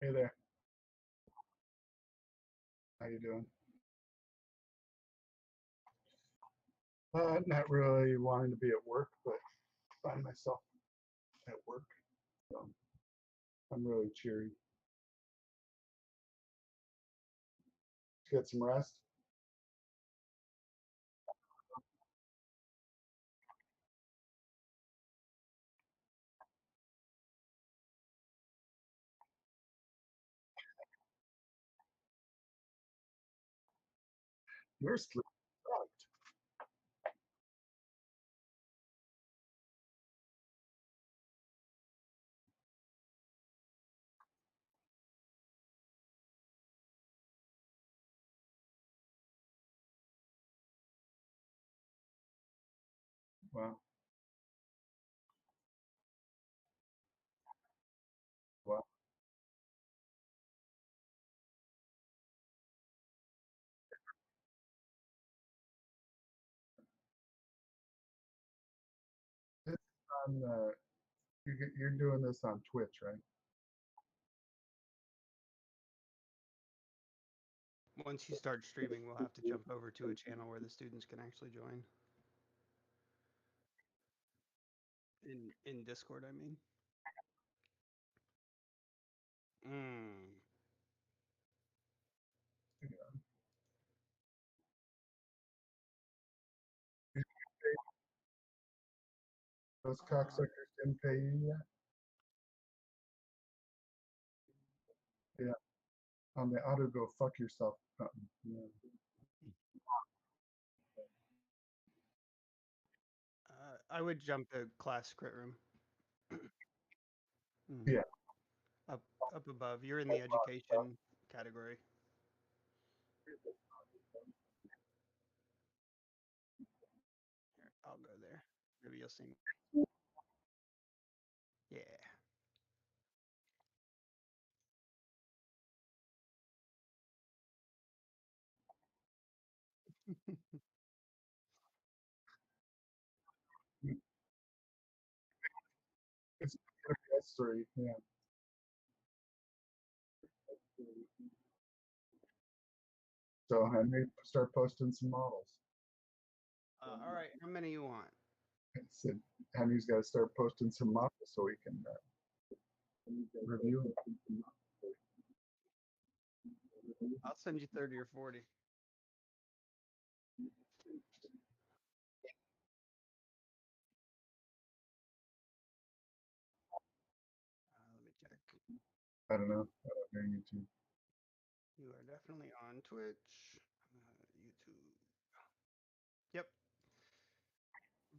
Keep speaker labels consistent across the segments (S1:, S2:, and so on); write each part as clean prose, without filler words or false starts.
S1: Hey there. How you doing? Not really wanting to be at work, but find myself at work. So I'm really cheery. Get some rest. Your sleep sucked. Wow. Wow. This is on you're doing this on Twitch, right?
S2: Once you start streaming, we'll have to jump over to a channel where the students can actually join. In Discord, I mean. Mm.
S1: Yeah. Those cocksuckers didn't pay you yet? Yeah. On the auto go fuck yourself button. Yeah.
S2: I would jump to class crit room.
S1: Yeah.
S2: Up above. You're in the education category. Here, I'll go there. Maybe you'll see me. Yeah.
S1: It's PS3. Yeah. So Henry, start posting some models.
S2: All right. How many you want?
S1: I said Henry's got to start posting some models so he can review them.
S2: I'll send you 30 or 40. Let me check.
S1: I don't know. I don't hear YouTube.
S2: You are definitely on Twitch, YouTube. Yep.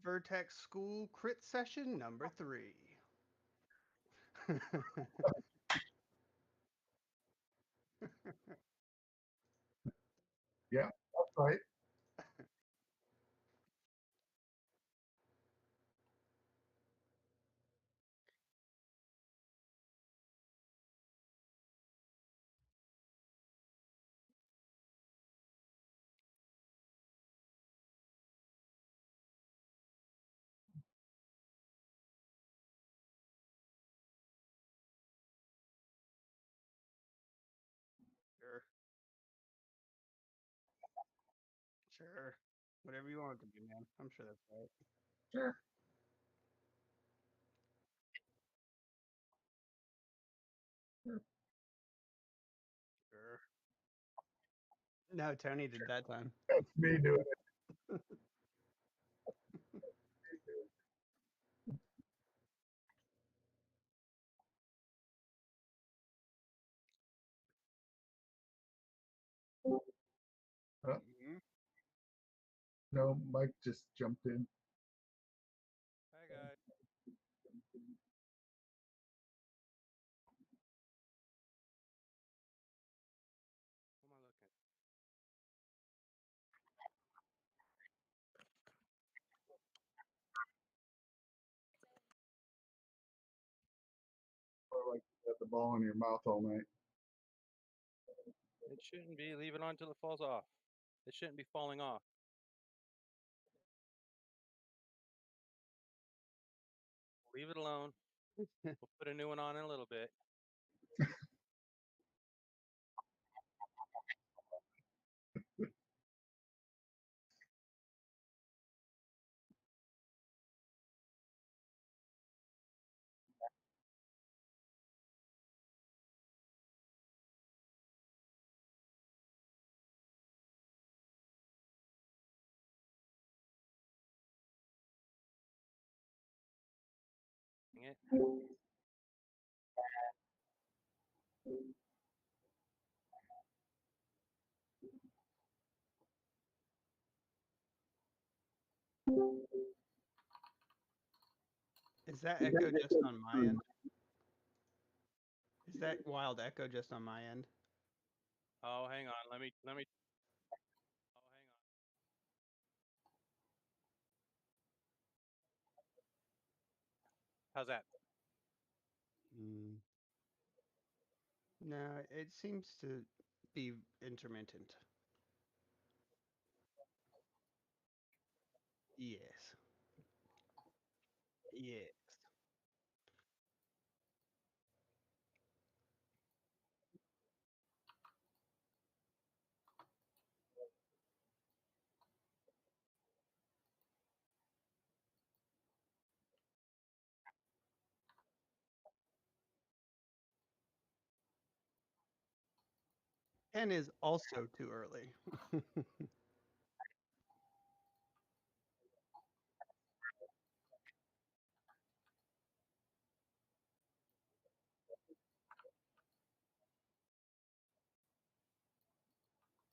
S2: Vertex School crit session number 3.
S1: Yeah, that's right.
S2: Sure. Sure. Whatever you want it to be, man. I'm sure that's right.
S1: Sure.
S2: Sure. No, Tony did that time.
S1: That's me doing it.
S2: Mhm.
S1: No, Mike just jumped in.
S3: Hi guys. Who am I looking?
S1: Or like you had the ball in your mouth all night.
S3: It shouldn't be. Leave it on until it falls off. It shouldn't be falling off. Leave it alone. We'll put a new one on in a little bit. it.
S2: Is that echo just on my end? Is that wild echo just on my end?
S3: Oh, hang on. Let me. Oh, hang on. How's that?
S2: Mm. No, it seems to be intermittent. Yes. Yes. And is also too early.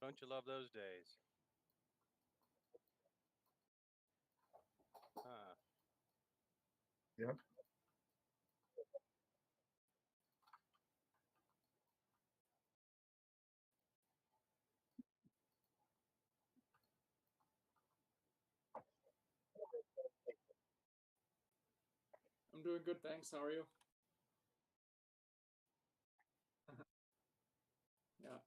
S3: Don't you love those days? Huh.
S1: Yep.
S4: I'm doing good, thanks. How are you? Yeah.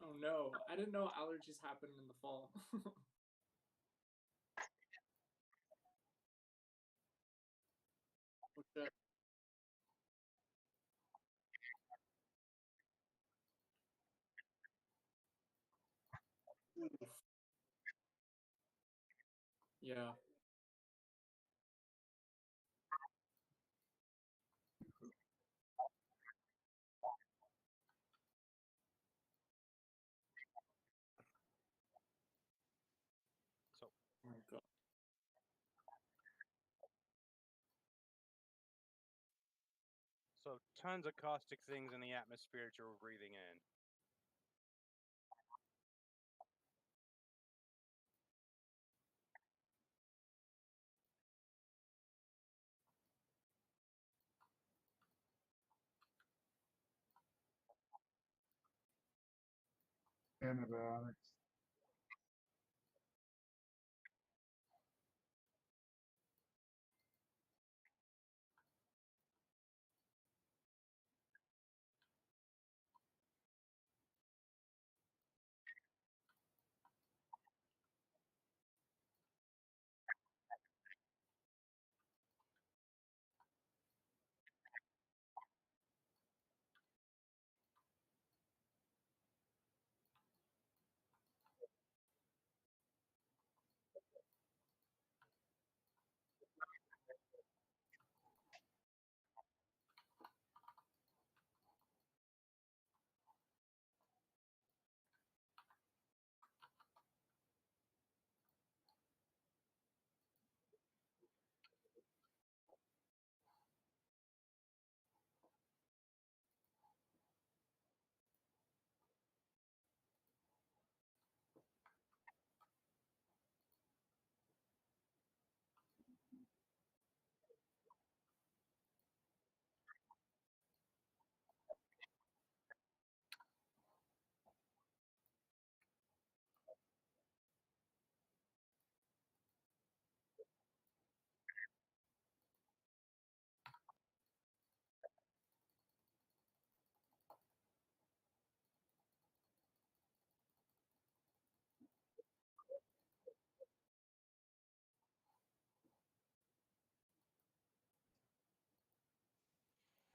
S4: Oh no, I didn't know allergies happen in the fall. Okay. Oof. Yeah.
S3: So,
S4: Oh my god.
S3: so tons of caustic things in the atmosphere that you're breathing in.
S1: Antibiotics.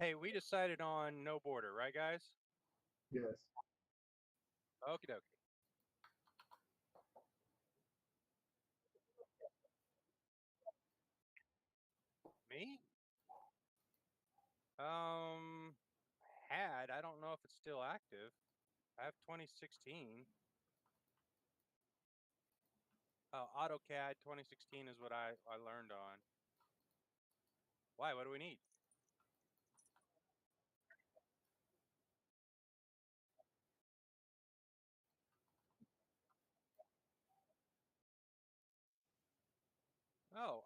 S3: Hey, we decided on no border, right, guys?
S1: Yes.
S3: Okie dokie. Me? I don't know if it's still active. I have 2016. Oh, AutoCAD 2016 is what I learned on. Why? What do we need? Oh,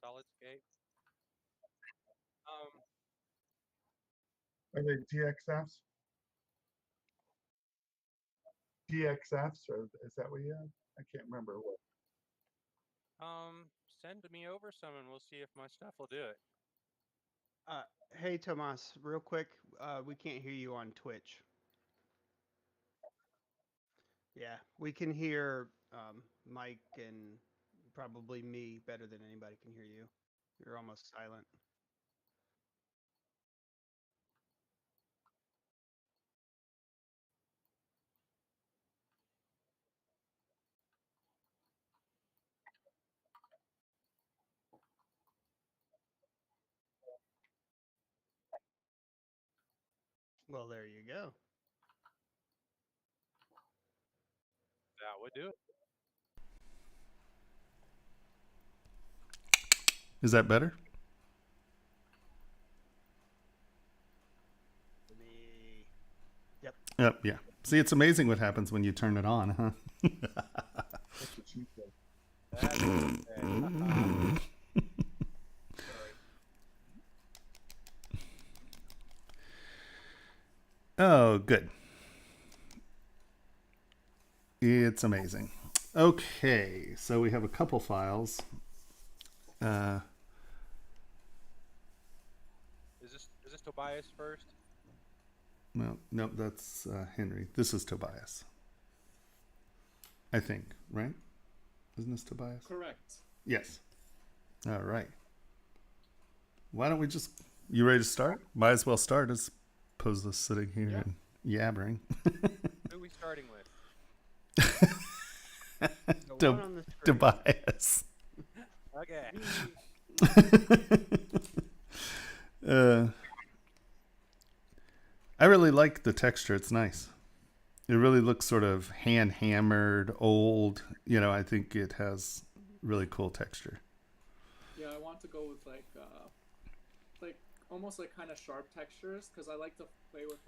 S3: SolidScape. Um,
S1: Are they DXFs? DXFs, or is that what you have? I can't remember what.
S3: Send me over some and we'll see if my stuff will do it.
S2: Hey, Tomas, real quick, we can't hear you on Twitch. Yeah, we can hear Mike and probably me better than anybody can hear you. You're almost silent. Well, there you go.
S3: That would do it.
S5: Is that better?
S2: Me. Yep.
S5: Yep. Yeah. See, it's amazing what happens when you turn it on, huh?
S1: That's what she said.
S3: That's okay. Sorry.
S5: Oh, good. It's amazing. Okay, so we have a couple files.
S3: Is this Tobias first?
S5: No, that's Henry. This is Tobias. I think, right? Isn't this Tobias?
S4: Correct.
S5: Yes. All right. Why don't we just... You ready to start? Might as well start as opposed to sitting here and yabbering.
S3: Who are we starting with?
S2: The one on the screen.
S5: Tobias.
S3: Okay.
S5: I really like the texture. It's nice. It really looks sort of hand hammered, old. You know, I think it has really cool texture.
S4: Yeah, I want to go with like almost like kind of sharp textures because I like to play with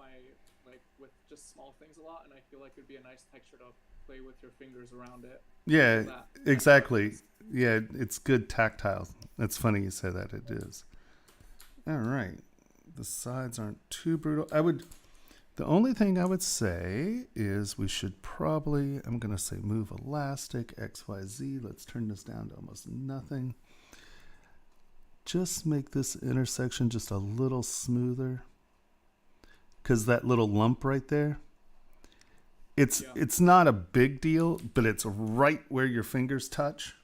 S4: with just small things a lot, and I feel like it'd be a nice texture to play with your fingers around it.
S5: Yeah,
S4: That
S5: exactly. Yeah, it's good tactile. That's funny you say that. It is. All right. The sides aren't too brutal. The only thing I would say is we should probably, I'm going to say move elastic, XYZ. Let's turn this down to almost nothing. Just make this intersection just a little smoother. Because that little lump right there, it's not a big deal, but it's right where your fingers touch.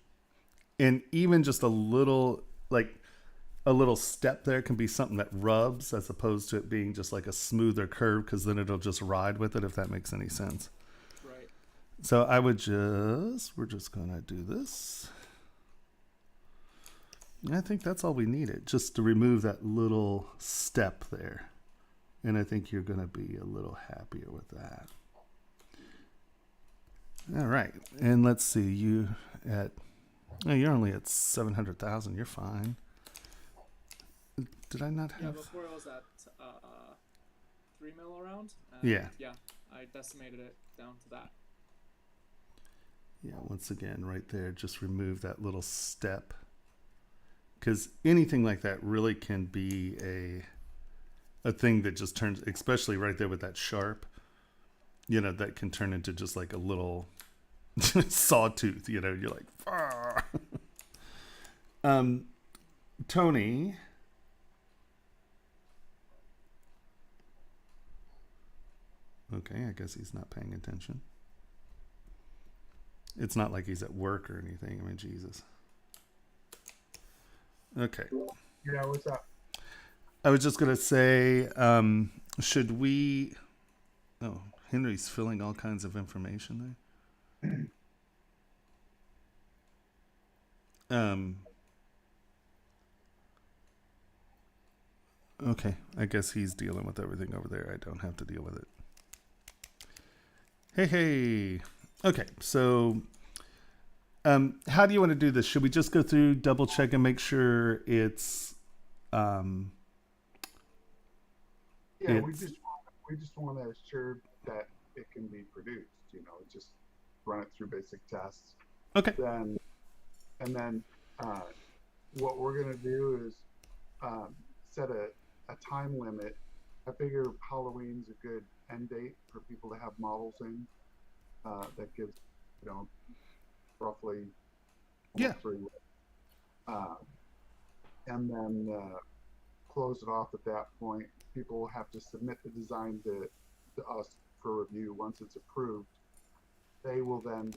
S5: And even just a little step there can be something that rubs as opposed to it being just like a smoother curve, because then it'll just ride with it, if that makes any sense.
S4: Right.
S5: So we're just going to do this. I think that's all we needed, just to remove that little step there. And I think you're going to be a little happier with that. All right. And let's see, you're only at 700,000. You're fine. Did I not have?
S4: Yeah, before it was at 3 mil around.
S5: Yeah.
S4: Yeah, I decimated it down to that.
S5: Yeah, once again, right there, just remove that little step. Because anything like that really can be a thing that just turns, especially right there with that sharp, that can turn into just like a little sawtooth, you're like, Tony. Okay, I guess he's not paying attention. It's not like he's at work or anything. I mean, Jesus. Okay.
S1: Yeah, what's up?
S5: I was just going to say, should we... Oh, Henry's filling all kinds of information there. Okay, I guess he's dealing with everything over there. I don't have to deal with it. Hey. Okay, so how do you want to do this? Should we just go through, double check, and make sure it's
S1: Yeah, we
S5: It's-
S1: just want to assure that it can be produced. You know, just run it through basic tests.
S5: okay?
S1: And then what we're gonna do is set a time limit. I figure Halloween's a good end date for people to have models in. That gives, you know, roughly
S5: Yeah.
S1: 3 weeks. And then close it off at that point. People will have to submit the design to us for review. Once it's approved, they will then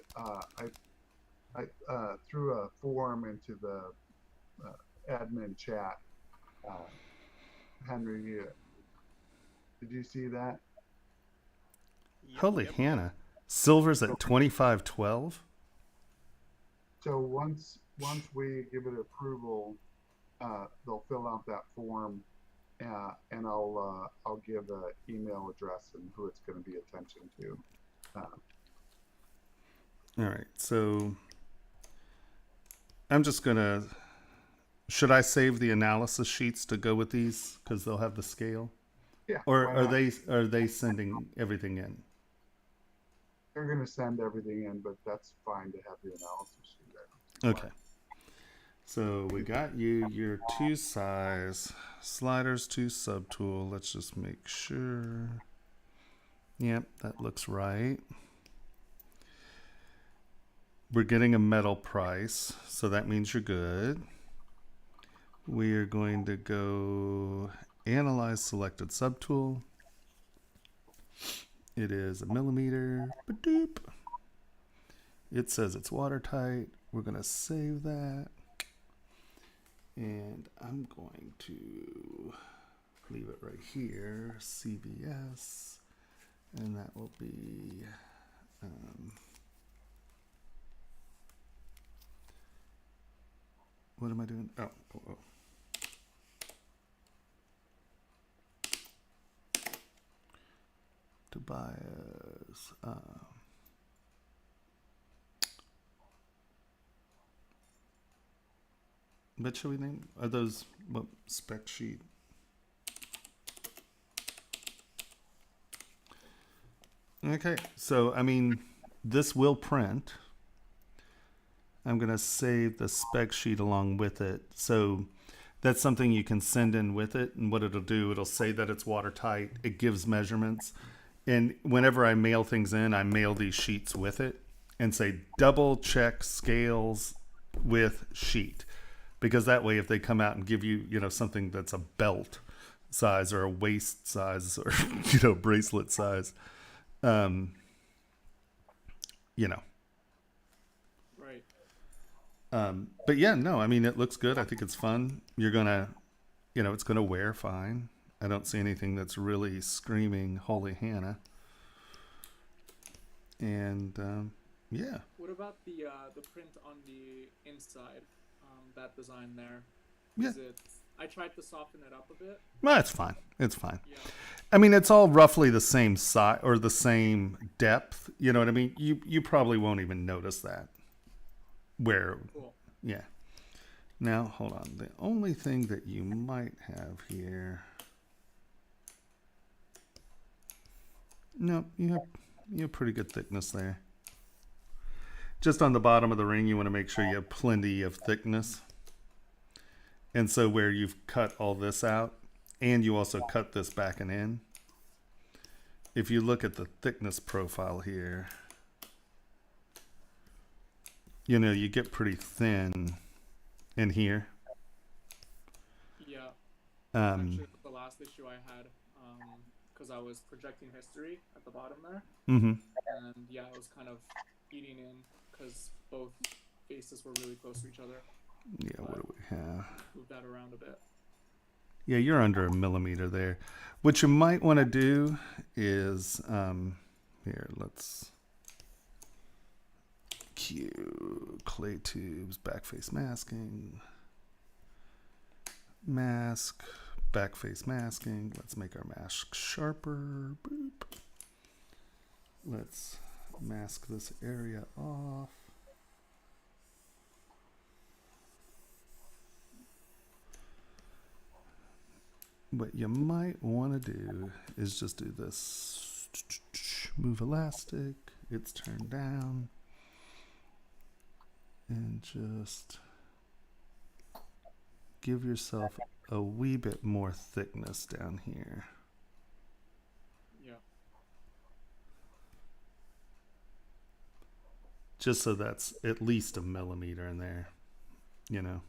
S1: I threw a form into the admin chat. Henry, did you see that?
S2: Yep,
S5: Holy
S2: yep.
S5: Hannah. Silver's at 2512?
S1: So once we give it approval, they'll fill out that form, and I'll give an email address and who it's going to be attention to.
S5: All right, so I'm just gonna. Should I save the analysis sheets to go with these because they'll have the scale,
S1: Yeah.
S5: or
S1: why
S5: are
S1: not?
S5: they sending everything in?
S1: They're going to send everything in, but that's fine to have the analysis sheet there.
S5: Okay. So we got your 2 size sliders, 2 subtool. Let's just make sure. Yep, that looks right. We're getting a metal price, so that means you're good. We are going to go analyze selected subtool. It is 1 millimeter. Ba-doop. It says it's watertight. We're going to save that. And I'm going to leave it right here, CVS, and that will be what am I doing? Oh. Tobias. What should we name? Are those what spec sheet? Okay, so I mean, this will print. I'm going to save the spec sheet along with it. So that's something you can send in with it. And what it'll do, it'll say that it's watertight. It gives measurements. And whenever I mail things in, I mail these sheets with it and say double check scales with sheet. Because that way, if they come out and give you, you know, something that's a belt size or a waist size or, you know, bracelet size, you know.
S4: Right.
S5: But yeah, no, I mean, it looks good. I think it's fun. You're going to, you know, it's going to wear fine. I don't see anything that's really screaming holy Hannah. And yeah.
S4: What about the print on the inside? That design there.
S5: Yeah.
S4: I tried to soften it up a bit.
S5: Well, it's fine. It's fine.
S4: Yeah.
S5: I mean, it's all roughly the same size or the same depth. You know what I mean? You probably won't even notice that. Where,
S4: Cool.
S5: yeah. Now, hold on. The only thing that you might have here. No, you have pretty good thickness there. Just on the bottom of the ring, you want to make sure you have plenty of thickness. And so where you've cut all this out, and you also cut this back and in, if you look at the thickness profile here, you know, you get pretty thin in here.
S4: Yeah.
S5: Um,
S4: Actually, the last issue I had, because I was projecting history at the bottom there,
S5: mm-hmm.
S4: and yeah, I was kind of eating in because both faces were really close to each other.
S5: Yeah, what do we have?
S4: Move that around a bit.
S5: Yeah, you're under 1 millimeter there. What you might want to do is, here, let's Q, clay tubes, backface masking, mask, backface masking. Let's make our mask sharper. Boop. Let's mask this area off. What you might want to do is just do this. Move elastic. It's turned down. And just give yourself a wee bit more thickness down here.
S4: Yeah.
S5: Just so that's at least a millimeter in there, you know.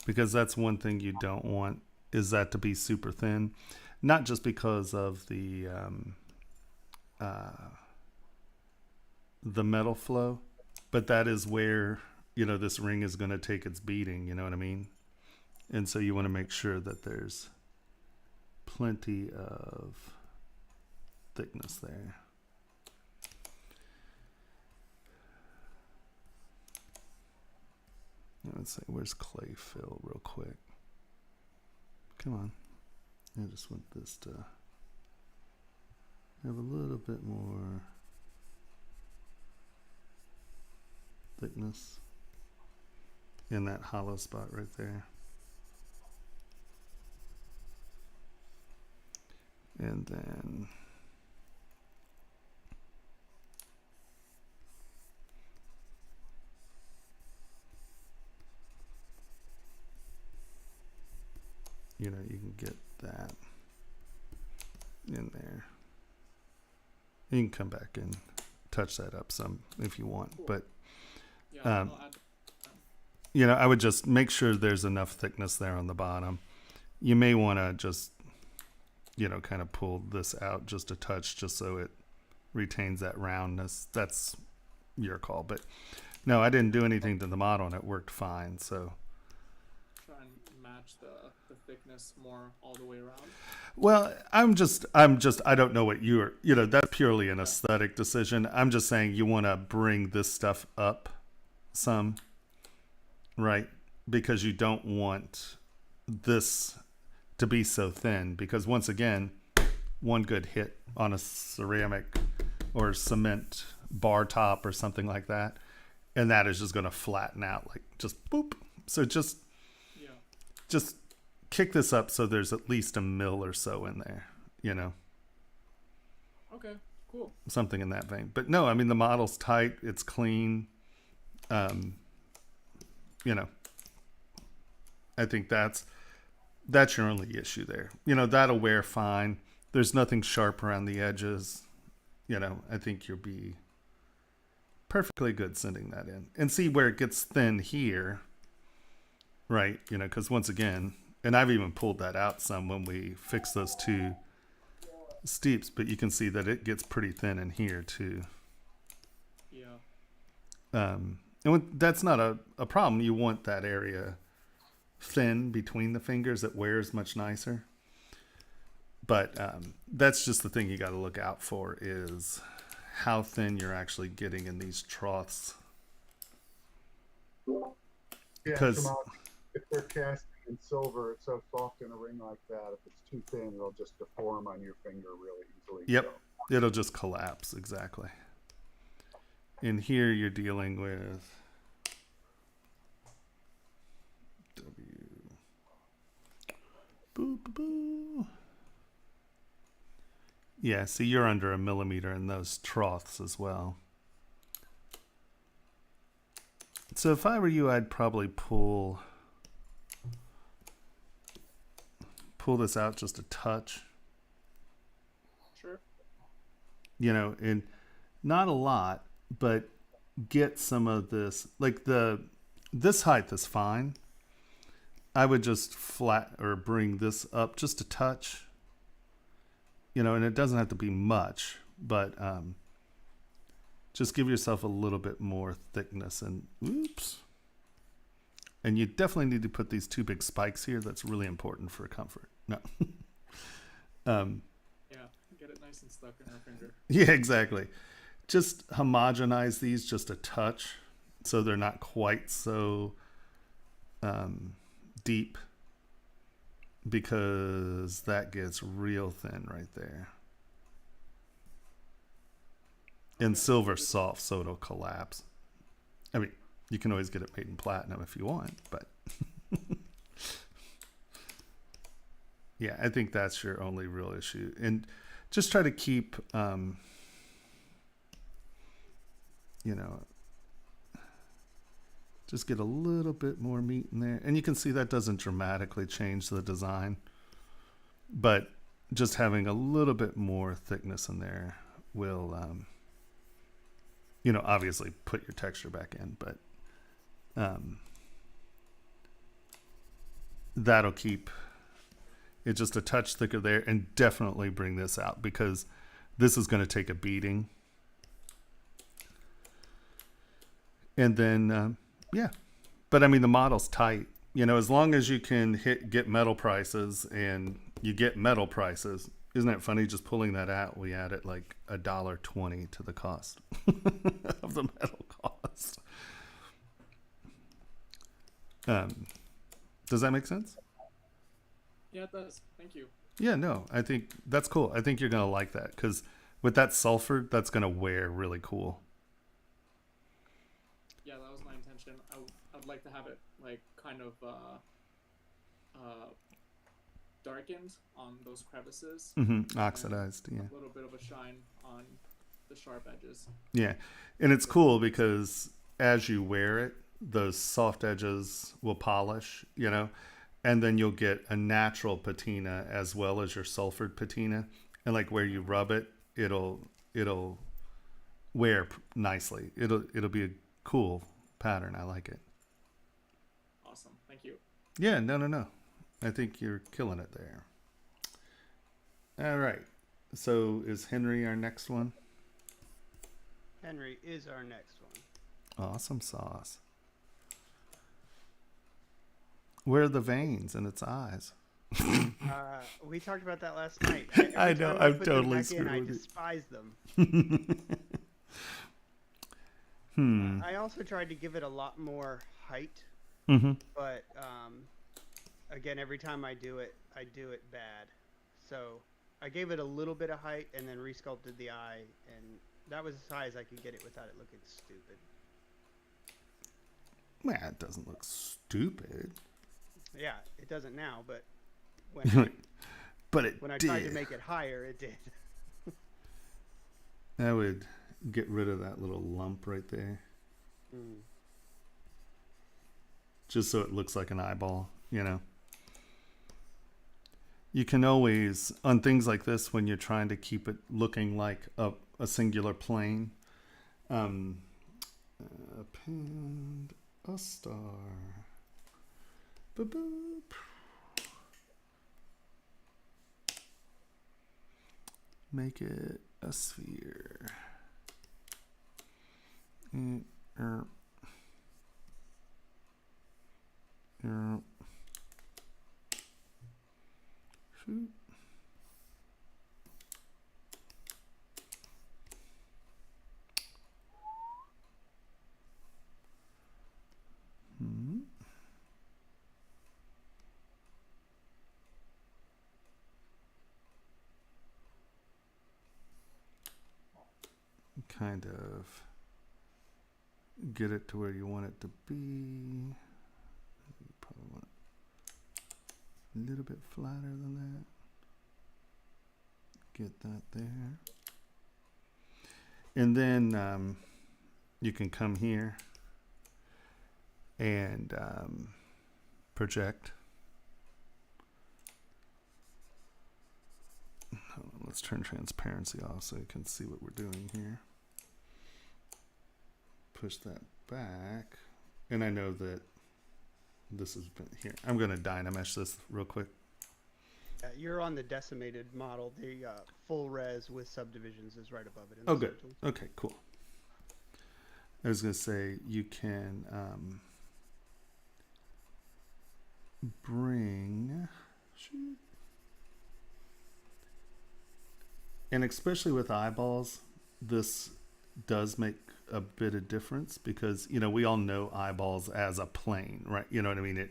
S5: Because that's one thing you don't want, is that to be super thin. Not just because of the metal flow, but that is where, you know, this ring is going to take its beating, you know what I mean? And so you want to make sure that there's plenty of thickness there. Let's see, where's clay fill real quick? Come on. I just want this to have a little bit more thickness in that hollow spot right there. And then you know, you can get that in there. You can come back and touch that up some if you want,
S4: Cool.
S5: but
S4: Yeah. I'll add.
S5: you know, I would just make sure there's enough thickness there on the bottom. You may want to just, you know, kind of pull this out just a touch, just so it retains that roundness. That's your call, but no, I didn't do anything to the model and it worked fine. So
S4: Try and match the thickness more all the way around.
S5: well, I don't know what you're, you know, that's purely an aesthetic decision. I'm just saying you want to bring this stuff up some, right? Because you don't want this to be so thin, because once again, one good hit on a ceramic or cement bar top or something like that, and that is just going to flatten out, like just boop. So just kick this up so there's at least a mil or so in there, you know.
S4: Okay, cool.
S5: Something in that vein. But no, I mean, the model's tight, it's clean. You know, I think that's your only issue there. You know, that'll wear fine. There's nothing sharp around the edges. You know, I think you'll be perfectly good sending that in. And see where it gets thin here, right? You know, because once again, and I've even pulled that out some when we fix those two steeps, but you can see that it gets pretty thin in here too.
S4: Yeah.
S5: And that's not a problem. You want that area thin between the fingers. It wears much nicer. But that's just the thing you got to look out for, is how thin you're actually getting in these troughs.
S1: Yeah,
S5: Because
S1: if they're casting in silver, it's so soft in a ring like that. If it's too thin, it'll just deform on your finger really easily.
S5: yep,
S1: So.
S5: it'll just collapse. Exactly. And here you're dealing with boo, boo, boo. Yeah, see, you're under a millimeter in those troughs as well. So if I were you, I'd probably pull this out just a touch.
S4: Sure.
S5: You know, and not a lot, but get some of this, like this height is fine. I would just flat or bring this up just a touch, you know, and it doesn't have to be much, but just give yourself a little bit more thickness. And oops. And you definitely need to put these two big spikes here. That's really important for comfort. No.
S4: Yeah, get it nice and stuck in our finger.
S5: Yeah, exactly. Just homogenize these just a touch so they're not quite so deep, because that gets real thin right there. And
S4: Okay,
S5: silver's
S4: good.
S5: soft, so it'll collapse. I mean, you can always get it made in platinum if you want, but yeah, I think that's your only real issue. And just try to keep, you know, just get a little bit more meat in there. And you can see that doesn't dramatically change the design, but just having a little bit more thickness in there will, you know, obviously put your texture back in, but that'll keep it just a touch thicker there, and definitely bring this out because this is going to take a beating. And then, yeah, but I mean, the model's tight, you know, as long as you can get metal prices, and you get metal prices. Isn't that funny? Just pulling that out, we added like $1.20 to the cost of the metal cost. Does that make sense?
S4: Yeah, it does. Thank you.
S5: Yeah, no, I think that's cool. I think you're going to like that because with that sulfur, that's going to wear really cool.
S4: Yeah, that was my intention. I'd like to have it like kind of darkened on those crevices.
S5: Oxidized, yeah.
S4: A little bit of a shine on the sharp edges.
S5: Yeah, and it's cool because as you wear it, those soft edges will polish, you know, and then you'll get a natural patina as well as your sulfured patina. And like where you rub it, it'll wear nicely. It'll be a cool pattern. I like it.
S4: Awesome. Thank you.
S5: Yeah, no. I think you're killing it there. All right. So is Henry our next one?
S2: Henry is our next one.
S5: Awesome sauce. Where are the veins in its eyes?
S2: We talked about that last night.
S5: I
S2: Every
S5: know,
S2: time I
S5: I'm
S2: put them
S5: totally
S2: back in,
S5: screwed
S2: I
S5: with you.
S2: despise them.
S5: Hmm.
S2: I also tried to give it a lot more height, but again, every time I do it bad. So I gave it a little bit of height and then resculpted the eye, and that was as high as I could get it without it looking stupid.
S5: Man, it doesn't look stupid.
S2: Yeah, it doesn't now, but when
S5: But it
S2: when I
S5: did.
S2: tried to make it higher, it did.
S5: I would get rid of that little lump right there. Just so it looks like an eyeball, you know. You can always, on things like this, when you're trying to keep it looking like a singular plane, append a star. Boop. Make it a sphere. Shoot. Kind of get it to where you want it to be. You probably want it a little bit flatter than that. Get that there. And then you can come here and project. Hold on, let's turn transparency off so you can see what we're doing here. Push that back. And I know that this has been here. I'm going to dynamesh this real quick.
S2: You're on the decimated model. The full res with subdivisions is right above it.
S5: Oh, good. Okay, cool. I was going to say you can bring. Shoot. And especially with eyeballs, this does make a bit of difference because, you know, we all know eyeballs as a plane, right? You know what I mean?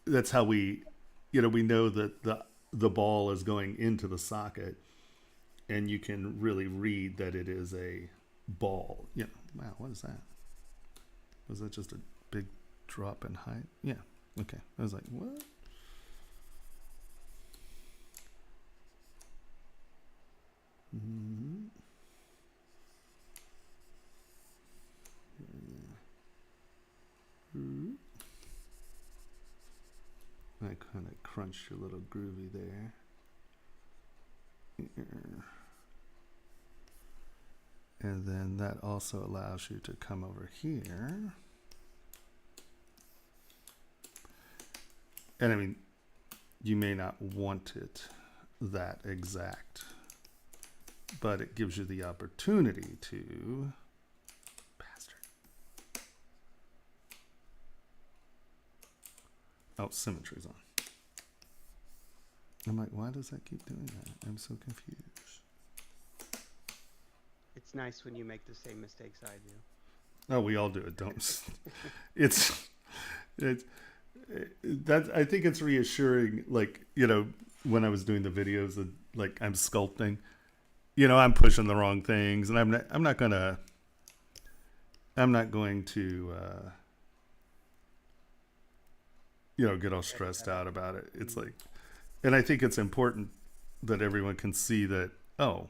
S5: That's how we, you know, we know that the ball is going into the socket, and you can really read that it is a ball. Yeah. Wow, what is that? Was that just a big drop in height? Yeah. Okay. I was like, what? Mm-hmm. I kind of crunched a little groovy there. And then that also allows you to come over here. And I mean, you may not want it that exact, but it gives you the opportunity to. Bastard. Oh, symmetry's on. I'm like, why does that keep doing that? I'm so confused.
S2: It's nice when you make the same mistakes I do.
S5: Oh, we all do it, don't. it's that I think it's reassuring. Like, you know, when I was doing the videos, and like I'm sculpting, you know, I'm pushing the wrong things, and I'm not going to you know, get all stressed out about it. It's like, and I think it's important that everyone can see that. Oh,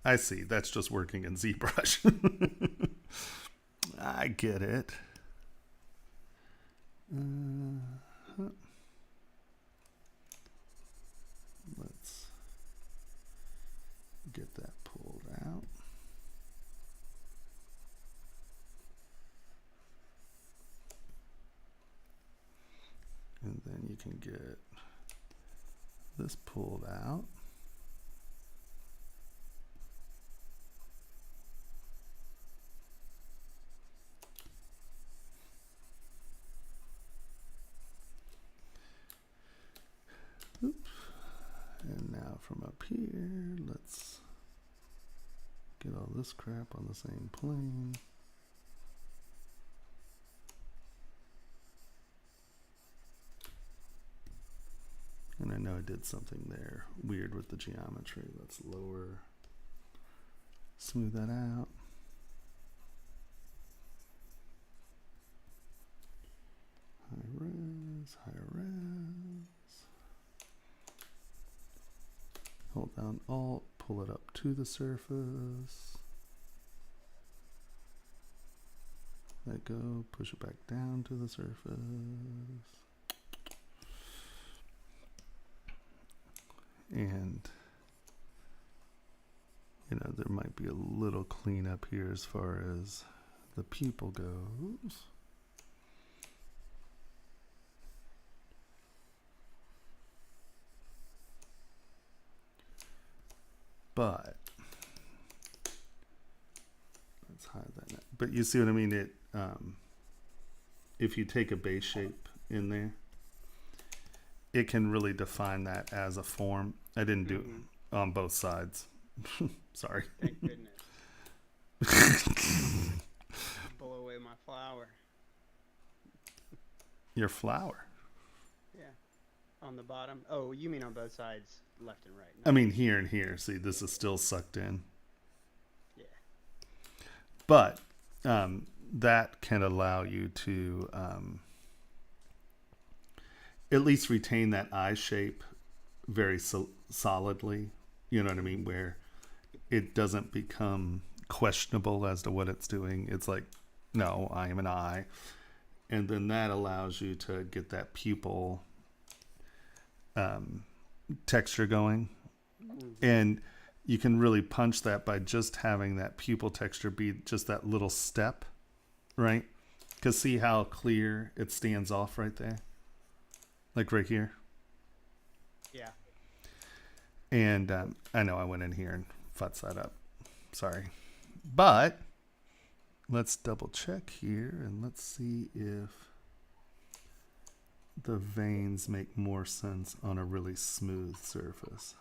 S5: I see. That's just working in ZBrush. I get it. Let's get that pulled out. And then you can get this pulled out. Oops. And now from up here, let's get all this crap on the same plane. And I know I did something there weird with the geometry. Let's lower, smooth that out. High res, higher res. Hold down Alt, pull it up to the surface. Let go, push it back down to the surface. And, you know, there might be a little cleanup here as far as the pupil goes. But let's hide that now. But you see what I mean? It if you take a base shape in there, it can really define that as a form. I didn't do it on both sides. Sorry.
S2: Thank goodness. Blow away my flower.
S5: Your flower.
S2: Yeah. On the bottom. Oh, you mean on both sides, left and right.
S5: I mean here and here. See, this is still sucked in.
S2: Yeah.
S5: But that can allow you to at least retain that eye shape very solidly. You know what I mean? Where it doesn't become questionable as to what it's doing. It's like, no, I am an eye. And then that allows you to get that pupil texture going. And you can really punch that by just having that pupil texture be just that little step, right? Because see how clear it stands off right there? Like right here.
S2: Yeah.
S5: And I know I went in here and futzed that up. Sorry. But let's double check here and let's see if the veins make more sense on a really smooth surface.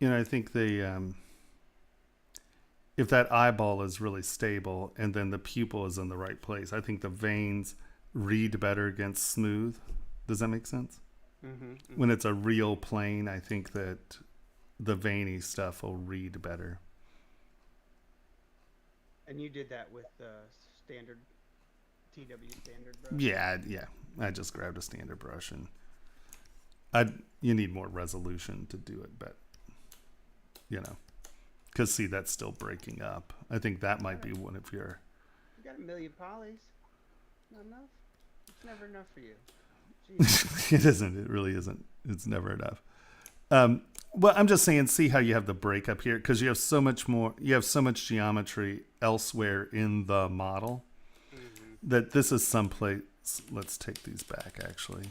S5: I think if that eyeball is really stable and then the pupil is in the right place, I think the veins read better against smooth. Does that make sense?
S2: Mm-hmm.
S5: When it's a real plane, I think that the veiny stuff will read better.
S2: And you did that with standard TW standard brush?
S5: Yeah. I just grabbed a standard brush, and you need more resolution to do it, but because see, that's still breaking up. I think that might be one of your.
S2: You got a million polys. Not enough? It's never enough for you. Jeez.
S5: It isn't. It really isn't. It's never enough. Well, I'm just saying, see how you have the breakup here, because you have so much more. You have so much geometry elsewhere in the model that this is someplace. Let's take these back. Actually,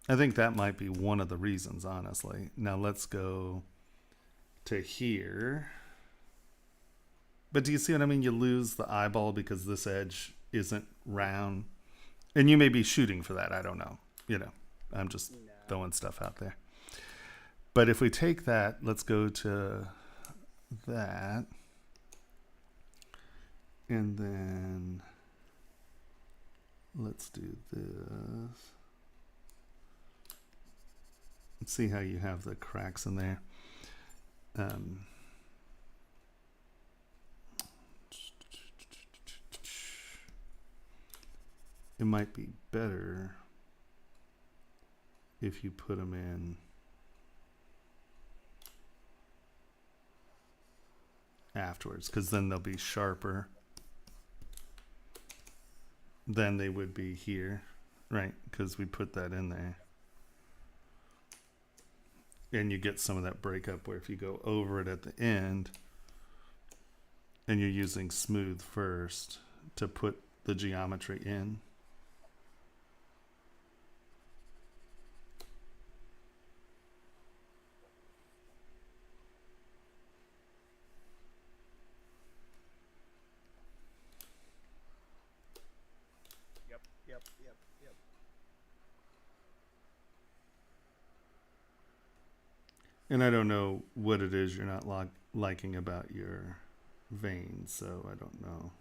S5: I think that might be one of the reasons. Honestly, now let's go to here. But do you see what I mean? You lose the eyeball because this edge isn't round. And you may be shooting for that. I don't know. I'm just throwing stuff out there. But if we take that, let's go to that. And then let's do this. Let's see how you have the cracks in there. It might be better if you put them in afterwards, because then they'll be sharper than they would be here, right? Because we put that in there. And you get some of that breakup where if you go over it at the end and you're using smooth first to put the geometry in.
S2: Yep.
S5: And I don't know what it is you're not liking about your veins, so I don't know.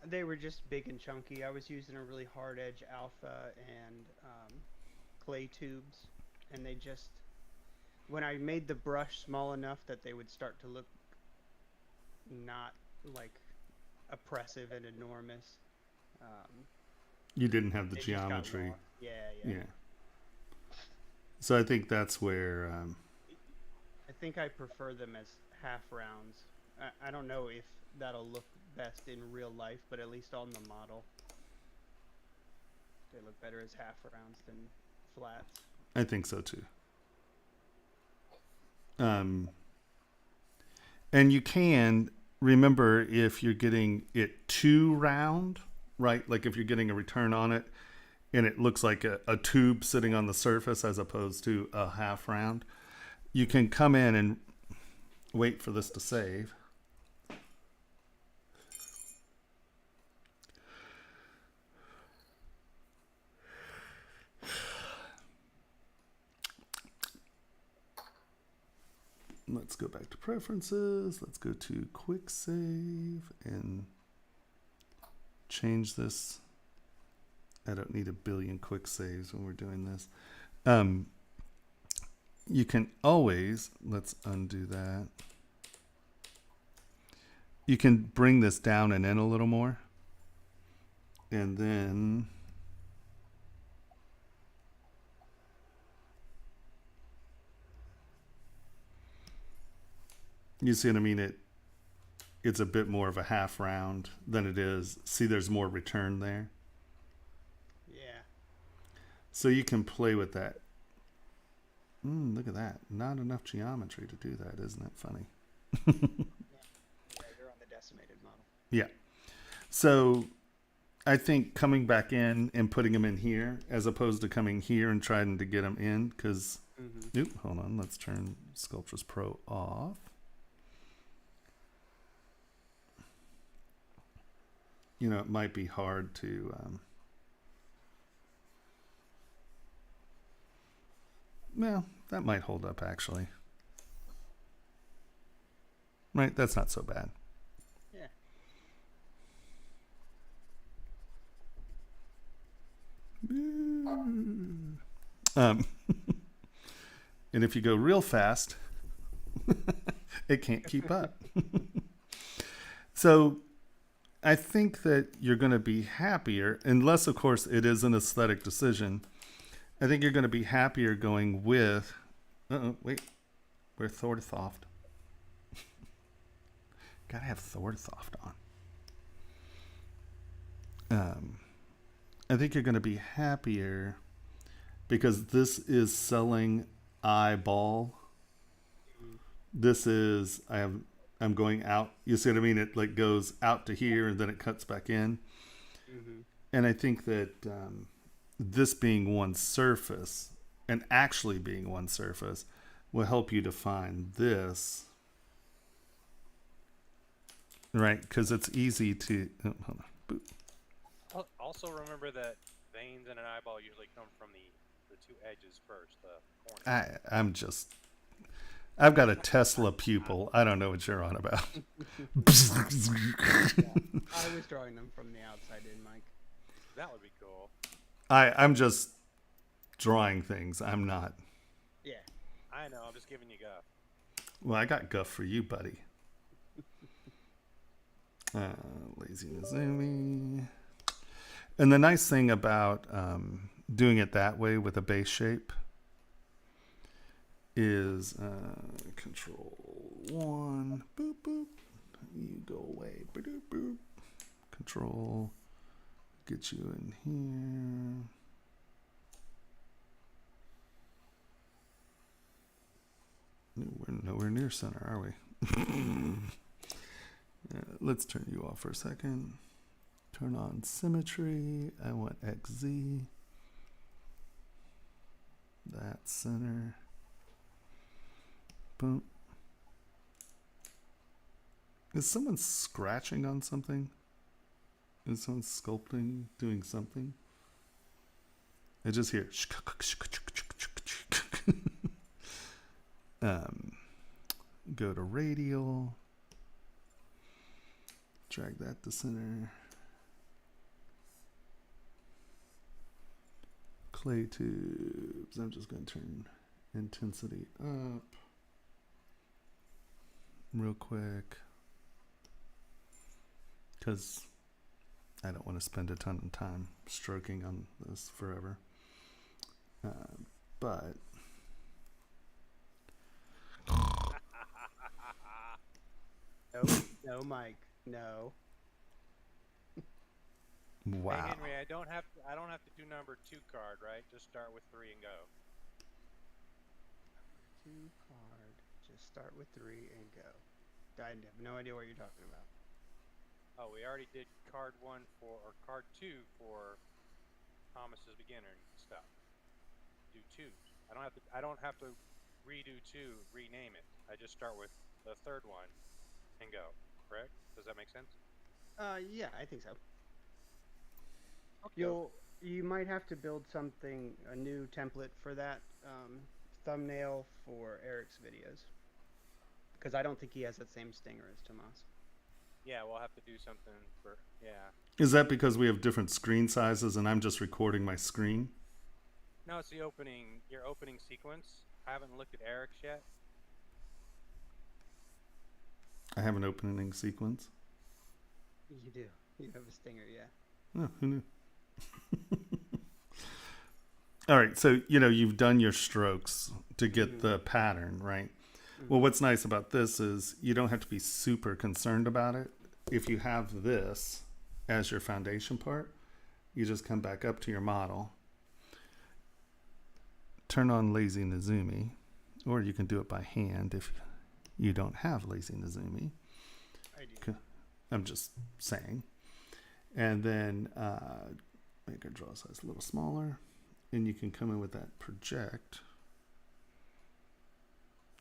S2: They were just big and chunky. I was using a really hard edge alpha and clay tubes, and they just, when I made the brush small enough that they would start to look not like oppressive and enormous.
S5: You didn't have the geometry.
S2: Yeah.
S5: So I think that's where.
S2: I think I prefer them as half rounds. I don't know if that'll look best in real life, but at least on the model, they look better as half rounds than flats.
S5: I think so too. And you can remember if you're getting it too round, right? Like if you're getting a return on it and it looks like a tube sitting on the surface as opposed to a half round, you can come in and wait for this to save. Let's go back to preferences. Let's go to quick save and change this. I don't need a billion quick saves when we're doing this. You can always, let's undo that. You can bring this down and in a little more. And then you see what I mean? It's a bit more of a half round than it is. See, there's more return there.
S2: Yeah.
S5: So you can play with that. Look at that. Not enough geometry to do that. Isn't that funny?
S2: Yeah, they're on the decimated model.
S5: Yeah. So I think coming back in and putting them in here as opposed to coming here and trying to get them in, because, hold on. Let's turn Sculptris Pro off. It might be hard to Well, that might hold up actually. Right, that's not so bad.
S2: Yeah.
S5: And if you go real fast, it can't keep up. So I think that you're going to be happier, unless, of course, it is an aesthetic decision. I think you're going to be happier going with. Wait, we're Thorthoft. Gotta have Thorthoft on. I think you're going to be happier because this is selling eyeball. This is I'm going out. You see what I mean? It like goes out to here and then it cuts back in.
S2: Mm-hmm.
S5: And I think that this being one surface and actually being one surface will help you define this. Right? Because it's easy to... Oh, hold on. Boop.
S3: Also remember that veins in an eyeball usually come from the two edges first, the corner.
S5: I've got a Tesla pupil. I don't know what you're on about.
S2: Yeah. I was drawing them from the outside in, Mike.
S3: That would be cool.
S5: I'm just drawing things. I'm not.
S2: Yeah.
S3: I know. I'm just giving you guff.
S5: Well, I got guff for you, buddy. Lazy Nizumi. And the nice thing about doing it that way with a base shape is control 1, boop, boop, you go away, boop, boop, control, get you in here. We're nowhere near center, are we? Let's turn you off for a second. Turn on symmetry. I want XZ. That's center. Boom. Is someone scratching on something? Is someone sculpting, doing something? I just hear. Go to radial. Drag that to center. Clay tubes. I'm just going to turn intensity up real quick because I don't want to spend a ton of time stroking on this forever. But
S2: No, Mike. No.
S5: wow.
S3: Hey Henry, I don't have to do number 2 card, right? Just start with 3 and go.
S2: 2 card. Just start with 3 and go. I have no idea what you're talking about.
S3: Oh, we already did card 1 or card 2 for Thomas's beginner stuff. Do 2. I don't have to redo 2, rename it. I just start with the 3rd one and go. Correct? Does that make sense?
S2: Yeah, I think so.
S3: Okay.
S2: You might have to build a new template for that thumbnail for Eric's videos, because I don't think he has that same stinger as Tomas.
S3: Yeah, we'll have to do something for
S5: Is that because we have different screen sizes and I'm just recording my screen?
S3: No, it's your opening sequence. I haven't looked at Eric's yet.
S5: I have an opening sequence.
S2: You do. You have a stinger, yeah.
S5: Oh, who knew? All right, so you've done your strokes to get the pattern, right? Well, what's nice about this is you don't have to be super concerned about it. If you have this as your foundation part, you just come back up to your model, turn on Lazy Nizumi, or you can do it by hand if you don't have Lazy Nizumi.
S2: I do.
S5: I'm just saying. And then make our draw size a little smaller. And you can come in with that project.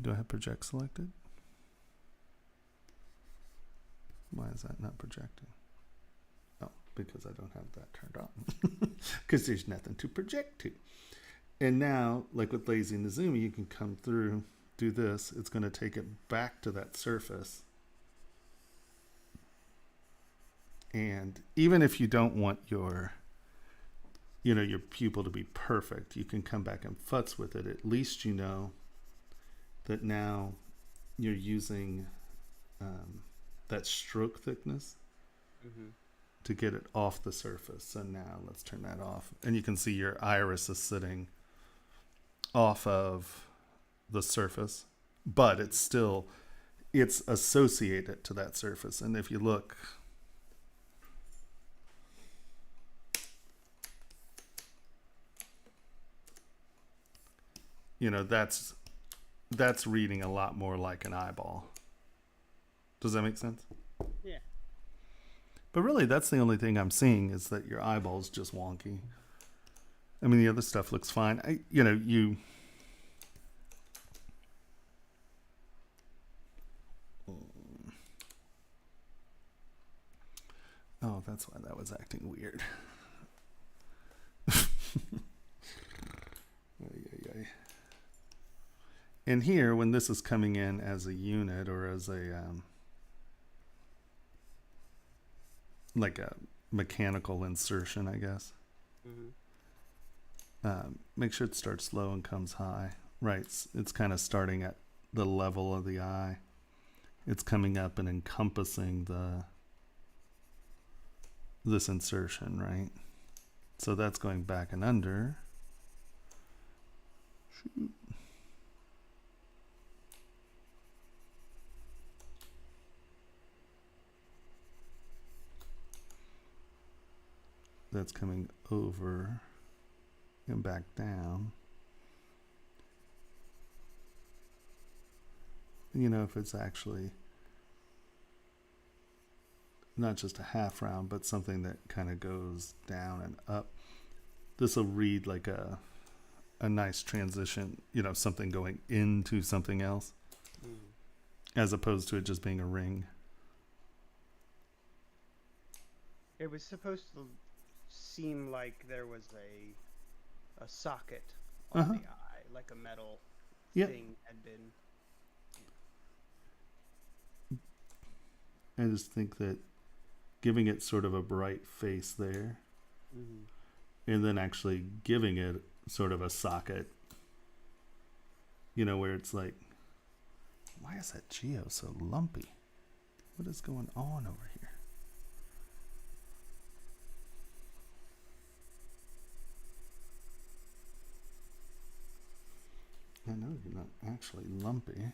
S5: Do I have project selected? Why is that not projecting? Oh, because I don't have that turned on. Because there's nothing to project to. And now, like with Lazy Nezumi, you can come through, do this. It's going to take it back to that surface. And even if you don't want your pupil to be perfect, you can come back and futz with it. At least you know that now you're using that stroke thickness to get it off the surface. So now let's turn that off. And you can see your iris is sitting off of the surface, but it's associated to that surface. And if you look, that's reading a lot more like an eyeball. Does that make sense?
S2: Yeah.
S5: But really, that's the only thing I'm seeing is that your eyeball's just wonky. I mean, the other stuff looks fine. Oh, that's why that was acting weird. And here, when this is coming in as a unit or as a like a mechanical insertion, I guess. Make sure it starts low and comes high. Right, it's kind of starting at the level of the eye. It's coming up and encompassing this insertion, right? So that's going back and under. Shoot. That's coming over and back down. If it's actually not just a half round, but something that kind of goes down and up, this will read like a nice transition, something going into something else, as opposed to it just being a ring.
S2: It was supposed to seem like there was a socket on the eye, like a metal thing had been.
S5: I just think that giving it sort of a bright face there, and then actually giving it sort of a socket, where it's like, why is that geo so lumpy? What is going on over here? I know you're not actually lumpy.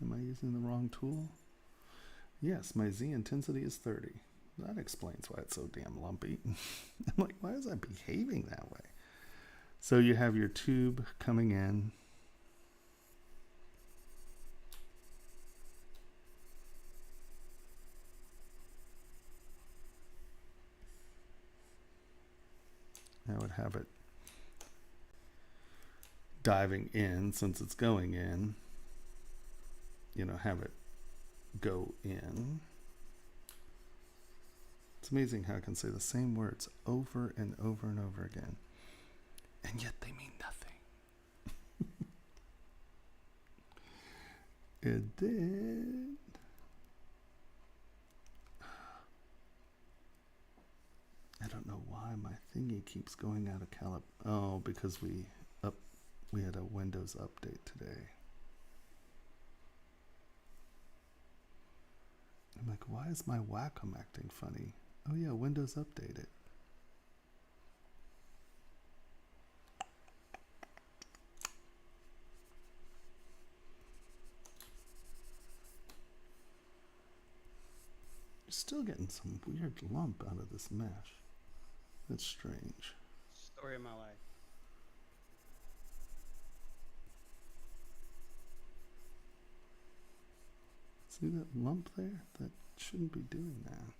S5: Am I using the wrong tool? Yes, my Z intensity is 30. That explains why it's so damn lumpy. I'm like, why is that behaving that way? So you have your tube coming in. I would have it diving in since it's going in. Have it go in. It's amazing how I can say the same words over and over and over again, and yet they mean nothing. It did. I don't know why my thingy keeps going out of calib. Oh, because we had a Windows update today. I'm like, why is my Wacom acting funny? Oh yeah, Windows updated. You're still getting some weird lump out of this mesh. That's strange.
S2: Story of my life.
S5: See that lump there? That shouldn't be doing that.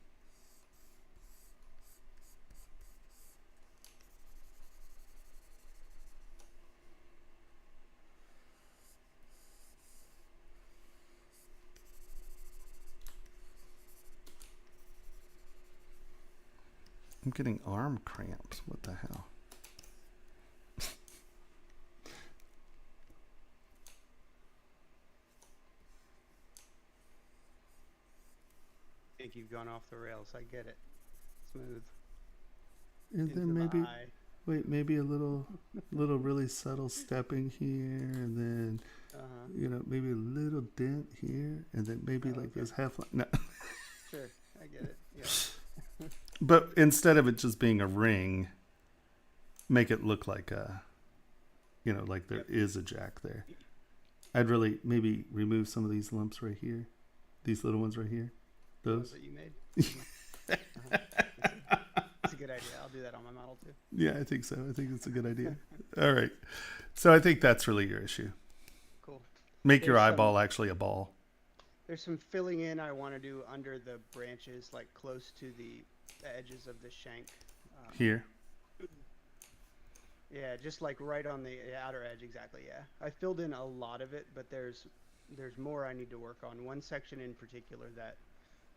S5: getting arm cramps. What the hell?
S2: I think you've gone off the rails. I get it. Smooth.
S5: And
S2: Into
S5: then
S2: the
S5: maybe,
S2: eye.
S5: wait, maybe a little really subtle stepping here, and then, maybe a little dent here, and then maybe like this half line. No.
S2: Sure, I get it. Yeah.
S5: But instead of it just being a ring, make it look like like there is a jack there. I'd really maybe remove some of these lumps right here, these little ones right here. Those
S2: that you made. That's a good idea. I'll do that on my model too.
S5: Yeah, I think so. I think it's a good idea. All right. So I think that's really your issue.
S2: Cool.
S5: Make your eyeball actually a ball.
S2: There's some filling in I want to do under the branches, like close to the edges of the shank.
S5: Here?
S2: Yeah, just like right on the outer edge, exactly, yeah. I filled in a lot of it, but there's more I need to work on. One section in particular that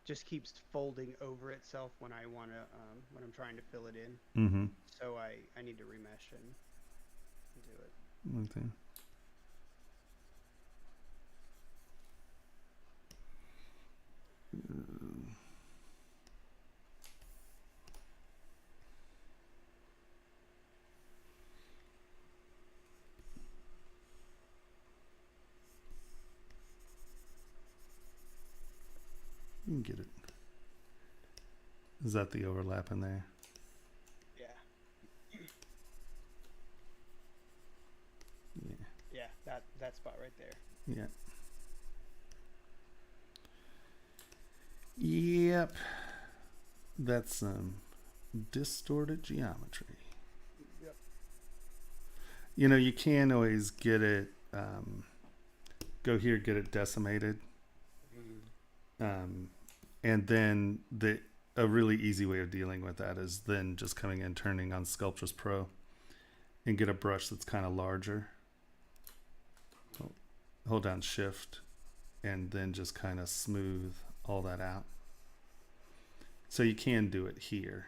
S2: just keeps folding over itself when I want to, when I'm trying to fill it in.
S5: Mm-hmm.
S2: So I need to remesh and do it.
S5: Okay. You can get it. Is that the overlap in there?
S2: Yeah.
S5: Yeah.
S2: Yeah, that spot right there.
S5: Yeah. Yep. That's some distorted geometry.
S2: Yep.
S5: You can always get it, go here, get it decimated. And then a really easy way of dealing with that is then just coming in, turning on Sculptress Pro and get a brush that's kind of larger. Hold down Shift and then just kind of smooth all that out. So you can do it here.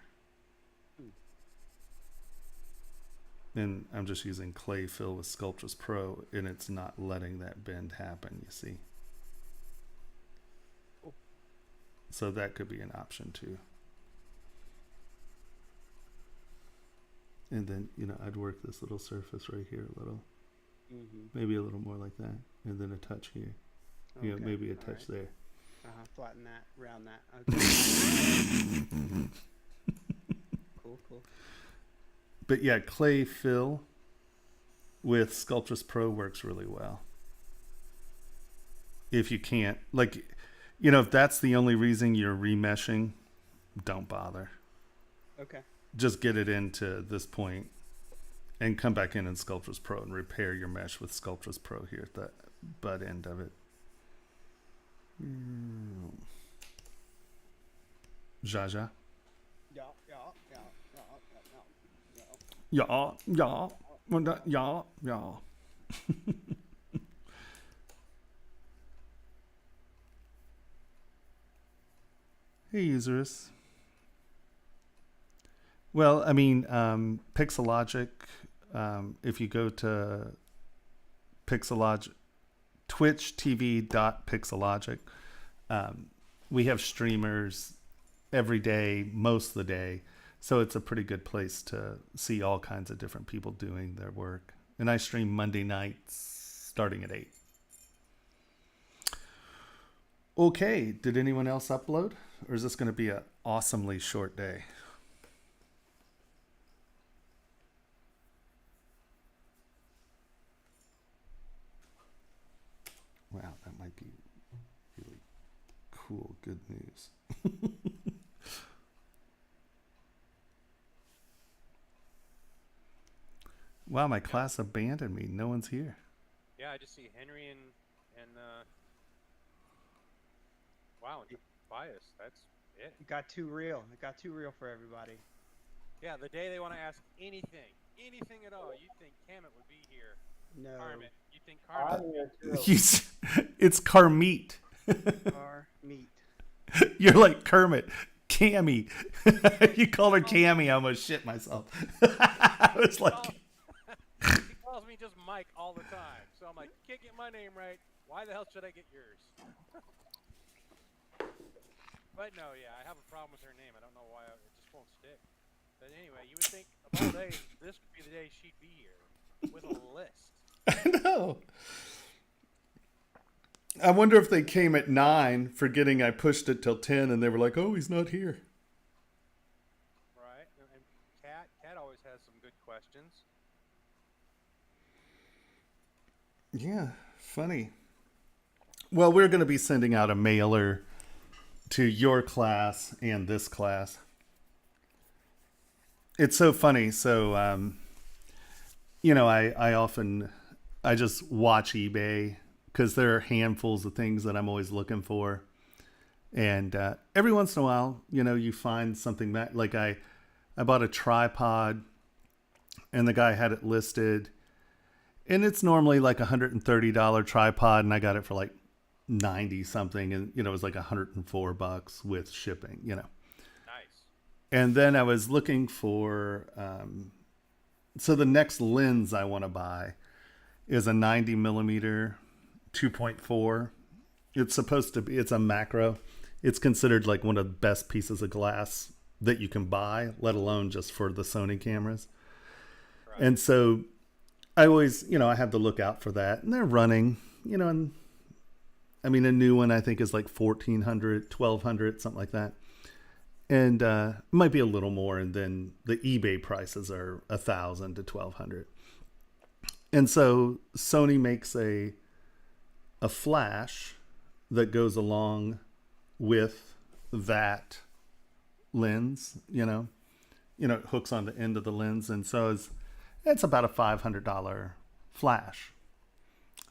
S5: And I'm just using clay fill with Sculptress Pro, and it's not letting that bend happen, you see. So that could be an option too. And then, I'd work this little surface right here a little. Maybe a little more like that. And then a touch here.
S2: Okay.
S5: Maybe a touch there.
S2: Flatten that, round that. Okay. Cool.
S5: But yeah, clay fill with Sculptress Pro works really well. If you can't, if that's the only reason you're remeshing, don't bother.
S2: Okay.
S5: Just get it into this point and come back in Sculptress Pro and repair your mesh with Sculptress Pro here at the butt end of it. Jaja. Yeah. Hey, users. Well, I mean, Pixelogic, if you go to Pixelogic, twitch.tv.pixelogic, we have streamers every day, most of the day. So it's a pretty good place to see all kinds of different people doing their work. And I stream Monday nights starting at 8. Okay, did anyone else upload? Or is this going to be an awesomely short day? Wow, that might be really cool. Good news. Wow, my class abandoned me. No one's here.
S3: Yeah, I just see Henry and wow, and Tobias. That's it.
S2: It got too real. It got too real for everybody.
S3: Yeah, the day they want to ask anything at all, you think Kamet would be here.
S2: No.
S3: Carmet, you think Carmet?
S5: It's Carmeet.
S2: Car meat.
S5: You're like Kermit. Cammy. You called her Cammy. I almost shit myself. I was like,
S3: he calls me just Mike all the time. So I'm like, can't get my name right. Why the hell should I get yours? But no, yeah, I have a problem with her name. I don't know why it just won't stick. But anyway, you would think of all days, this would be the day she'd be here with a list.
S5: I know. I wonder if they came at 9, forgetting I pushed it till 10, and they were like, "Oh, he's not here."
S3: Right? And Kat always has some good questions.
S5: Yeah, funny. Well, we're going to be sending out a mailer to your class and this class. It's so funny. So, I just watch eBay because there are handfuls of things that I'm always looking for. And every once in a while, you find something that, like I bought a tripod and the guy had it listed. And it's normally like $130 tripod, and I got it for like 90 something, and it was like $104 with shipping,
S3: Nice.
S5: And then I was looking for so the next lens I want to buy is a 90 millimeter 2.4. It's a macro. It's considered like one of the best pieces of glass that you can buy, let alone just for the Sony cameras. Right. And so I always, I have to look out for that, and they're running, and I mean, a new one I think is like $1,400, $1,200, something like that. And it might be a little more, and then the eBay prices are $1,000 to $1,200. And so Sony makes a flash that goes along with that lens, it hooks on the end of the lens, and so it's about a $500 flash,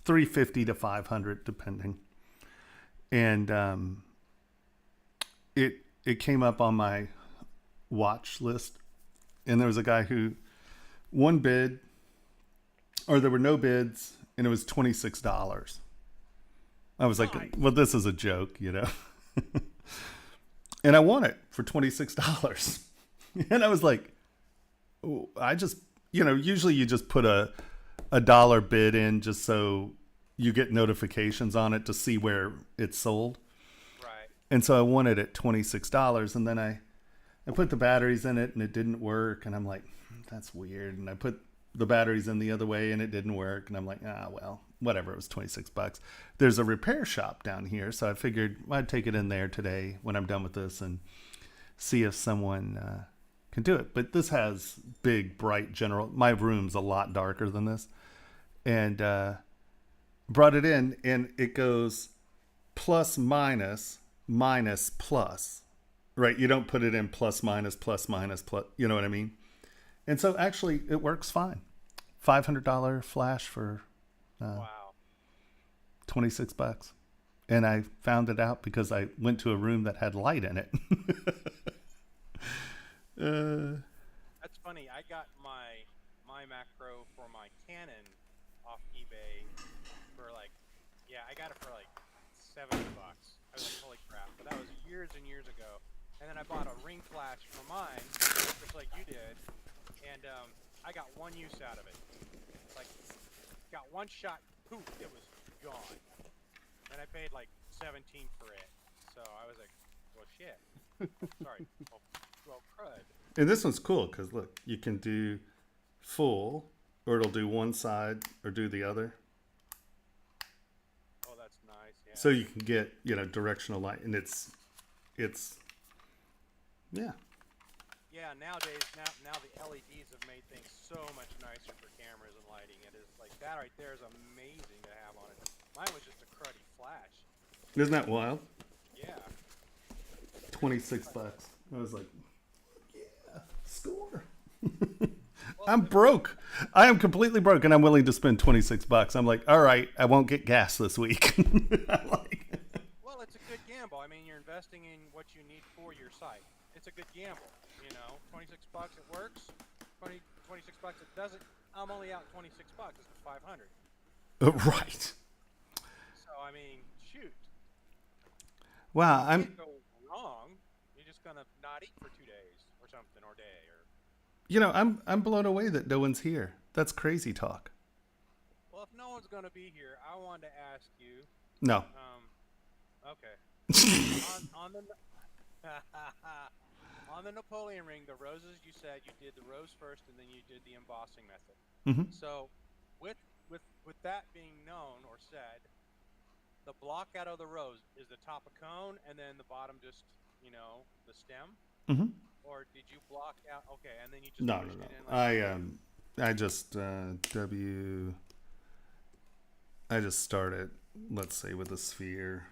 S5: $350 to $500 depending. And it came up on my watch list, and there was a guy who one bid, or there were no bids, and it was $26. I was like, well, this is a joke, and I won it for $26. And I was like, oh, I just, usually you just put a dollar bid in just so you get notifications on it to see where it's sold.
S3: Right.
S5: And so I won it at $26, and then I put the batteries in it, and it didn't work, and I'm like, that's weird. And I put the batteries in the other way, and it didn't work, and I'm like, well, whatever, it was $26. There's a repair shop down here, so I figured I'd take it in there today when I'm done with this and see if someone can do it. But this has big, bright general. My room's a lot darker than this, and brought it in, and it goes plus minus minus plus, right? You don't put it in plus minus plus minus plus. You know what I mean? And so actually, it works fine. $500 flash for
S3: wow.
S5: $26, and I found it out because I went to a room that had light in it.
S3: That's funny. I got my macro for my Canon off eBay for I got it for like $70. I was like, holy crap! But that was years and years ago. And then I bought a ring flash for mine, just like you did, and I got one use out of it. Like, got one shot, poof, it was gone. And I paid like $17 for it. So I was like, well, shit. Sorry. Well, crud.
S5: And this one's cool because look, you can do full, or it'll do one side or do the other.
S3: Oh, that's nice. Yeah.
S5: So you can get, directional light, and it's yeah.
S3: Yeah, nowadays, now the LEDs have made things so much nicer for cameras and lighting. It is like that right there is amazing to have on it. Mine was just a cruddy flash.
S5: Isn't that wild?
S3: Yeah.
S5: $26. I was like, yeah, score. I'm broke. I am completely broke, and I'm willing to spend $26. I'm like, all right, I won't get gas this week.
S3: Well, it's a good gamble. I mean, you're investing in what you need for your site. It's a good gamble. $26 it works. $26 it doesn't. I'm only out $26. It's $500.
S5: Right.
S3: So I mean, shoot.
S5: Wow,
S3: You can't go wrong. You just gonna not eat for 2 days or something, or day, or.
S5: You know, I'm blown away that no one's here. That's crazy talk.
S3: Well, if no one's gonna be here, I wanted to ask you.
S5: No.
S3: Okay. on the on the Napoleon ring, the roses, you said you did the rose first, and then you did the embossing method.
S5: Mm-hmm.
S3: So, with that being known or said, the block out of the rose is the top a cone, and then the bottom just the stem.
S5: Mm-hmm.
S3: Or did you block out? Okay, and then you just
S5: No.
S3: pushed it in like
S5: I just I just started, let's say, with a sphere.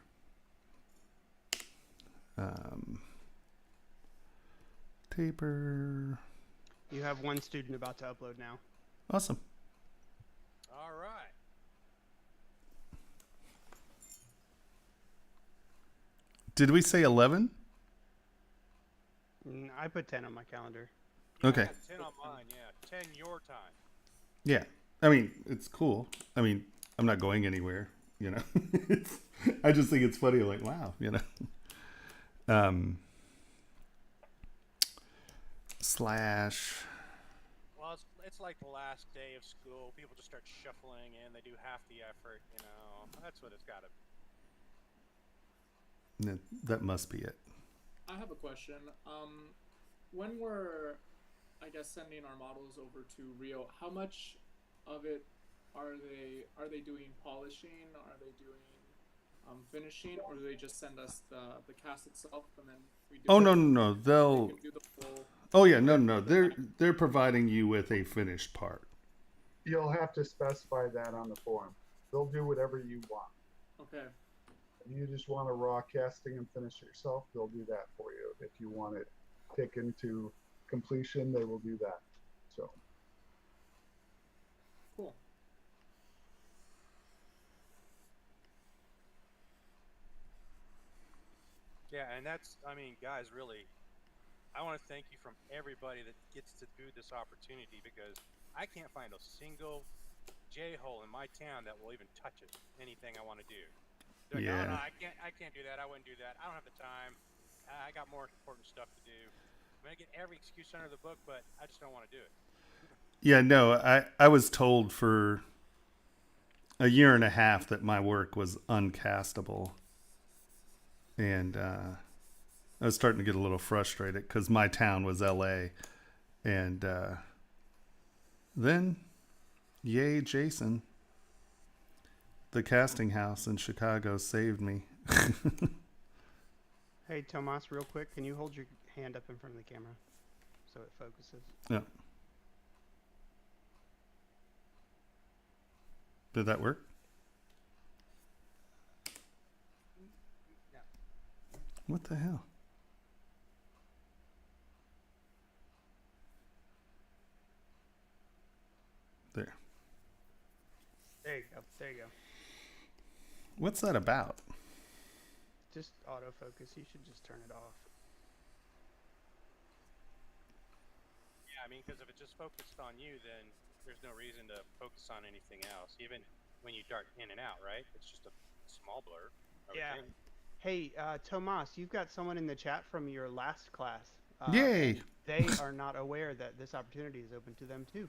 S5: Taper.
S2: You have one student about to upload now.
S5: Awesome.
S3: All right.
S5: Did we say 11?
S2: I put 10 on my calendar.
S3: Yeah,
S5: Okay.
S3: I got 10 on mine. Yeah, 10 your time.
S5: Yeah. I mean, it's cool. I mean, I'm not going anywhere, you know. I just think it's funny, like, wow, you know. Slash.
S3: Well, it's like the last day of school. People just start shuffling in. They do half the effort, That's what it's got to be.
S5: That must be it.
S4: I have a question. When we're, I guess, sending our models over to Rio, how much of it are they doing polishing? Are they doing finishing, or do they just send us the cast itself and then we do?
S5: Oh no. They'll.
S4: Do the full.
S5: Oh yeah, no. They're providing you with a finished part.
S1: You'll have to specify that on the form. They'll do whatever you want.
S4: Okay.
S1: If you just want a raw casting and finish it yourself, they'll do that for you. If you want it taken to completion, they will do that. So.
S4: Cool.
S3: Yeah, and that's, guys, really, I want to thank you from everybody that gets to do this opportunity, because I can't find a single J-hole in my town that will even touch it, anything I want to do. They're like,
S5: Yeah.
S3: oh, no, I can't do that. I wouldn't do that. I don't have the time. I got more important stuff to do. I'm going to get every excuse under the book, but I just don't want to do it.
S5: Yeah, no, I was told for a year and a half that my work was uncastable. And I was starting to get a little frustrated because my town was LA. And then, yay, Jason. The casting house in Chicago saved me.
S2: Hey, Tomas, real quick, can you hold your hand up in front of the camera so it focuses?
S5: Yeah. Did that work?
S2: No.
S5: What the hell? There.
S2: There you go. There you go.
S5: What's that about?
S2: Just autofocus. You should just turn it off.
S3: Yeah, because if it just focused on you, then there's no reason to focus on anything else. Even when you dart in and out, right? It's just a small blur.
S2: Yeah. Hey, Tomas, you've got someone in the chat from your last class.
S5: Yay!
S2: They are not aware that this opportunity is open to them too.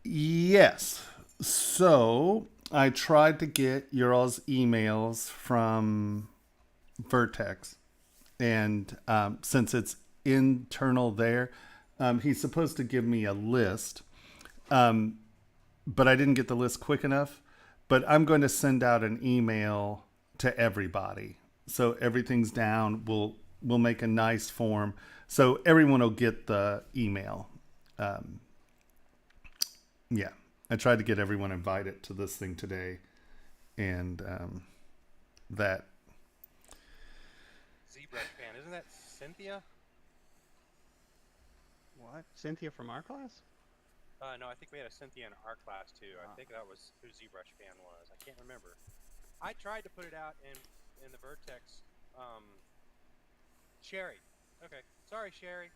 S5: Yes. So I tried to get your all's emails from Vertex, and since it's internal there, he's supposed to give me a list, but I didn't get the list quick enough. But I'm going to send out an email to everybody, so everything's down. We'll make a nice form, so everyone will get the email. Yeah, I tried to get everyone invited to this thing today, and that.
S3: ZBrush fan, isn't that Cynthia?
S2: What? Cynthia from our class?
S3: No, I think we had a Cynthia in our class too. I think that was who ZBrush fan was. I can't remember. I tried to put it out in the Vertex. Sherry. Okay, sorry, Sherry.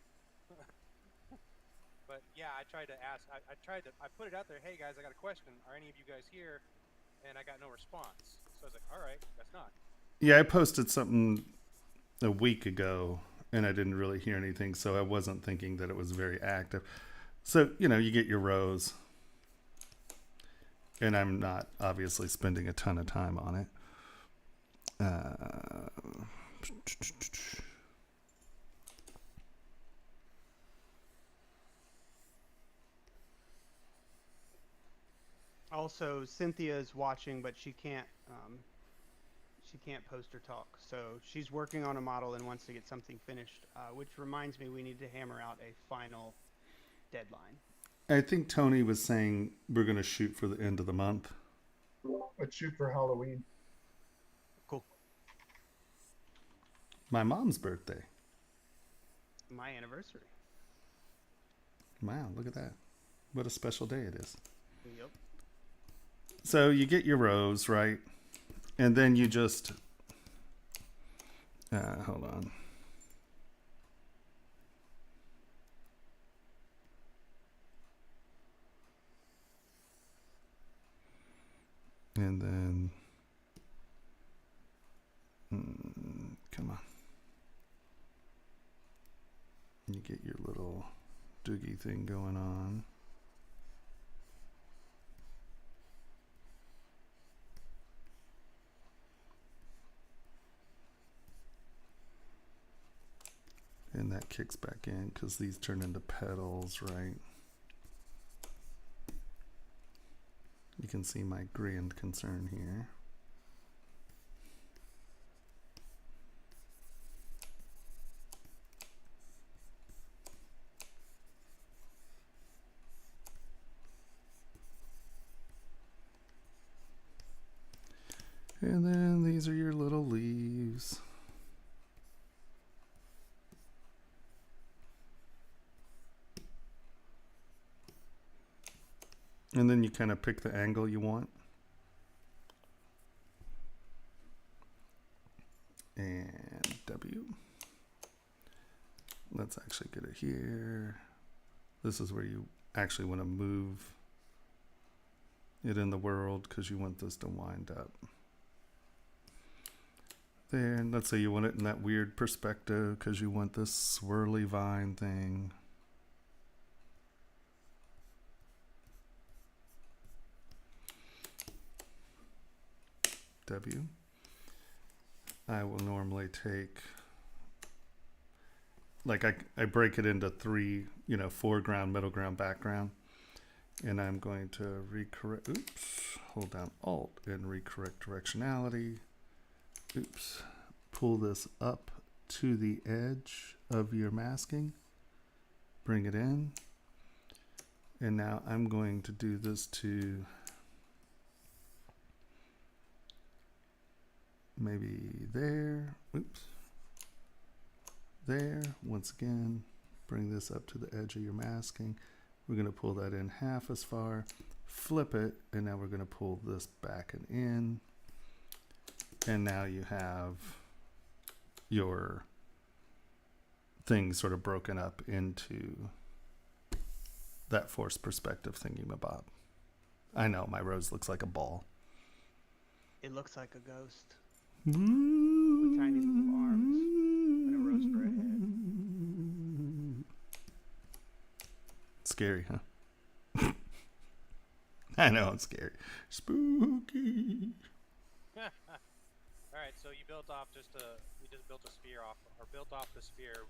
S3: But yeah, I tried to ask. I put it out there. Hey guys, I got a question. Are any of you guys here? And I got no response. So I was like, all right, that's not.
S5: Yeah, I posted something a week ago, and I didn't really hear anything, so I wasn't thinking that it was very active. So, you get your rows, and I'm not obviously spending a ton of time on it.
S2: Also, Cynthia's watching, but she can't post or talk. So she's working on a model and wants to get something finished, which reminds me we need to hammer out a final deadline.
S5: I think Tony was saying we're going to shoot for the end of the month.
S1: Let's shoot for Halloween.
S2: Cool.
S5: My mom's birthday.
S2: My anniversary.
S5: Wow, look at that. What a special day it is.
S2: Yep.
S5: So you get your rows, right? And then you just... hold on. And then... come on. You get your little doogie thing going on. And that kicks back in because these turn into petals, right? You can see my grand concern here. And then these are your little leaves. And then you kind of pick the angle you want. And W. Let's actually get it here. This is where you actually want to move it in the world because you want this to wind up. There, and let's say you want it in that weird perspective because you want this swirly vine thing. W. I will normally take, like I break it into three, foreground, middle ground, background. And I'm going to recorrect, hold down Alt and recorrect directionality. Pull this up to the edge of your masking. Bring it in. And now I'm going to do this to maybe there. There. Once again, bring this up to the edge of your masking. We're going to pull that in half as far, flip it, and now we're going to pull this back and in. And now you have your thing sort of broken up into that forced perspective thingy-mabob. I know, my rose looks like a ball.
S2: It looks like a ghost. With tiny little arms and a rose for a head.
S5: Scary, huh? I know, it's scary. Spooky.
S3: Alright, so you built off you just built a sphere off, or built off the sphere,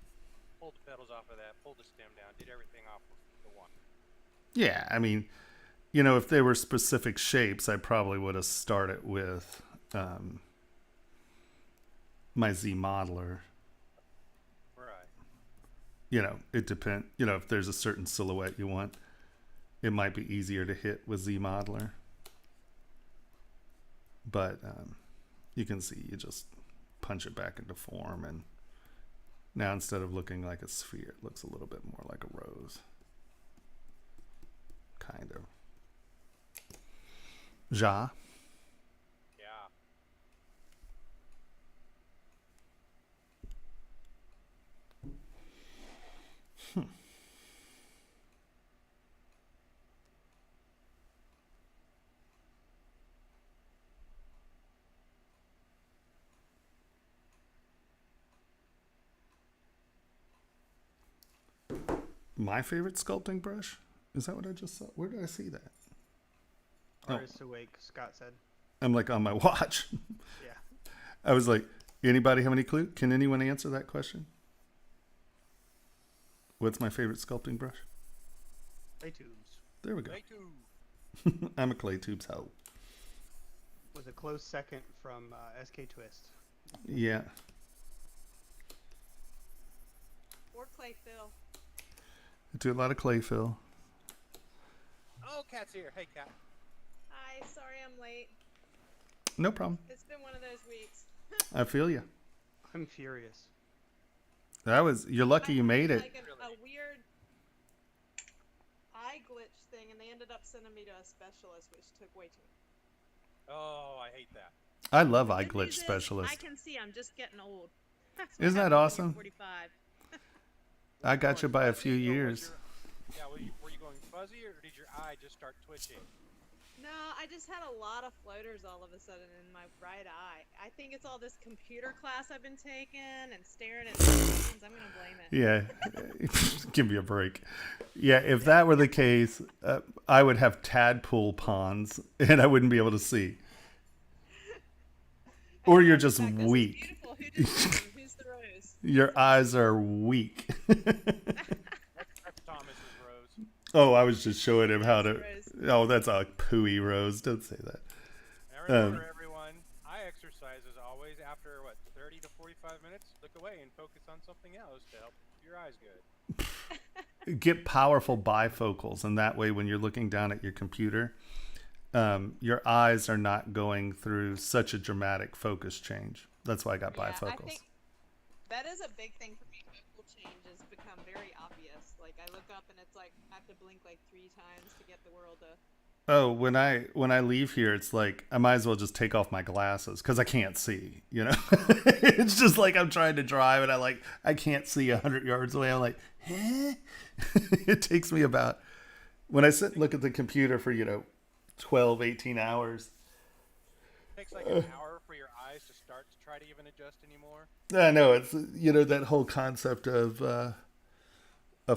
S3: pulled the petals off of that, pulled the stem down, did everything off of the one.
S5: Yeah, I mean, if they were specific shapes, I probably would have started with my Z modeler.
S3: Right.
S5: It depends. If there's a certain silhouette you want, it might be easier to hit with Z modeler. But you can see you just punch it back into form, and now instead of looking like a sphere, it looks a little bit more like a rose. Kind of. Ja.
S3: Yeah.
S5: My favorite sculpting brush? Is that what I just saw? Where did I see that?
S2: Artists Awake, Scott said.
S5: I'm like on my watch.
S2: Yeah.
S5: I was like, anybody have any clue? Can anyone answer that question? What's my favorite sculpting brush?
S2: Clay tubes.
S5: There we go.
S3: Play two.
S5: I'm a clay tubes hoe.
S2: Was a close second from SK Twist.
S5: Yeah.
S6: Or clay fill.
S5: I do a lot of clay fill.
S3: Oh, Cat's here. Hey, Cat.
S6: Hi, sorry I'm late.
S5: No problem.
S6: It's been one of those weeks.
S5: I feel you.
S2: I'm furious.
S5: You're lucky you made it.
S6: Like a weird eye glitch thing, and they ended up sending me to a specialist, which took way too long.
S3: Oh, I hate that.
S5: I love eye
S6: Good
S5: glitch
S6: news is,
S5: specialist.
S6: I can see. I'm just getting old. That's what
S5: Isn't that
S6: happens when you're
S5: awesome?
S6: 45.
S5: I got you by a
S3: Fuzzy,
S5: few
S3: or was
S5: years.
S3: Yeah, were you going fuzzy, or did your eye just start twitching?
S6: No, I just had a lot of floaters all of a sudden in my right eye. I think it's all this computer class I've been taking and staring at screens. I'm gonna blame it.
S5: Yeah. Give me a break. Yeah, if that were the case, I would have tadpole ponds and I wouldn't be able to see. Or you're just
S6: Rebecca's is
S5: weak.
S6: beautiful. Who did this one? Who's the rose?
S5: Your eyes are weak.
S3: That's Thomas's rose.
S5: Oh, I was just showing him how to.
S6: Rose.
S5: Oh, that's a pooey rose. Don't say that.
S3: And remember, everyone, eye exercise is always after, 30 to 45 minutes? Look away and focus on something else to help keep your eyes good.
S5: Get powerful bifocals, and that way, when you're looking down at your computer, your eyes are not going through such a dramatic focus change. That's why I got
S6: Yeah, I
S5: bifocals.
S6: think that is a big thing for me. Focal change has become very obvious. Like I look up and it's like I have to blink like 3 times to get the world to.
S5: Oh, when I leave here, it's like I might as well just take off my glasses because I can't see. You know, it's just like I'm trying to drive and I can't see 100 yards away. I'm like, huh? It takes me about when I sit and look at the computer for 12, 18 hours.
S3: It takes like an hour for your eyes to start to try to even adjust anymore.
S5: I know it's that whole concept of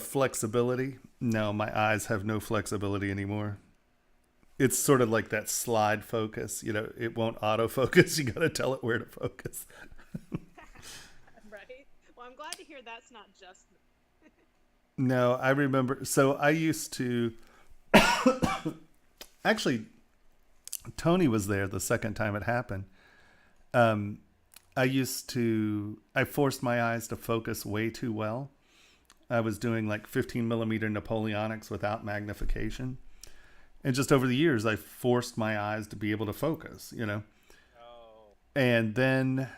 S5: flexibility. No, my eyes have no flexibility anymore. It's sort of like that slide focus. It won't autofocus. You got to tell it where to focus.
S6: Right. Well, I'm glad to hear that's not just.
S5: No, I remember. So I used to. Actually, Tony was there the second time it happened. I forced my eyes to focus way too well. I was doing like 15 millimeter Napoleonics without magnification. And just over the years, I forced my eyes to be able to focus,
S3: Oh.
S5: And then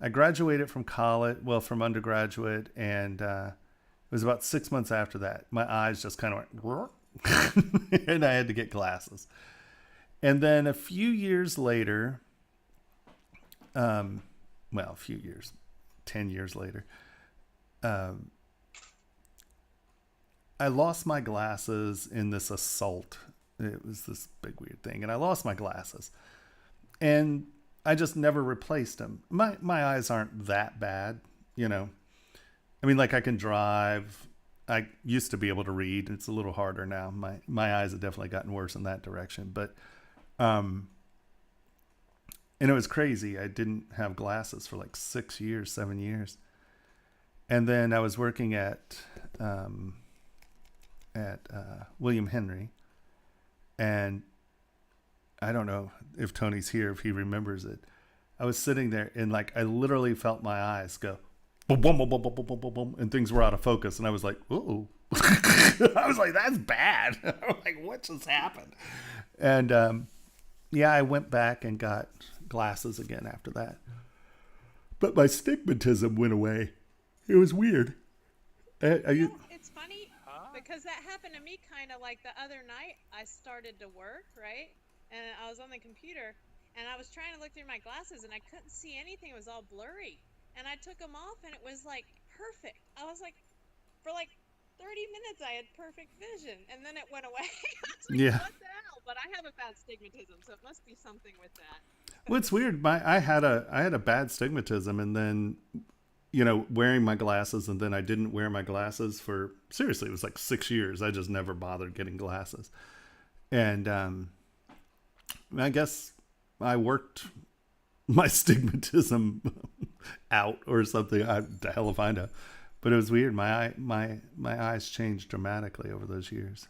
S5: I graduated from college, from undergraduate. And it was about 6 months after that. My eyes just kind of went, and I had to get glasses. And then a few years later, a few years, 10 years later, I lost my glasses in this assault. It was this big weird thing. And I lost my glasses. And I just never replaced them. My eyes aren't that bad, I mean, like I can drive. I used to be able to read. It's a little harder now. My eyes have definitely gotten worse in that direction. But, and it was crazy. I didn't have glasses for like 6 years, 7 years. And then I was working at William Henry, and I don't know if Tony's here, if he remembers it. I was sitting there and I literally felt my eyes go boom, boom, boom, boom, boom, boom, boom, boom, and things were out of focus, and I was like, ooh. I was like, that's bad. I'm like, what just happened? And I went back and got glasses again after that, but my stigmatism went away. It was weird.
S6: It's funny because that happened to me kind of like the other night. I started to work, right? And I was on the computer and I was trying to look through my glasses and I couldn't see anything. It was all blurry. And I took them off and it was like perfect. I was like, for like 30 minutes I had perfect vision and then it went away. I was like,
S5: Yeah.
S6: what the hell? But I have a bad stigmatism, so it must be something with that.
S5: Well, it's weird. I had a bad stigmatism, and then wearing my glasses, and then I didn't wear my glasses for, seriously, it was like 6 years. I just never bothered getting glasses. And I guess I worked my stigmatism out or something. The hell if I know. But it was weird. My eyes changed dramatically over those years.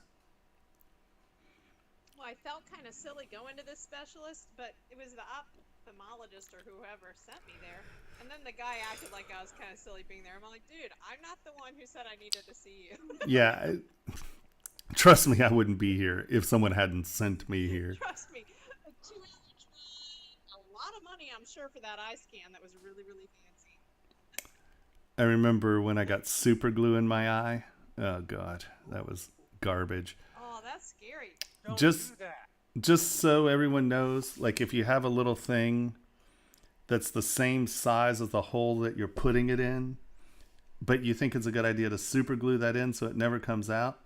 S6: Well, I felt kind of silly going to this specialist, but it was the ophthalmologist or whoever sent me there. And then the guy acted like I was kind of silly being there. I'm like, dude, I'm not the one who said I needed to see you.
S5: Yeah. Trust me, I wouldn't be here if someone hadn't sent me here.
S6: Trust me. A lot of money, I'm sure, for that eye scan that was really, really fancy.
S5: I remember when I got super glue in my eye. Oh, God. That was garbage.
S6: Oh, that's scary.
S3: Don't
S5: Just
S3: do that.
S5: Just so everyone knows, like if you have a little thing that's the same size as the hole that you're putting it in, but you think it's a good idea to super glue that in so it never comes out,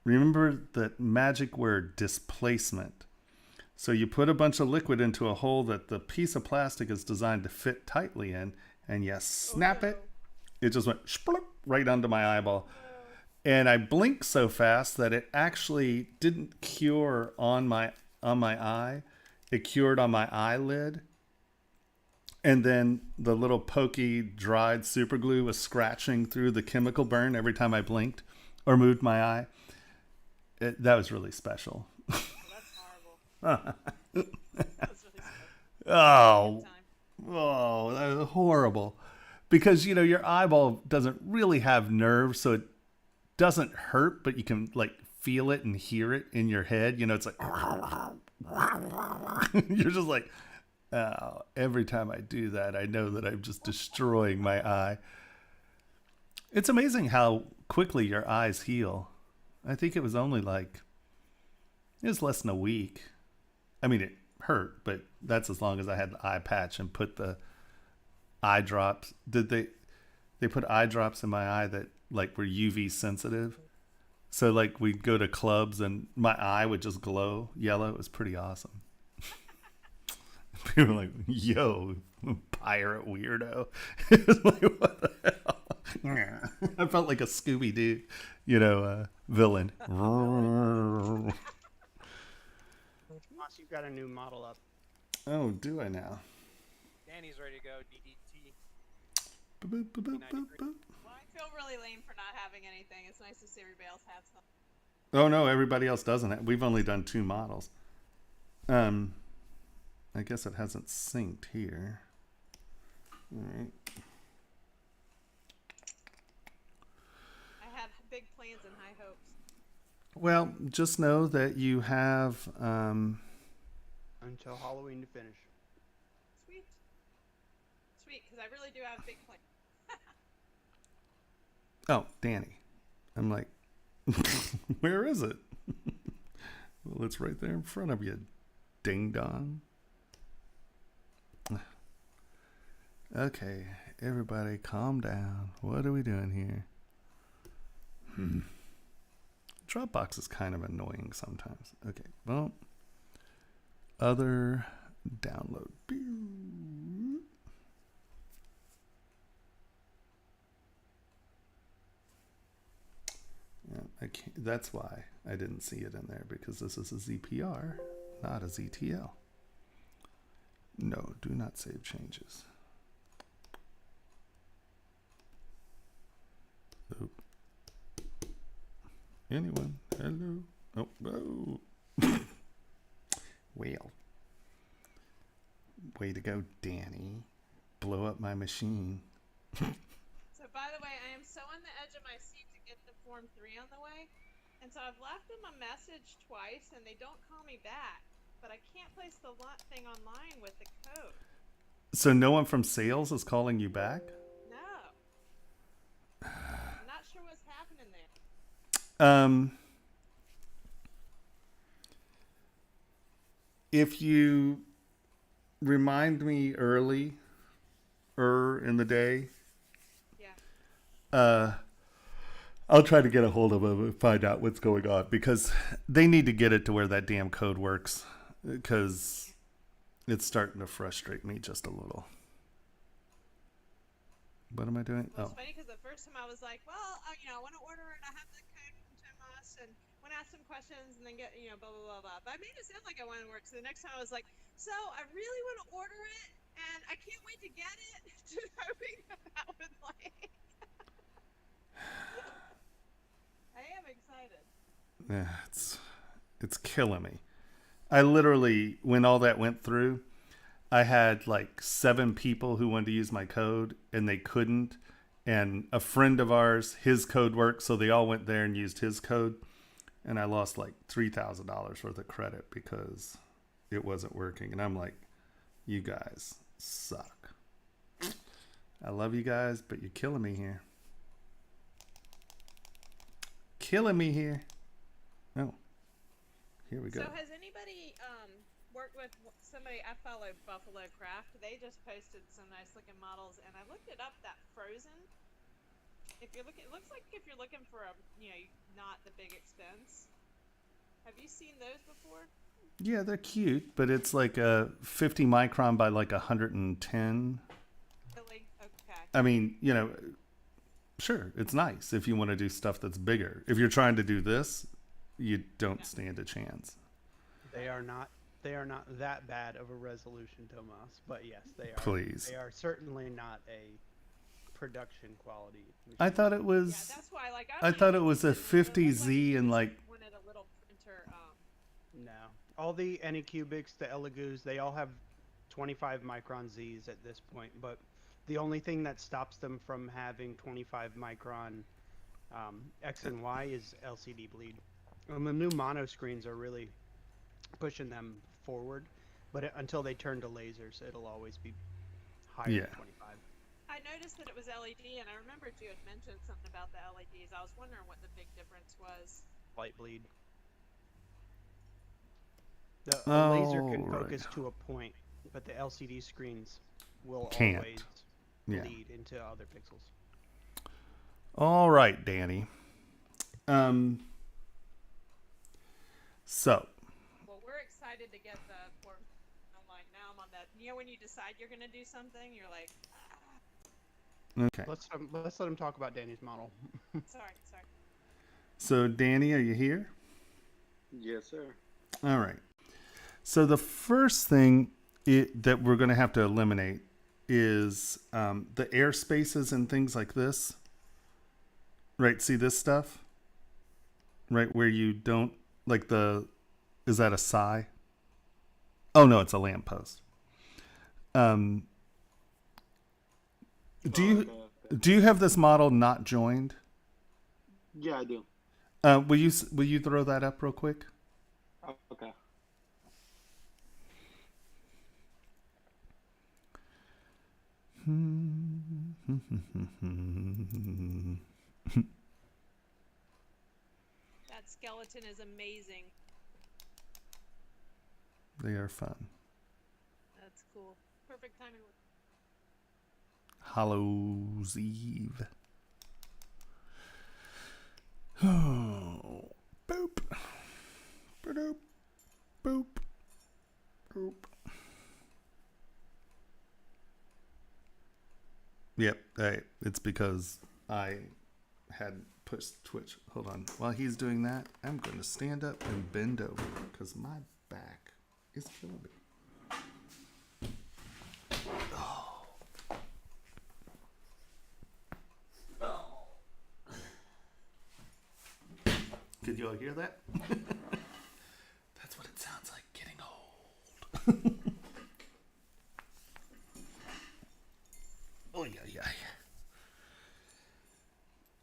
S5: remember that magic word, displacement. So you put a bunch of liquid into a hole that the piece of plastic is designed to fit tightly in, and you snap it, it just went right onto my eyeball. And I blinked so fast that it actually didn't cure on my eye. It cured on my eyelid. And then the little pokey dried super glue was scratching through the chemical burn every time I blinked or moved my eye. That was really special.
S6: That's horrible. That's really special.
S5: Oh, that was horrible. Because, your eyeball doesn't really have nerves, so it doesn't hurt, but you can like feel it and hear it in your head. It's like you're just like, oh, every time I do that, I know that I'm just destroying my eye. It's amazing how quickly your eyes heal. I think it was only it was less than a week. I mean, it hurt, but that's as long as I had the eye patch and put the eye drops. Did they put eye drops in my eye that were UV sensitive? So we'd go to clubs and my eye would just glow yellow. It was pretty awesome. People were like, yo, pirate weirdo. It was like, what the hell? I felt like a Scooby-Doo, villain.
S2: Moss, you've got a new model up.
S5: Oh, do I now?
S3: Danny's ready to go. DDT.
S5: Boop, boop, boop, boop, boop, boop.
S6: Well, I feel really lame for not having anything. It's nice to see everybody else have something.
S5: Oh no, everybody else doesn't. We've only done 2 models. I guess it hasn't synced here. All right.
S6: I had big plans and high hopes.
S5: Well, just know that you have
S2: Until Halloween to finish.
S6: Sweet, because I really do have big plans.
S5: Oh, Danny. I'm like, where is it? Well, it's right there in front of you, ding dong. Okay, everybody calm down. What are we doing here? Dropbox is kind of annoying sometimes. Okay, well, other download. Yeah, that's why I didn't see it in there, because this is a ZPR, not a ZTL. No, do not save changes. Oh. Anyone? Hello? Oh, no. Well. Way to go, Danny. Blow up my machine.
S6: So, by the way, I am so on the edge of my seat to get the Form 3 on the way. And so I've left them a message twice, and they don't call me back. But I can't place the thing online with the code.
S5: So no one from sales is calling you back?
S6: No. I'm not sure what's happening there.
S5: If you remind me early in the day, I'll try to get a hold of them and find out what's going on, because they need to get it to where that damn code works, because it's starting to frustrate me just a little. What am I doing?
S6: Well,
S5: Oh.
S6: it's funny because the first time I was like, well, I want to order it. I have the code from Thomas and want to ask some questions and then get, blah, blah, blah, blah. But I made it sound like I wanted to work. So the next time I was like, so I really want to order it and I can't wait to get it. Just hoping that would like. I am excited.
S5: Yeah, it's killing me. I literally, when all that went through, I had like 7 people who wanted to use my code and they couldn't. And a friend of ours, his code worked, so they all went there and used his code. And I lost like $3,000 worth of credit because it wasn't working. And I'm like, you guys suck. I love you guys, but you're killing me here. Killing me here. Oh, here we go.
S6: So has anybody worked with somebody? I follow Buffalo Craft. They just posted some nice looking models, and I looked it up. That Frozen. If you're looking, it looks like if you're looking for a, not the big expense. Have you seen those before?
S5: Yeah, they're cute, but it's like a 50 micron by like 110.
S6: Really? Okay.
S5: I mean, sure, it's nice if you want to do stuff that's bigger. If you're trying to do this, you don't stand a chance.
S2: They are not that bad of a resolution, Tomas. But yes, they are.
S5: Please.
S2: They are certainly not a production quality machine.
S5: I thought it was.
S6: Yeah, that's why. Like,
S5: I thought it was a 50Z and like.
S6: Wanted a little printer.
S2: No, all the Anycubics, the Elegoo's, they all have 25 micron Z's at this point. But the only thing that stops them from having 25 micron X and Y is LCD bleed. And the new mono screens are really pushing them forward, but until they turn to lasers, it'll always be higher than 25.
S6: I noticed that it was LED, and I remembered you had mentioned something about the LEDs. I was wondering what the big difference was.
S2: Light bleed. The laser can focus to a point, but the LCD screens will always bleed into other pixels.
S5: All right, Danny. So.
S6: Well, we're excited to get the form online. Now I'm on that. When you decide you're going to do something, you're like.
S5: Okay.
S2: Let's let him talk about Danny's model.
S6: Sorry.
S5: So, Danny, are you here?
S7: Yes, sir.
S5: All right. So the first thing that we're going to have to eliminate is the air spaces and things like this. Right? See this stuff? Right where you don't like is that a sigh? Oh no, it's a lamppost. Do you have this model not joined?
S7: Yeah, I do.
S5: Will you throw that up real quick?
S7: Okay.
S6: That skeleton is amazing.
S5: They are fun.
S6: That's cool. Perfect timing.
S5: Hallows Eve. Oh, boop. Boop. Boop. Boop. Yep, it's because I had pushed Twitch. Hold on. While he's doing that, I'm going to stand up and bend over because my back is killing me. Oh. Did you all hear that? That's what it sounds like getting old. Oh, yeah.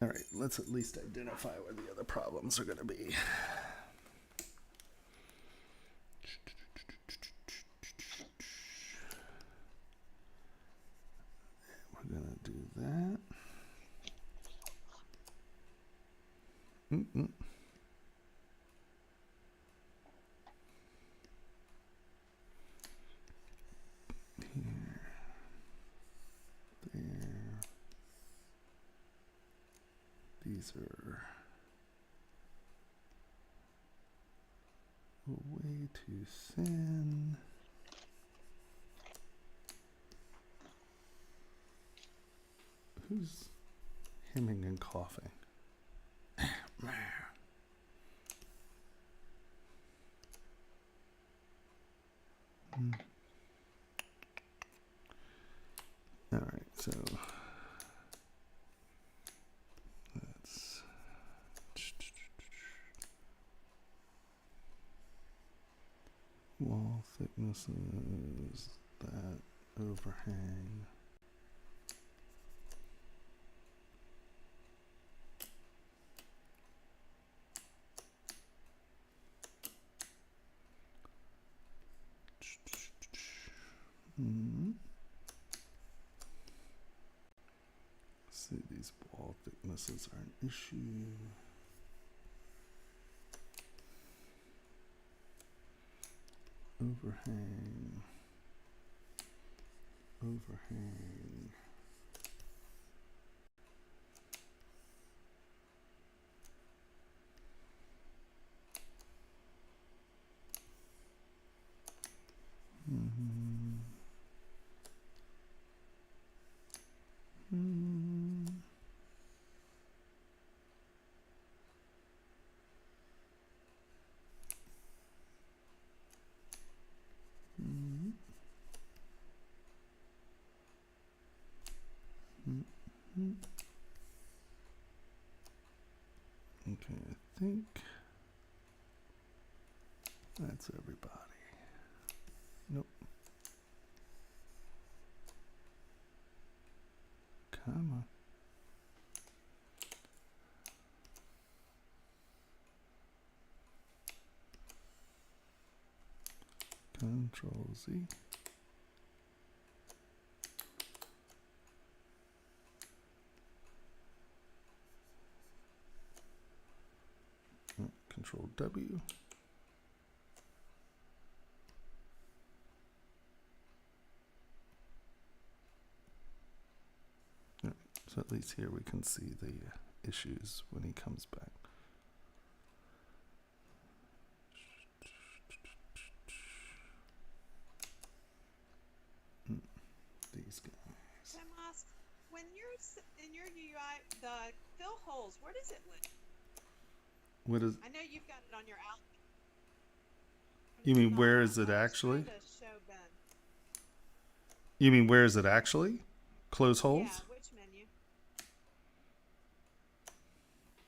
S5: All right, let's at least identify where the other problems are going to be. We're going to do that. These are way too thin. Who's hemming and coughing? All right, so let's wall thicknesses, that overhang. See, these wall thicknesses are an issue. Overhang. Overhang. Okay, I think that's everybody. Nope. Come on. Control Z. Control W. Right, so at least here we can see the issues when he comes back. These guys.
S6: Tomas, when you're in your UI, the fill holes, where does it live?
S5: What is?
S6: I know you've got it on your out.
S5: You mean where is it actually?
S6: Show Ben.
S5: You mean where is it actually? Close holes?
S6: Yeah, which menu?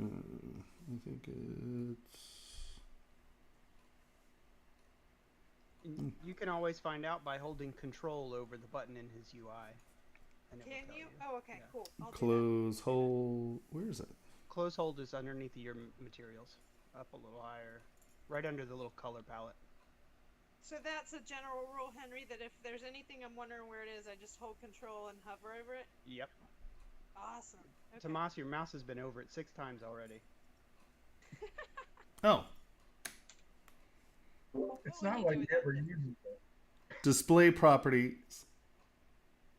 S5: I think it's.
S2: You can always find out by holding control over the button in his UI. And it will
S6: Can
S2: tell
S6: you? Oh, okay,
S2: Yeah.
S6: cool. I'll
S5: Close hole. Where is it?
S2: Close hold is underneath your materials, up a little higher, right under the little color palette.
S6: So that's a general rule, Henry, that if there's anything I'm wondering where it is, I just hold control and hover over it?
S2: Yep.
S6: Awesome. Okay.
S2: Tomas, your mouse has been over it 6 times already.
S5: Oh.
S1: It's
S6: What
S1: not
S6: would
S1: like
S6: you
S1: you
S6: do with
S1: ever
S6: that?
S1: use it.
S5: Display properties.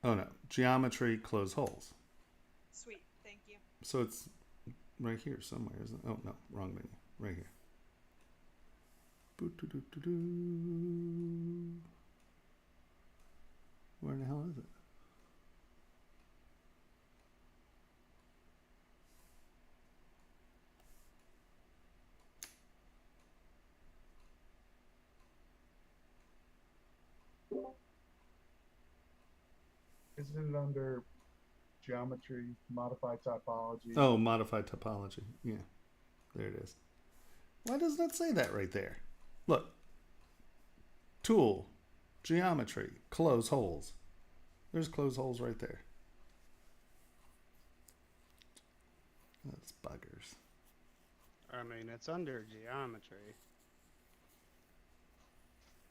S5: Oh no. Geometry, close holes.
S6: Sweet. Thank you.
S5: So it's right here somewhere, isn't it? Oh no, wrong menu. Right here. Boo-doo-doo-doo-doo. Where the hell is it?
S1: Isn't it under geometry, modify topology?
S5: Oh, modify topology. Yeah. There it is. Why doesn't it say that right there? Look. Tool, geometry, close holes. There's close holes right there. That's buggers.
S2: I mean, it's under geometry.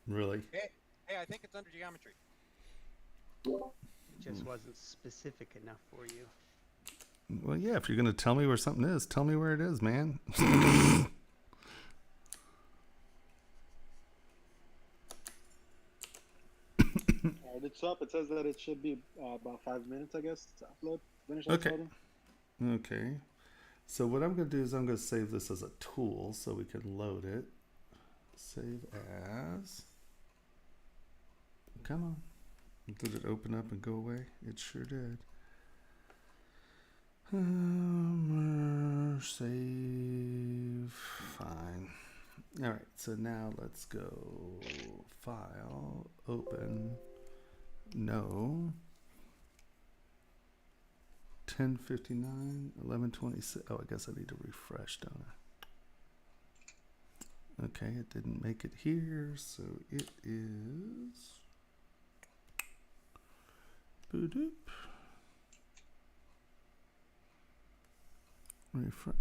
S5: Really?
S3: Hey, I think it's under geometry.
S2: It just wasn't specific enough for you.
S5: Well, yeah, if you're going to tell me where something is, tell me where it is, man.
S7: Alright, it's up. It says that it should be about 5 minutes, I guess, to upload. Finish
S5: Okay.
S7: uploading.
S5: Okay. So what I'm going to do is I'm going to save this as a tool so we can load it. Save as. Come on. Did it open up and go away? It sure did. Save. Fine. All right. So now let's go file, open. No. 10:59, 11:26. Oh, I guess I need to refresh, don't I? Okay, it didn't make it here, so it is. Boop. Refresh.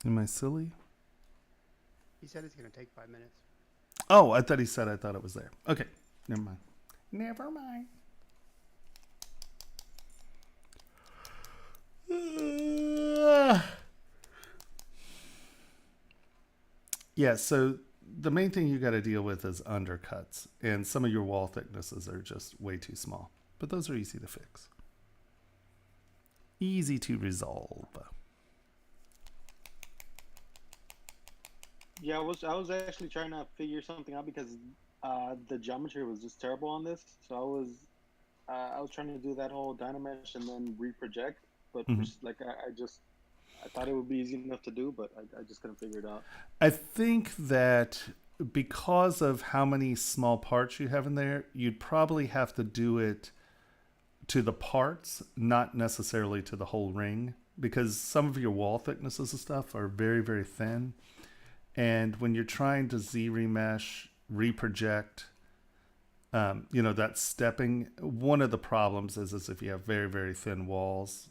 S5: Am I silly?
S2: He said it's going to take 5 minutes.
S5: Oh, I thought he said I thought it was there. Okay, never mind. Never mind. Yeah, so the main thing you got to deal with is undercuts, and some of your wall thicknesses are just way too small. But those are easy to fix. Easy to resolve.
S7: Yeah, I was actually trying to figure something out because the geometry was just terrible on this. So I was trying to do that whole Dynamesh and then reproject, but like I thought it would be easy enough to do, but I just couldn't figure it out.
S5: I think that because of how many small parts you have in there, you'd probably have to do it to the parts, not necessarily to the whole ring, because some of your wall thicknesses and stuff are very, very thin. And when you're trying to Z-remesh, reproject, that stepping, one of the problems is if you have very, very thin walls,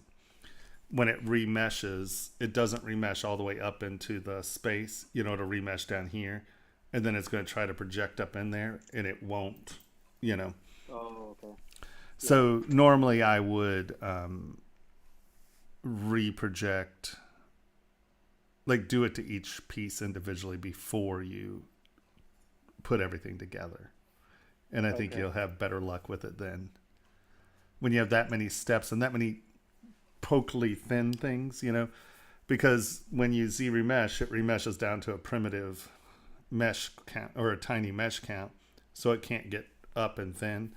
S5: when it remeshes, it doesn't remesh all the way up into the space. It'll remesh down here, and then it's going to try to project up in there, and it won't,
S7: Oh, okay.
S5: So normally I would reproject, like do it to each piece individually before you put everything together. And I think you'll have better luck with it then. When you have that many steps and that many pokely thin things, because when you Z-remesh, it remeshes down to a primitive mesh count or a tiny mesh count, so it can't get up and thin.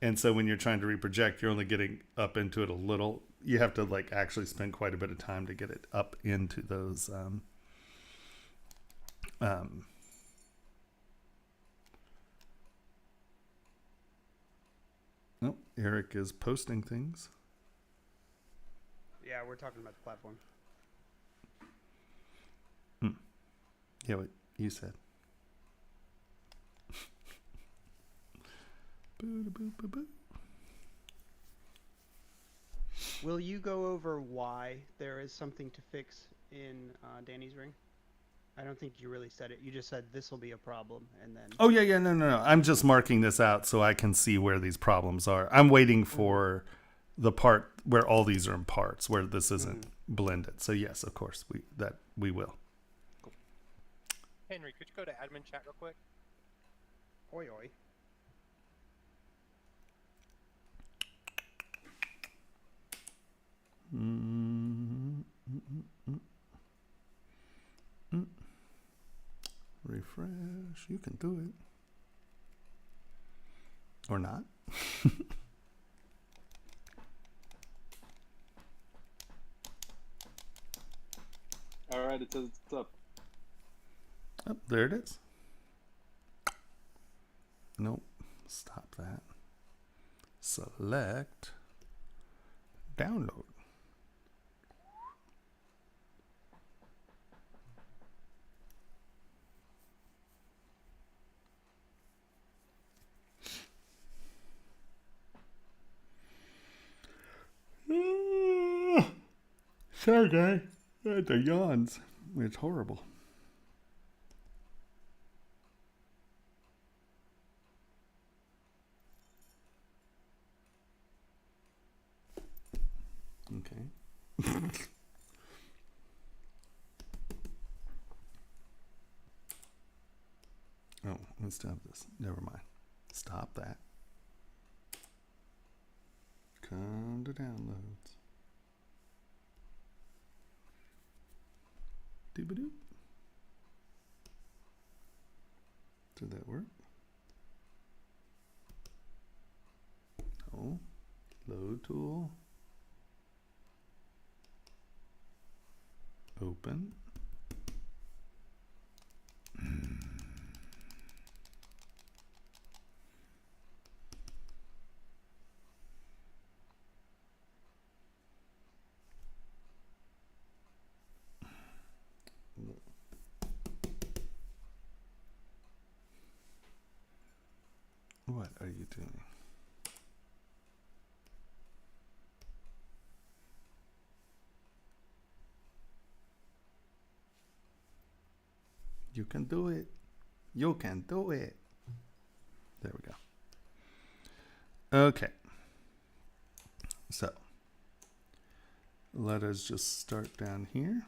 S5: And so when you're trying to reproject, you're only getting up into it a little. You have to actually spend quite a bit of time to get it up into those. Oh, Eric is posting things.
S2: Yeah, we're talking about the platform.
S5: Yeah, what you said.
S2: Will you go over why there is something to fix in Danny's ring? I don't think you really said it. You just said this will be a problem, and then.
S5: Oh yeah, no. I'm just marking this out so I can see where these problems are. I'm waiting for the part where all these are in parts, where this isn't blended. So yes, of course we will.
S3: Cool. Henry, could you go to admin chat real quick?
S2: Oi oi.
S5: Refresh. You can do it. Or not.
S7: All right, it says it's up.
S5: Oh, there it is. Nope. Stop that. Select. Download. Sorry, guy. The yawns. It's horrible. Okay. Oh, let's stop this. Never mind. Stop that. Come to downloads. Doop-a-doop. Did that work? No. Load tool. Open. What are you doing? You can do it. You can do it. There we go. Okay. So let us just start down here.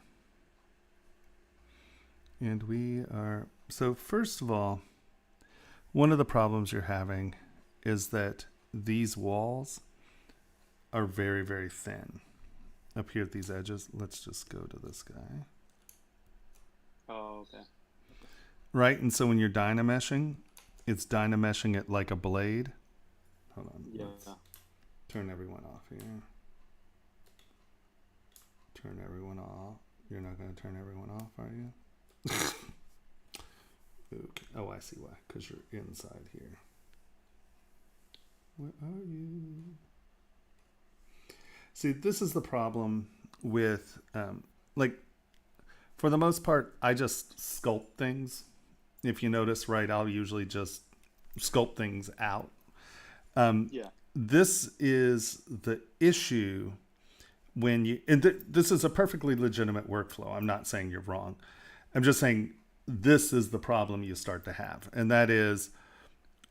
S5: And we are, so first of all, one of the problems you're having is that these walls are very, very thin. Up here at these edges, let's just go to this guy.
S7: Oh, okay.
S5: Right, and so when you're dynameshing, it's dynameshing it like a blade. Hold on.
S7: Yeah.
S5: Let's turn everyone off here. Turn everyone off. You're not going to turn everyone off, are you? Okay. Oh, I see why. Because you're inside here. Where are you? See, this is the problem with, like, for the most part, I just sculpt things. If you notice, right, I'll usually just sculpt things out.
S7: Yeah.
S5: This is the issue when you, and this is a perfectly legitimate workflow. I'm not saying you're wrong. I'm just saying this is the problem you start to have. And that is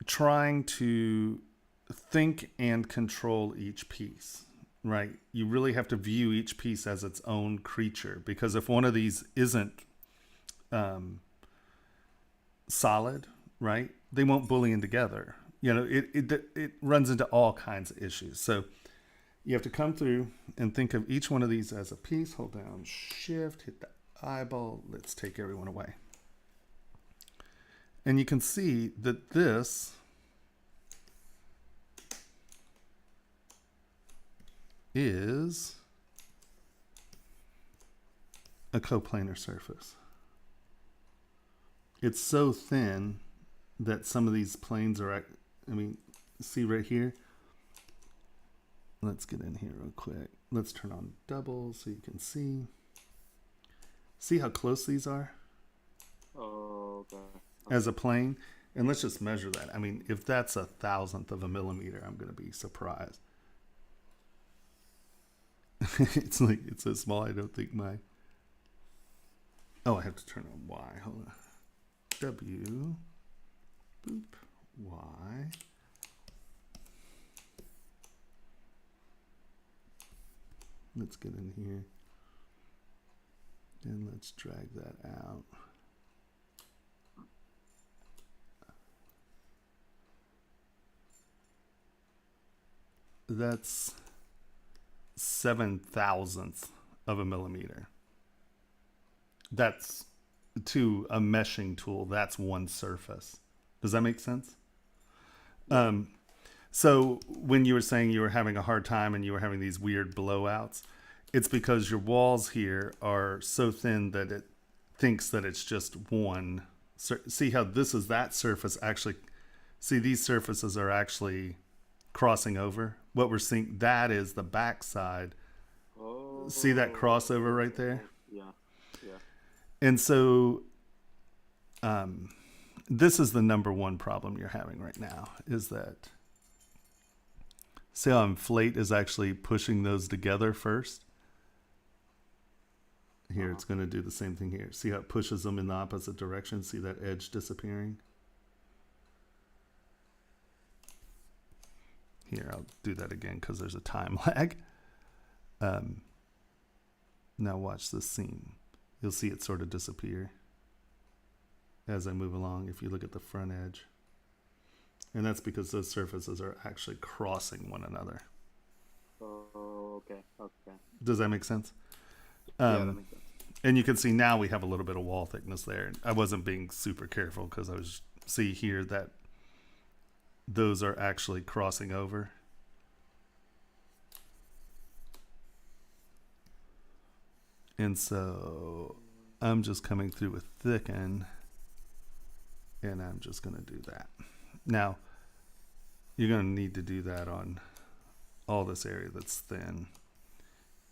S5: trying to think and control each piece, right? You really have to view each piece as its own creature, because if one of these isn't solid, right, they won't bully in together. You know, it runs into all kinds of issues. So you have to come through and think of each one of these as a piece. Hold down shift, hit the eyeball. Let's take everyone away. And you can see that this is a coplanar surface. It's so thin that some of these planes are, I mean, see right here? Let's get in here real quick. Let's turn on double so you can see. See how close these are?
S7: Oh, okay.
S5: As a plane. And let's just measure that. I mean, if that's 1/1000th of a millimeter, I'm going to be surprised. It's like, it's so small, I don't think my... Oh, I have to turn on Y. Hold on. W. Boop. Y. Let's get in here. And let's drag that out. That's 7/1000th of a millimeter. That's, to a meshing tool, that's one surface. Does that make sense? So when you were saying you were having a hard time and you were having these weird blowouts, it's because your walls here are so thin that it thinks that it's just one. See how this is that surface actually, see these surfaces are actually crossing over. What we're seeing, that is the backside.
S7: Oh,
S5: see that crossover right there?
S7: Yeah. Yeah.
S5: And so this is the number one problem you're having right now, is that, see how inflate is actually pushing those together first? Here, it's going to do the same thing here. See how it pushes them in the opposite direction? See that edge disappearing? Here, I'll do that again because there's a time lag. Now watch this seam. You'll see it sort of disappear as I move along if you look at the front edge. And that's because those surfaces are actually crossing one another.
S7: Oh, okay. Okay.
S5: Does that make sense?
S7: Yeah, that makes sense.
S5: And you can see now we have a little bit of wall thickness there. I wasn't being super careful because I was see here that those are actually crossing over. And so I'm just coming through with thicken, and I'm just going to do that. Now, you're going to need to do that on all this area that's thin.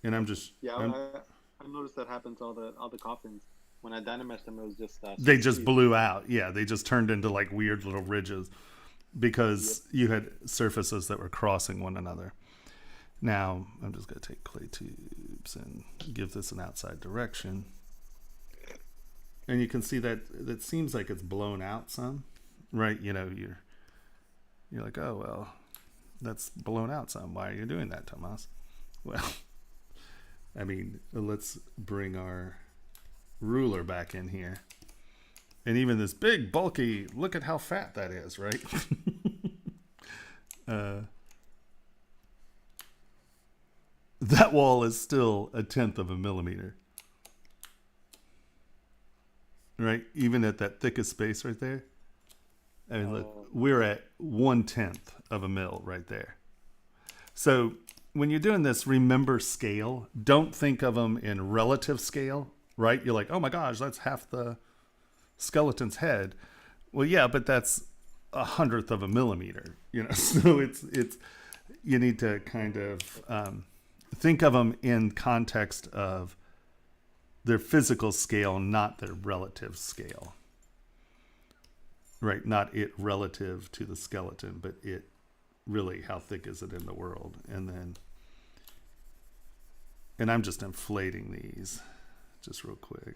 S5: And I'm just...
S7: Yeah, I noticed that happened to all the coffins. When I dynameshed them, it was just...
S5: they just blew out. Yeah, they just turned into like weird little ridges because you had surfaces that were crossing one another. Now, I'm just going to take clay tubes and give this an outside direction. And you can see that it seems like it's blown out some, right? You know, you're like, oh, well, that's blown out some. Why are you doing that, Tomas? Well, I mean, let's bring our ruler back in here. And even this big, bulky, look at how fat that is, right? That wall is still 1/10 of a millimeter. Right? Even at that thickest space right there. I mean, look, we're at 1/10 of a mil right there. So when you're doing this, remember scale. Don't think of them in relative scale, right? You're like, oh my gosh, that's half the skeleton's head. Well, yeah, but that's 1/100th of a millimeter, you know? So it's you need to kind of think of them in context of their physical scale, not their relative scale. Right, not it relative to the skeleton, but it really, how thick is it in the world? And I'm just inflating these just real quick.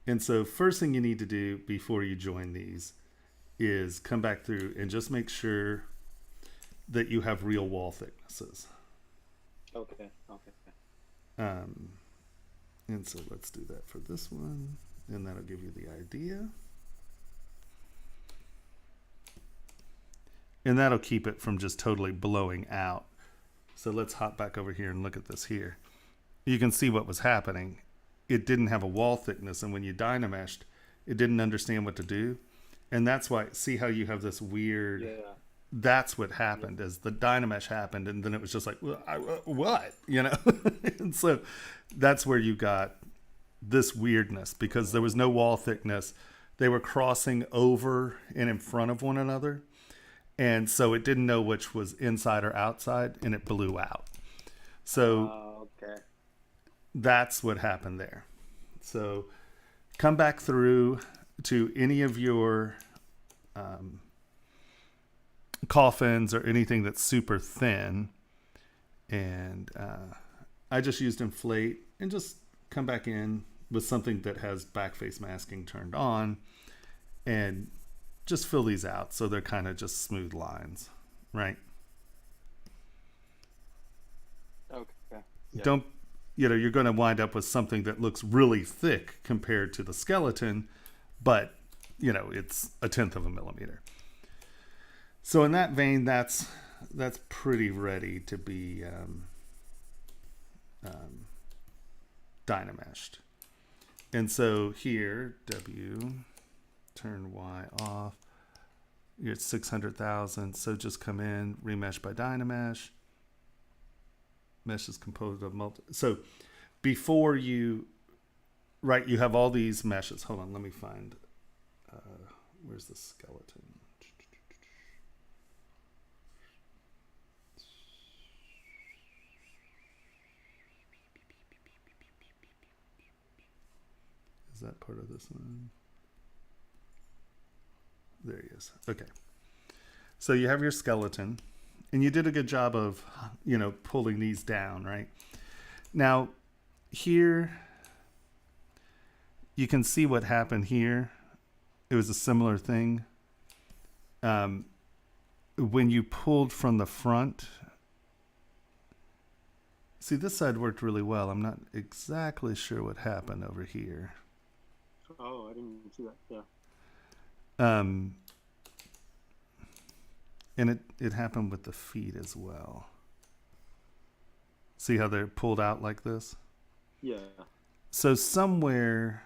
S5: And so first thing you need to do before you join these is come back through and just make sure that you have real wall thicknesses.
S7: Okay.
S5: And so let's do that for this one, and that'll give you the idea. And that'll keep it from just totally blowing out. So let's hop back over here and look at this here. You can see what was happening. It didn't have a wall thickness, and when you dynameshed, it didn't understand what to do. And that's why, see how you have this weird...
S7: Yeah.
S5: That's what happened, is the dynamesh happened, and then it was just like, well, what? You know? And so that's where you got this weirdness, because there was no wall thickness. They were crossing over and in front of one another. And so it didn't know which was inside or outside, and it blew out. So that's what happened there. So come back through to any of your coffins or anything that's super thin, and I just used inflate and just come back in with something that has backface masking turned on and just fill these out so they're kind of just smooth lines, right?
S7: Okay. Yeah.
S5: Don't, you're going to wind up with something that looks really thick compared to the skeleton, but it's 1/10 of a millimeter. So in that vein, that's pretty ready to be dynameshed. And so here, W, turn Y off. You're at 600,000. So just come in, remesh by dynamesh. Mesh is composed of so before you, right, you have all these meshes. Hold on, let me find, where's the skeleton? Is that part of this one? There he is. Okay. So you have your skeleton, and you did a good job of, pulling these down, right? Now, here, you can see what happened here. It was a similar thing. When you pulled from the front, see, this side worked really well. I'm not exactly sure what happened over here.
S7: Oh, I didn't even see that. Yeah.
S5: And it happened with the feet as well. See how they're pulled out like this?
S7: Yeah.
S5: So somewhere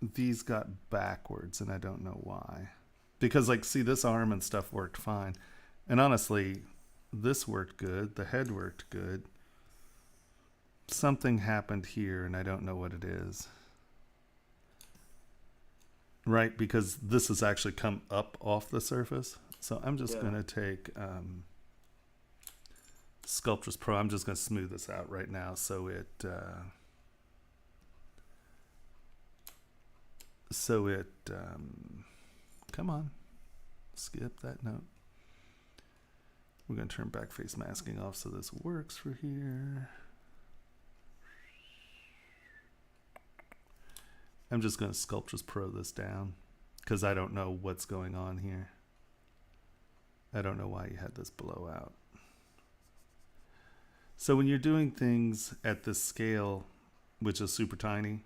S5: these got backwards, and I don't know why. Because, like, see, this arm and stuff worked fine. And honestly, this worked good. The head worked good. Something happened here, and I don't know what it is. Right? Because this has actually come up off the surface. So I'm just going to take Sculptress Pro. I'm just going to smooth this out right now so it... come on, skip that note. We're going to turn back face masking off so this works for here. I'm just going to Sculptress Pro this down because I don't know what's going on here. I don't know why you had this blowout. So when you're doing things at this scale, which is super tiny,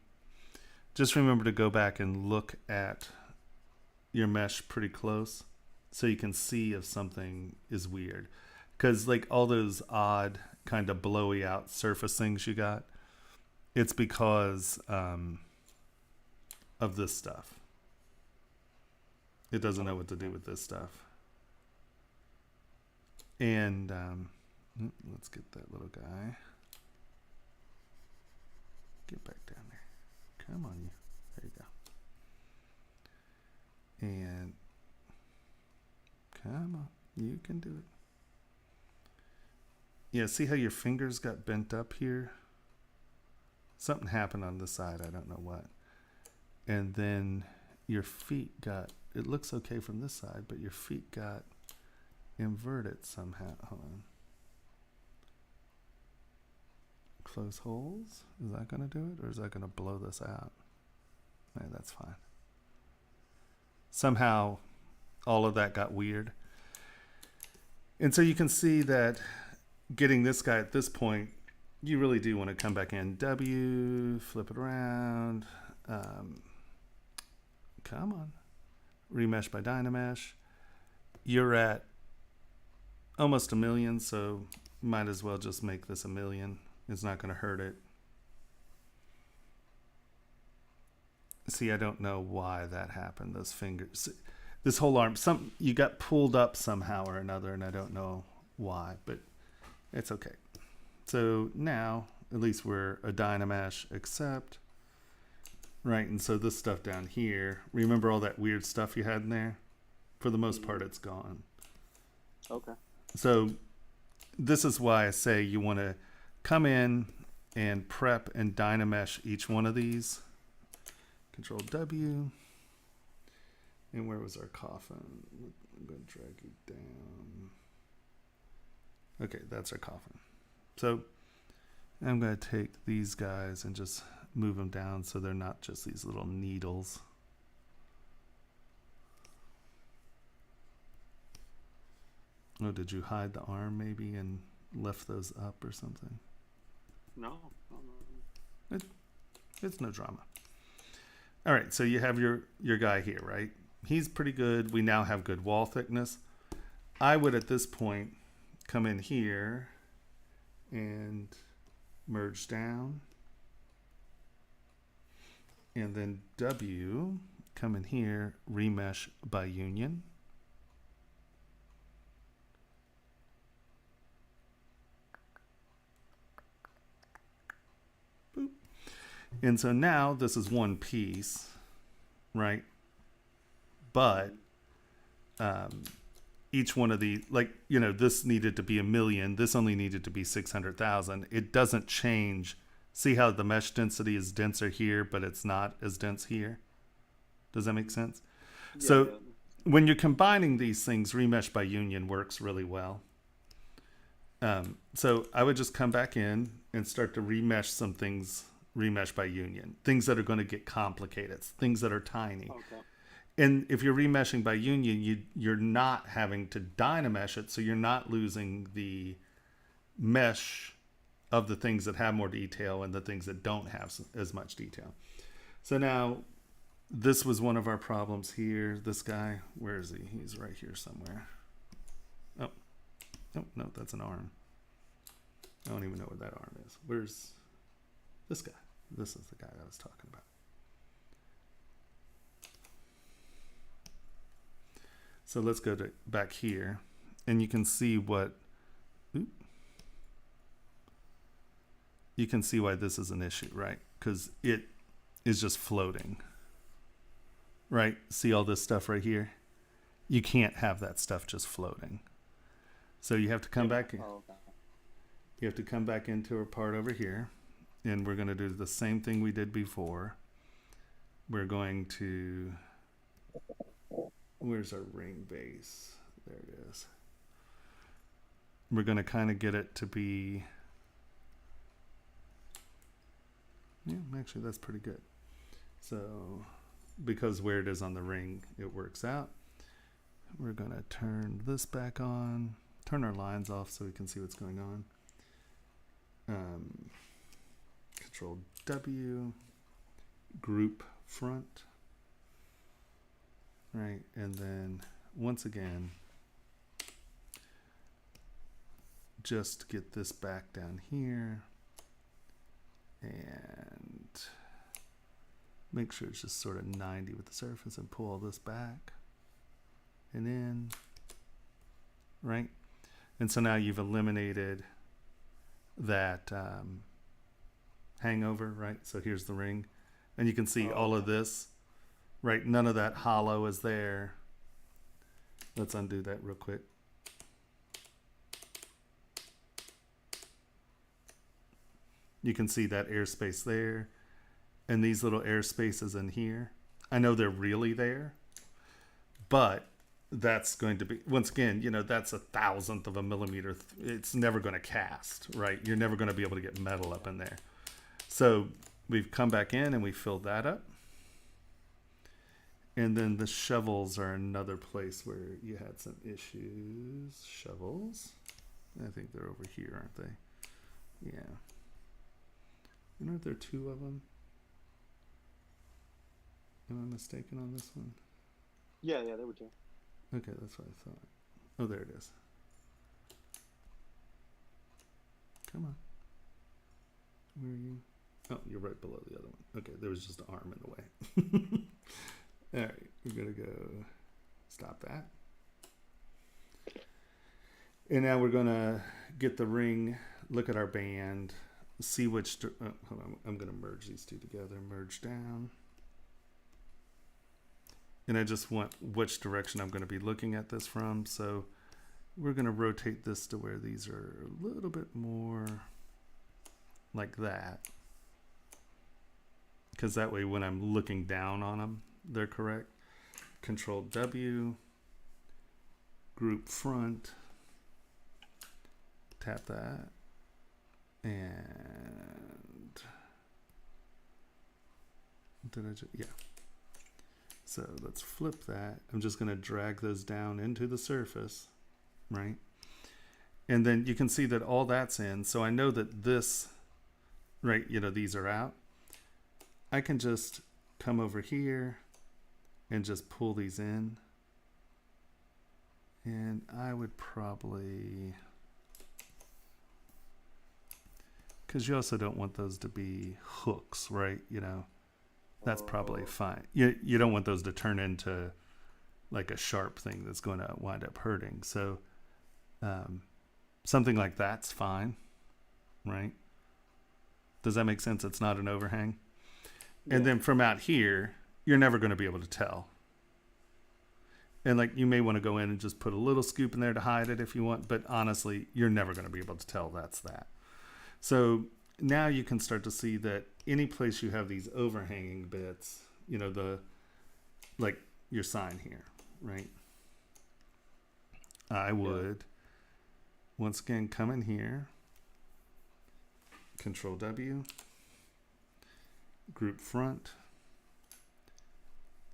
S5: just remember to go back and look at your mesh pretty close so you can see if something is weird. Because like all those odd kind of blowy out surface things you got, it's because of this stuff. It doesn't know what to do with this stuff. And let's get that little guy. Get back down there. Come on, you. There you go. And come on, you can do it. Yeah, see how your fingers got bent up here? Something happened on this side, I don't know what. And then your feet got, it looks okay from this side, but your feet got inverted somehow. Hold on. Close holes. Is that going to do it, or is that going to blow this out? Yeah, that's fine. Somehow all of that got weird. And so you can see that getting this guy at this point, you really do want to come back in. W, flip it around. Come on. Remesh by Dynamesh. You're at almost 1 million, so might as well just make this 1 million. It's not going to hurt it. See, I don't know why that happened. Those fingers, this whole arm, you got pulled up somehow or another, and I don't know why, but it's okay. So now, at least we're a Dynamesh accept, right? And so this stuff down here, remember all that weird stuff you had in there? For the most part, it's gone.
S7: Okay.
S5: So this is why I say you want to come in and prep and Dynamesh each one of these. Control W. And where was our coffin? I'm going to drag you down. Okay, that's our coffin. So I'm going to take these guys and just move them down so they're not just these little needles. Oh, did you hide the arm maybe and left those up or something?
S7: No.
S5: It's no drama. All right, so you have your guy here, right? He's pretty good. We now have good wall thickness. I would, at this point, come in here and merge down. And then W, come in here, remesh by union. Boop. And so now this is one piece, right? But each one of the, like, you know, this needed to be 1 million. This only needed to be 600,000. It doesn't change. See how the mesh density is denser here, but it's not as dense here? Does that make sense? Yeah, so when you're combining these things, remesh by union works really well. So I would just come back in and start to remesh some things, remesh by union. Things that are going to get complicated, things that are tiny. Okay. And if you're remeshing by union, you're not having to Dynamesh it, so you're not losing the mesh of the things that have more detail and the things that don't have as much detail. So now, this was one of our problems here. This guy, where is he? He's right here somewhere. Oh, no, that's an arm. I don't even know where that arm is. Where's this guy? This is the guy I was talking about. So let's go to back here, and you can see what. You can see why this is an issue, right? Because it is just floating, right? See all this stuff right here? You can't have that stuff just floating. So you have to come back in.
S7: Oh, okay.
S5: You have to come back into our part over here, and we're going to do the same thing we did before. We're going to, where's our ring base? There it is. We're going to kind of get it to be, yeah, actually that's pretty good. So because where it is on the ring, it works out. We're going to turn this back on, turn our lines off so we can see what's going on. Control W, group front, right? And then once again, just get this back down here and make sure it's just sort of 90 with the surface and pull all this back and in, right? And so now you've eliminated that hangover, right? So here's the ring, and you can see all of this, right? None of that hollow is there. Let's undo that real quick. You can see that airspace there, and these little air spaces in here. I know they're really there, but that's going to be, once again, you know, that's 1,000th of a millimeter. It's never going to cast, right? You're never going to be able to get metal up in there. So we've come back in and we filled that up. And then the shovels are another place where you had some issues. Shovels. I think they're over here, aren't they? Yeah. And aren't there two of them? Am I mistaken on this one?
S7: Yeah, there were two.
S5: Okay, that's what I thought. Oh, there it is. Come on. Where are you? Oh, you're right below the other one. Okay, there was just an arm in the way. All right, we're going to go stop that. And now we're going to get the ring, look at our band, see which, hold on, I'm going to merge these two together, merge down. And I just want which direction I'm going to be looking at this from. So we're going to rotate this to where these are a little bit more like that. Because that way when I'm looking down on them, they're correct. Control W, group front, tap that, and did I just, yeah. So let's flip that. I'm just going to drag those down into the surface, right? And then you can see that all that's in. So I know that this, right, you know, these are out. I can just come over here and just pull these in. And I would probably, because you also don't want those to be hooks, right? You know. That's probably fine. You don't want those to turn into like a sharp thing that's going to wind up hurting. So something like that's fine, right? Does that make sense? It's not an overhang. Yeah. And then from out here, you're never going to be able to tell. And like you may want to go in and just put a little scoop in there to hide it if you want, but honestly, you're never going to be able to tell that's that. So now you can start to see that any place you have these overhanging bits, you know, the, like your sign here, right? I would, once again, come in here, Control W, group front,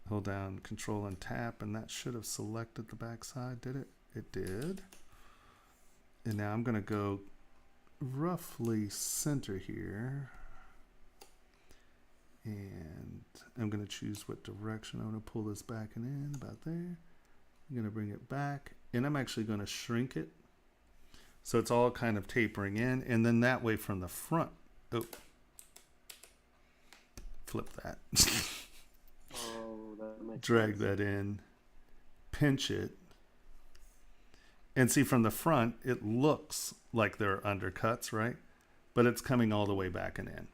S5: hold down Control and tap, and that should have selected the back side, did it? It did. And now I'm going to go roughly center here, and I'm going to choose what direction. I'm going to pull this back and in about there. I'm going to bring it back, and I'm actually going to shrink it so it's all kind of tapering in, and then that way from the front, oh, flip that.
S7: Oh, that makes
S5: drag
S7: sense.
S5: that in, pinch it, And see, from the front, it looks like there are undercuts, right? But it's coming all the way back and in.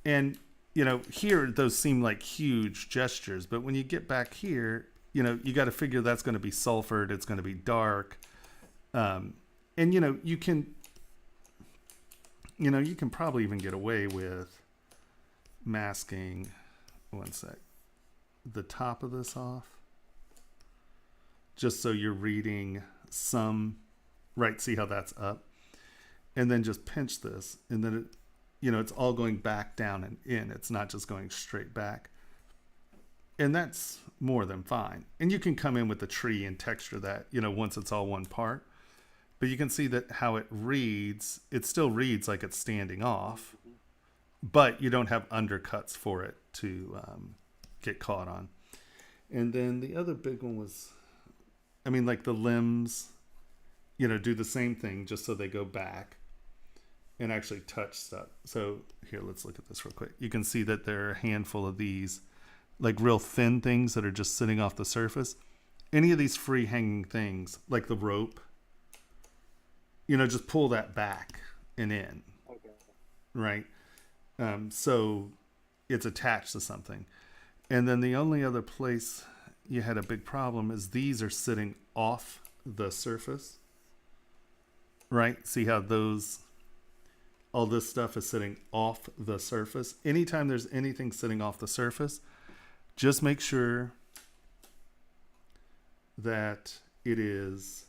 S5: And, you know, here, those seem like huge gestures. But when you get back here, you know, you got to figure that's going to be sulfured. It's going to be dark. And, you know, you can probably even get away with masking, one sec, the top of this off. Just so you're reading some, right, see how that's up? And then just pinch this, and then it, you know, it's all going back down and in. It's not just going straight back. And that's more than fine. And you can come in with the tree and texture that, you know, once it's all one part. But you can see that how it reads, it still reads like it's standing off, but you don't have undercuts for it to get caught on. And then the other big one was, I mean, like the limbs, you know, do the same thing just so they go back and actually touch stuff. So here, let's look at this real quick. You can see that there are a handful of these like real thin things that are just sitting off the surface. Any of these free hanging things, like the rope, you know, just pull that back and in. Okay. Right? So it's attached to something. And then the only other place you had a big problem is these are sitting off the surface. Right? See how all this stuff is sitting off the surface. Anytime there's anything sitting off the surface, just make sure that it is,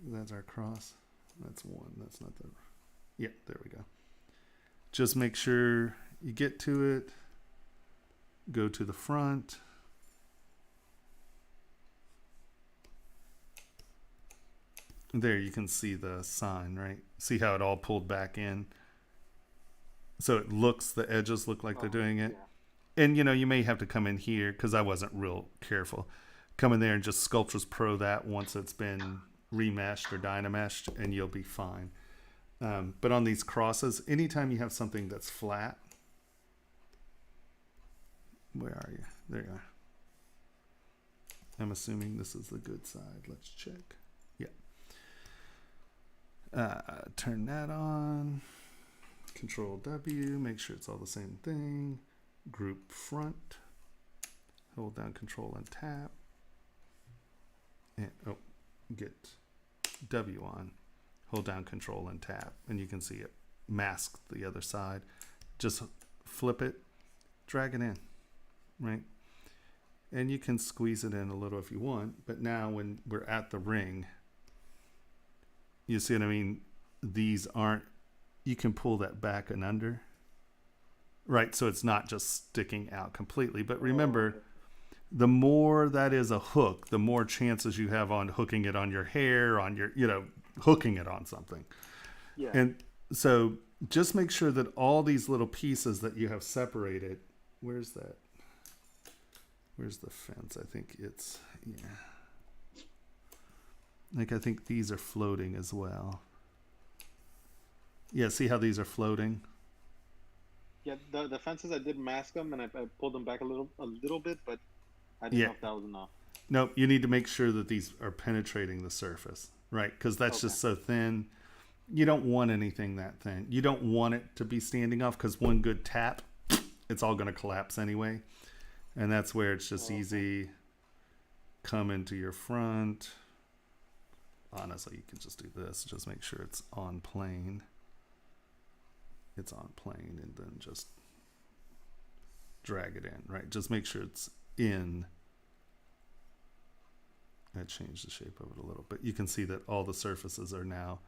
S5: that's our cross. That's one. That's not the, yeah, there we go. Just make sure you get to it. Go to the front. There you can see the sign, right? See how it all pulled back in? So it looks, the edges look like they're doing it. Yeah. And, you know, you may have to come in here, because I wasn't real careful. Come in there and just Sculptris Pro that once it's been remeshed or dynameshed, and you'll be fine. But on these crosses, anytime you have something that's flat, where are you? There you are. I'm assuming this is the good side. Let's check. Yeah. Turn that on. Control W. Make sure it's all the same thing. Group front. Hold down Control and tap. And get W on. Hold down Control and tap, and you can see it mask the other side. Just flip it, drag it in, right? And you can squeeze it in a little if you want, but now when we're at the ring, you see what I mean? These aren't, you can pull that back and under, right? So it's not just sticking out completely. But remember, the more that is a hook, the more chances you have on hooking it on your hair, on your, you know, hooking it on something. Yeah. And so just make sure that all these little pieces that you have separated, where's that? Where's the fence? I think it's, yeah. Like, I think these are floating as well. Yeah, see how these are floating?
S7: Yeah, the fences, I did mask them, and I pulled them back a little bit, but I didn't know if that was enough.
S5: No, you need to make sure that these are penetrating the surface, right? Because that's just so thin. You don't want anything that thin. You don't want it to be standing off, because one good tap, it's all going to collapse anyway. And that's where it's just easy. Come into your front. Honestly, you can just do this. Just make sure it's on plane. It's on plane, and then just drag it in, right? Just make sure it's in. I changed the shape of it a little, but you can see that all the surfaces are now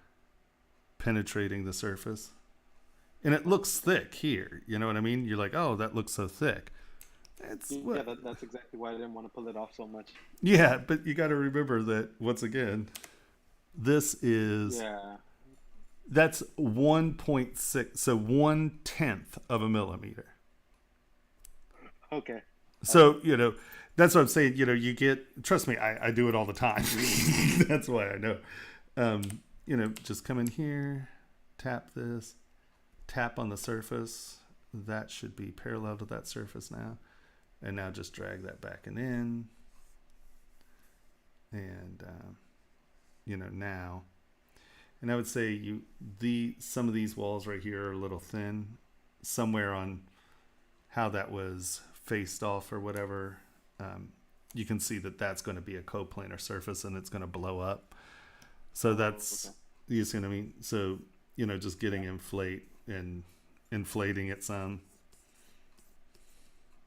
S5: penetrating the surface. And it looks thick here. You know what I mean? You're like, oh, that looks so thick. That's
S7: exactly why I didn't want to pull it off so much.
S5: Yeah, but you got to remember that, once again, this is, that's 1.6, so 1/10 of a millimeter.
S7: Okay.
S5: So, you know, that's what I'm saying. You know, you get, trust me, I do it all the time. That's why I know. You know, just come in here, tap this, tap on the surface. That should be parallel to that surface now. And now just drag that back and in. and now, and I would say some of these walls right here are a little thin, somewhere on how that was faced off or whatever. You can see that that's going to be a coplanar surface and it's going to blow up. So that's, you see what I mean? So, just getting inflating it some.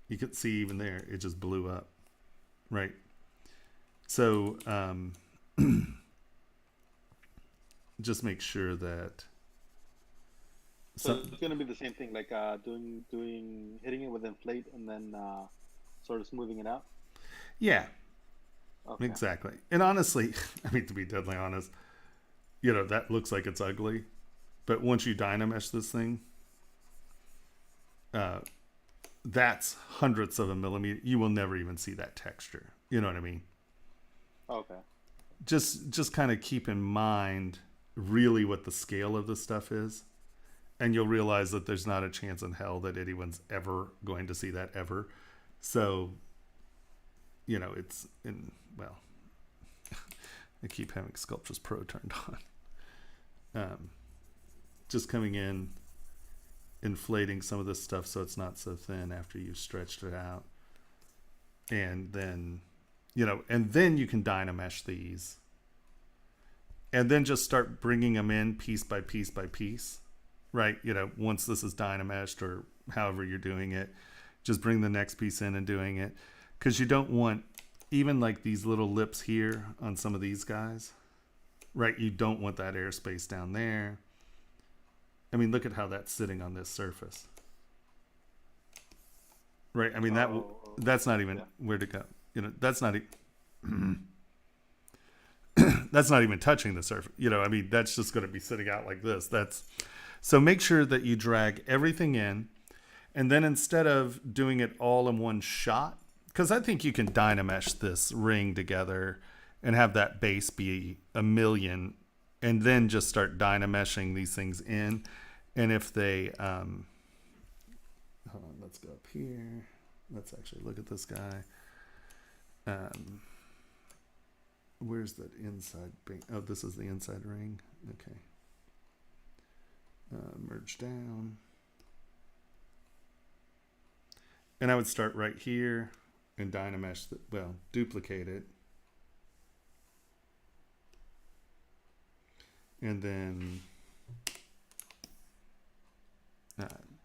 S5: You can see even there, it just blew up, right? So just make sure that.
S7: So it's going to be the same thing, like hitting it with inflate and then sort of smoothing it out.
S5: Yeah.
S7: Okay.
S5: Exactly. And honestly, I mean, to be deadly honest, that looks like it's ugly, but once you dynamesh this thing, that's hundredths of a millimeter. You will never even see that texture. You know what I mean?
S7: Okay.
S5: Just kind of keep in mind really what the scale of this stuff is, and you'll realize that there's not a chance in hell that anyone's ever going to see that ever. So, it's in, well, I keep having Sculptris Pro turned on. Just coming in, inflating some of this stuff so it's not so thin after you've stretched it out. And then, and then you can dynamesh these. And then just start bringing them in piece by piece by piece, right? Once this is dynameshed or however you're doing it, just bring the next piece in and doing it. Because you don't want, even like these little lips here on some of these guys, right? You don't want that airspace down there. I mean, look at how that's sitting on this surface. Right? I mean, that's not even where to go. That's not that's not even touching the surface. I mean, that's just going to be sitting out like this. So make sure that you drag everything in, and then instead of doing it all in one shot, because I think you can dynamesh this ring together and have that base be a million, and then just start dynameshing these things in. And if they, hold on, let's go up here. Let's actually look at this guy. Where's that inside ring? Oh, this is the inside ring. Okay. Merge down. And I would start right here and dynamesh, duplicate it. And then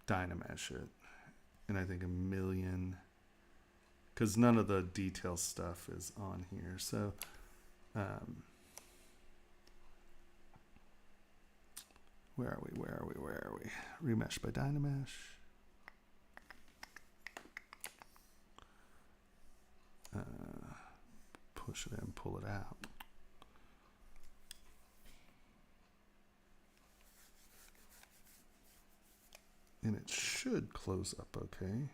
S5: dynamesh it. And I think a million, because none of the detail stuff is on here. So where are we? Remesh by dynamesh. Push it in, pull it out. And it should close up okay.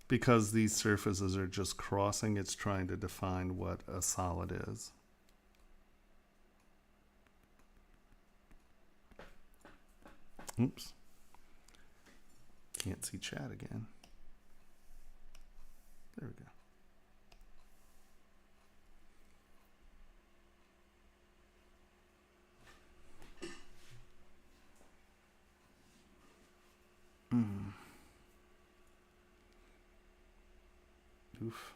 S5: Because these surfaces are just crossing, it's trying to define what a solid is. Oops. Can't see chat again. There we go. Oof.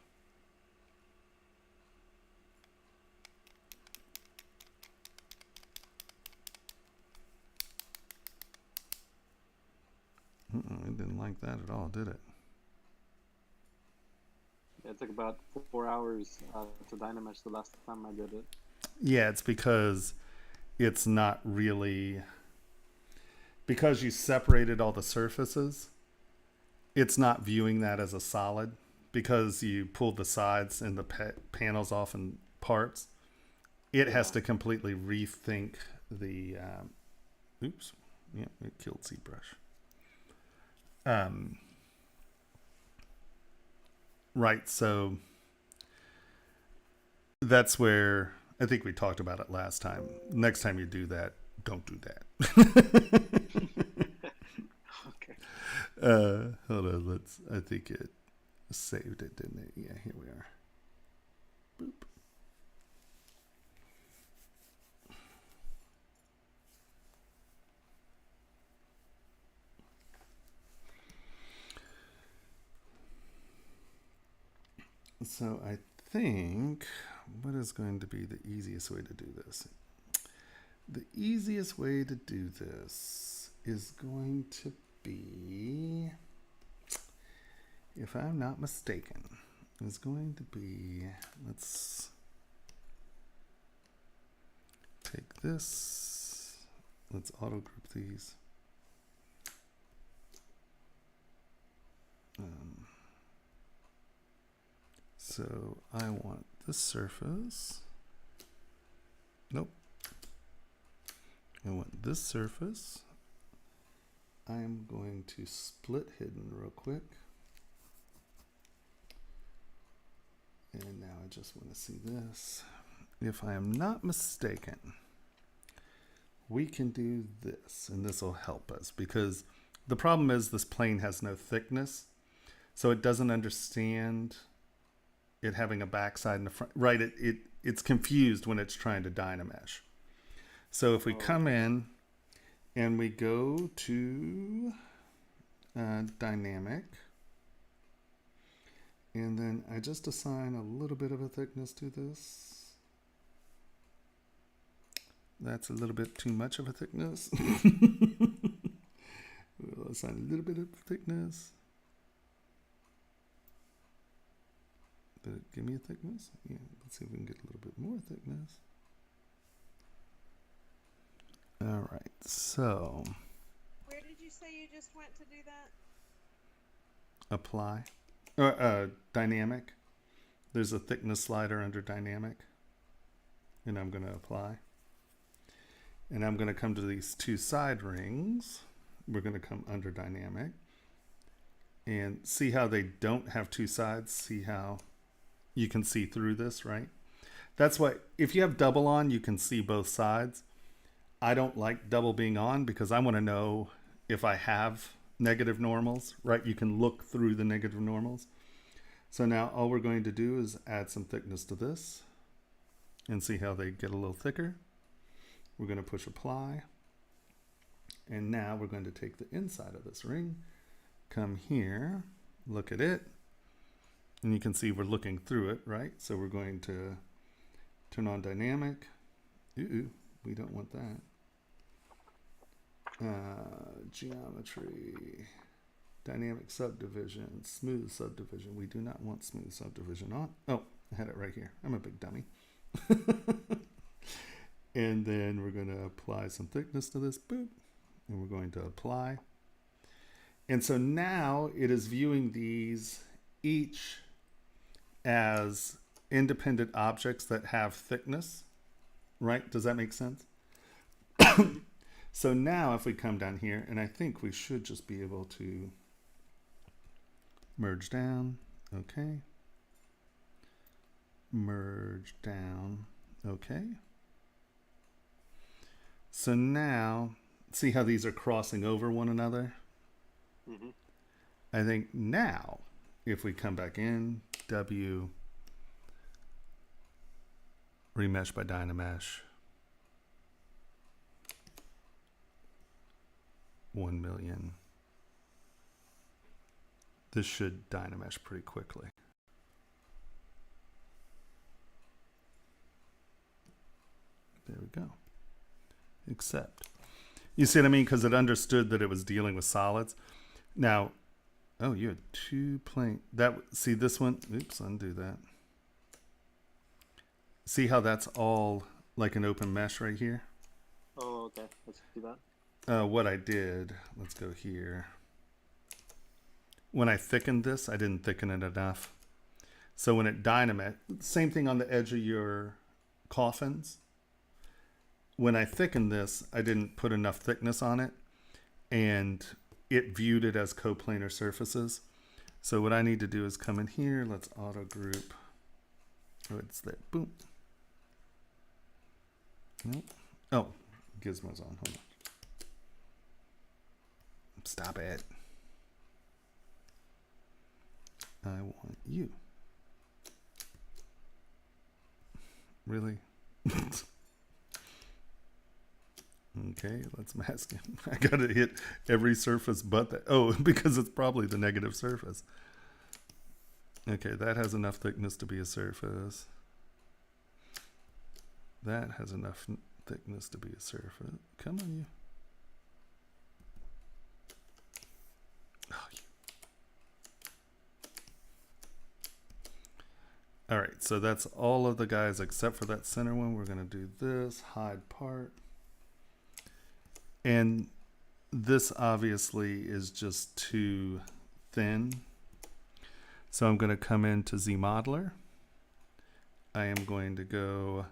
S5: It didn't like that at all, did it?
S7: Yeah, it took about 4 hours to dynamesh the last time I did it.
S5: Yeah, it's because it's not really, because you separated all the surfaces, it's not viewing that as a solid, because you pulled the sides and the panels off in parts. It has to completely rethink the oops, yeah, it killed ZBrush. Right, so that's where I think we talked about it last time. Next time you do that, don't do that.
S7: Okay.
S5: Hold on, I think it saved it, didn't it? Yeah, here we are. Boop. So I think, what is going to be the easiest way to do this? The easiest way to do this is going to be, if I'm not mistaken, is going to be, let's take this, let's auto group these. So I want this surface. Nope. I want this surface. I'm going to split hidden real quick. And now I just want to see this. If I am not mistaken, we can do this, and this will help us because the problem is this plane has no thickness, so it doesn't understand it having a backside and a front. Right, it's confused when it's trying to Dynamesh. So if we come in and we go to dynamic, and then I just assign a little bit of a thickness to this. That's a little bit too much of a thickness. We'll assign a little bit of thickness. Did it give me a thickness? Yeah, let's see if we can get a little bit more thickness. All right, so.
S6: Where did you say you just went to do that?
S5: Apply. Dynamic. There's a thickness slider under dynamic. And I'm going to apply. And I'm going to come to these two side rings. We're going to come under dynamic. And see how they don't have two sides? See how you can see through this, right? That's why, if you have double on, you can see both sides. I don't like double being on because I want to know if I have negative normals, right? You can look through the negative normals. So now all we're going to do is add some thickness to this and see how they get a little thicker. We're going to push apply. And now we're going to take the inside of this ring, come here, look at it, and you can see we're looking through it, right? So we're going to turn on dynamic. Ooh, we don't want that. Geometry, dynamic subdivision, smooth subdivision. We do not want smooth subdivision on. Oh, I had it right here. I'm a big dummy. And then we're going to apply some thickness to this, boop, and we're going to apply. And so now it is viewing these each as independent objects that have thickness, right? Does that make sense? So now if we come down here, and I think we should just be able to merge down, okay. Merge down, okay. So now, see how these are crossing over one another?
S7: Mm-hmm.
S5: I think now, if we come back in, W, remesh by Dynamesh, 1 million. This should Dynamesh pretty quickly. There we go. Except, you see what I mean? Because it understood that it was dealing with solids. Now, oh, you had two plane. See this one? Oops, undo that. See how that's all like an open mesh right here?
S7: Oh, okay. Let's do that.
S5: What I did, let's go here. When I thickened this, I didn't thicken it enough. So when it Dynamesh, same thing on the edge of your coffins. When I thickened this, I didn't put enough thickness on it, and it viewed it as coplanar surfaces. So what I need to do is come in here. Let's auto group. Oh, it's there. Boom. Nope. Oh, Gizmo's on. Hold on. Stop it. I want you. Really? Okay, let's mask it. I gotta hit every surface but that. Oh, because it's probably the negative surface. Okay, that has enough thickness to be a surface. That has enough thickness to be a surface. Come on, you. Oh, you. All right, so that's all of the guys except for that center one. We're going to do this, hide part. And this obviously is just too thin. So I'm going to come into ZModeler. I am going to go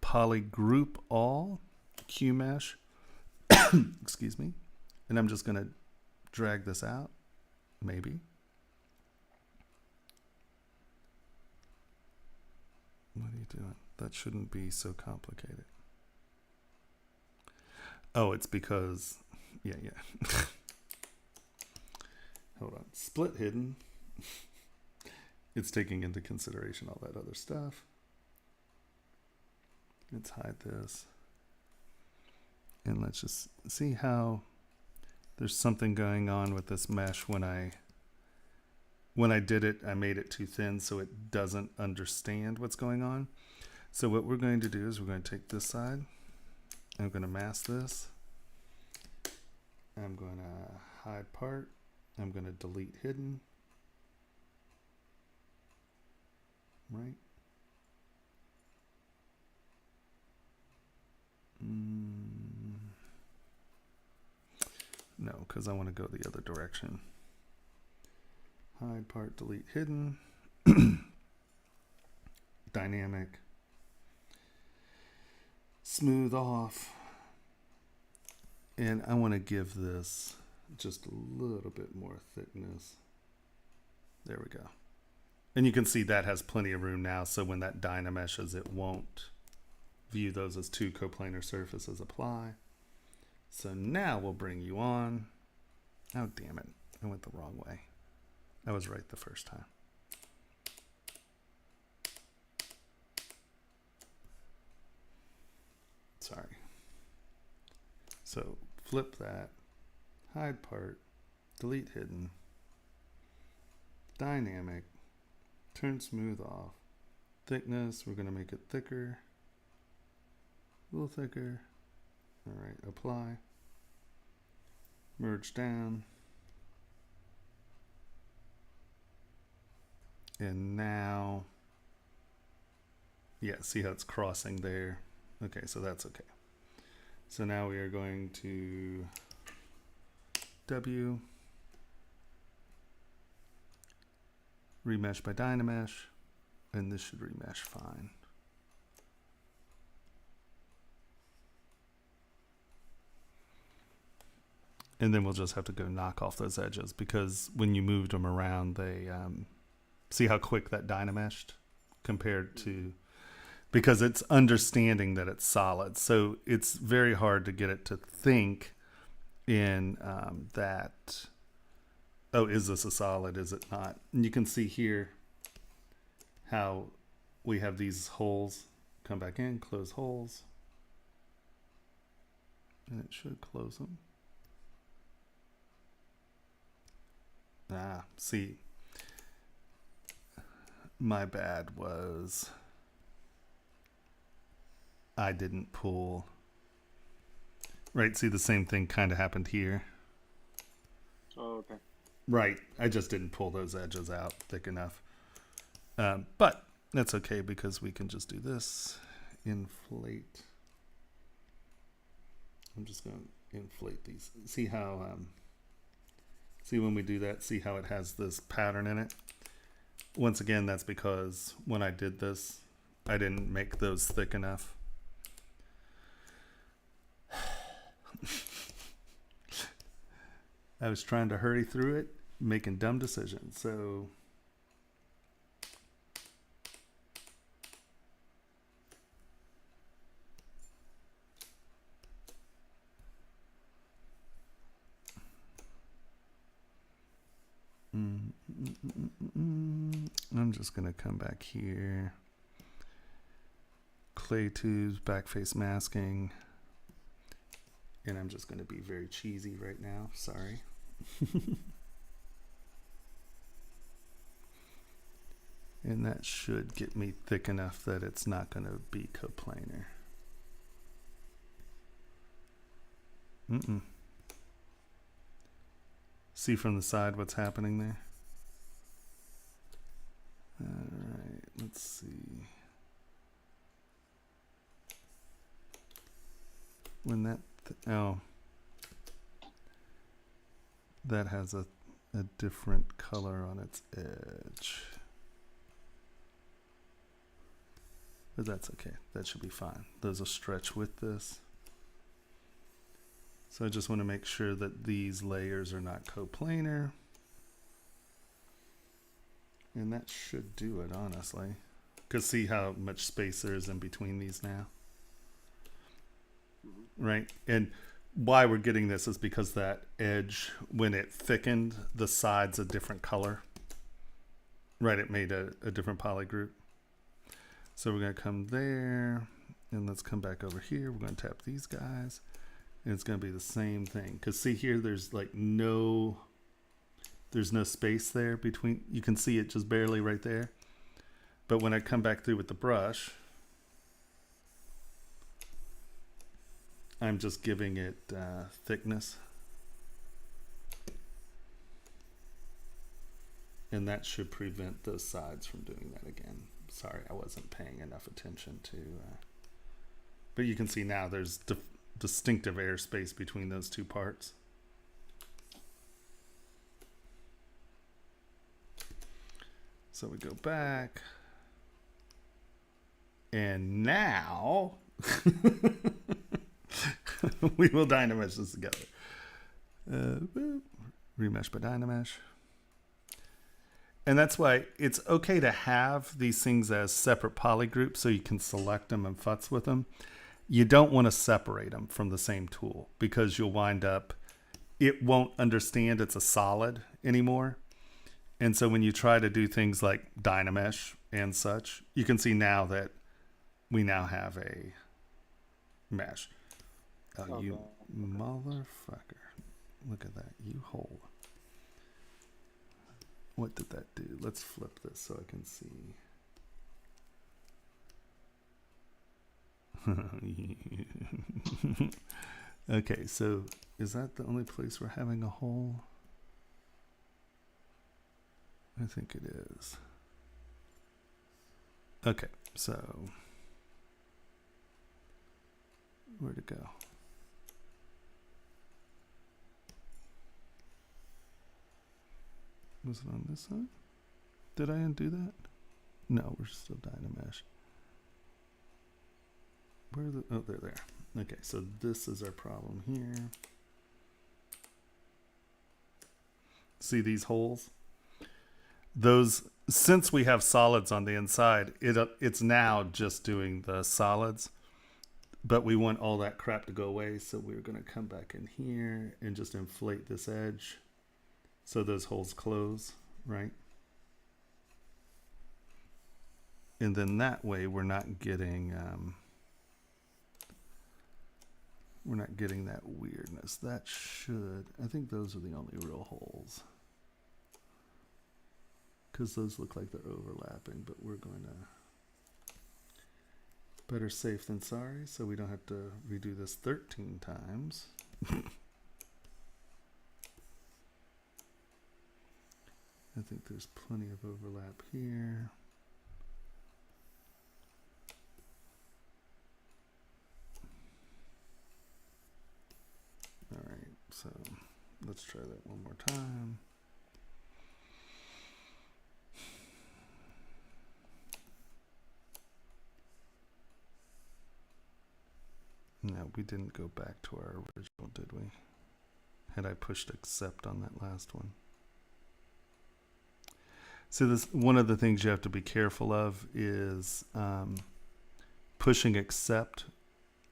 S5: polygroup all, QMesh, excuse me. And I'm just going to drag this out, maybe. What are you doing? That shouldn't be so complicated. Oh, it's because, yeah. Hold on. Split hidden. It's taking into consideration all that other stuff. Let's hide this. And let's just see how there's something going on with this mesh when I did it, I made it too thin so it doesn't understand what's going on. So what we're going to do is we're going to take this side. I'm going to mask this. I'm going to hide part. I'm going to delete hidden. Right? No, because I want to go the other direction. Hide part, delete hidden. Dynamic. Smooth off. And I want to give this just a little bit more thickness. There we go. And you can see that has plenty of room now, so when that dynameshes, it won't view those as two coplanar surfaces. Apply. So now we'll bring you on. Oh, damn it. I went the wrong way. I was right the first time. Sorry. So flip that, hide part, delete hidden, dynamic, turn smooth off, thickness, we're going to make it thicker, a little thicker. All right, apply, merge down. And now, yeah, see how it's crossing there? Okay, so that's okay. So now we are going to W, remesh by Dynamesh, and this should remesh fine. And then we'll just have to go knock off those edges because when you moved them around, they see how quick that dynameshed compared to, because it's understanding that it's solid. So it's very hard to get it to think in that, oh, is this a solid? Is it not? And you can see here how we have these holes. Come back in, close holes. And it should close them. Ah, see, my bad was I didn't pull. Right, see the same thing kind of happened here.
S7: Oh, okay.
S5: Right, I just didn't pull those edges out thick enough. But that's okay because we can just do this. Inflate. I'm just going to inflate these. See how, see when we do that, see how it has this pattern in it? Once again, that's because when I did this, I didn't make those thick enough. I was trying to hurry through it, making dumb decisions. So just going to come back here. Clay tubes, backface masking. And I'm just going to be very cheesy right now. Sorry. And that should get me thick enough that it's not going to be coplanar. See from the side what's happening there? Alright, let's see. When that, that has a different color on its edge. But that's okay. That should be fine. Those will stretch with this. So I just want to make sure that these layers are not coplanar. And that should do it, honestly. Because see how much space there is in between these now? Right? And why we're getting this is because that edge, when it thickened, the side's a different color. Right? It made a different poly group. So we're going to come there, and let's come back over here. We're going to tap these guys, and it's going to be the same thing. Because see here, there's like there's no space there between. You can see it just barely right there. But when I come back through with the brush, I'm just giving it thickness. And that should prevent those sides from doing that again. Sorry, I wasn't paying enough attention to. But you can see now there's distinctive airspace between those two parts. So we go back. And now we will Dynamesh this together. Remesh by Dynamesh. And that's why it's okay to have these things as separate poly groups so you can select them and futz with them. You don't want to separate them from the same tool because you'll wind up, it won't understand it's a solid anymore. And so when you try to do things like Dynamesh and such, you can see now that we now have a mesh. Oh, you motherfucker. Look at that. You hole. What did that do? Let's flip this so I can see. Okay, so is that the only place we're having a hole? I think it is. Okay, so where'd it go? Was it on this side? Did I undo that? No, we're still Dynamesh. Where are the, oh, they're there. Okay, so this is our problem here. See these holes? Those, since we have solids on the inside, it's now just doing the solids. But we want all that crap to go away, so we're going to come back in here and just inflate this edge. So those holes close, right? And then that way we're not getting that weirdness. That should, I think those are the only real holes. Because those look like they're overlapping, but we're going to, better safe than sorry, so we don't have to redo this 13 times. I think there's plenty of overlap here. All right, so let's try that one more time. No, we didn't go back to our original, did we? Had I pushed accept on that last one? So this, one of the things you have to be careful of is pushing accept.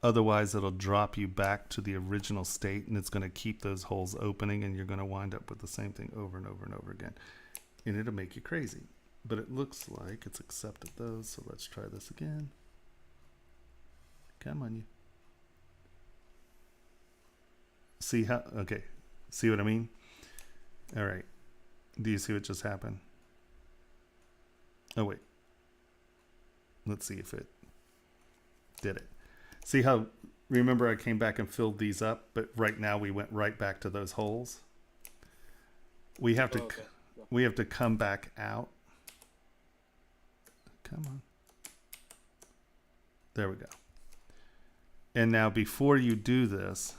S5: Otherwise, it'll drop you back to the original state, and it's going to keep those holes opening, and you're going to wind up with the same thing over and over and over again. And it'll make you crazy but it looks like it's accepted those. So let's try this again. Come on, you. See how, okay. See what I mean? All right. Do you see what just happened? Oh, wait. Let's see if it did it. See how, remember I came back and filled these up, but right now we went right back to those holes. We have to, we have to come back out. Come on. There we go. And now before you do this,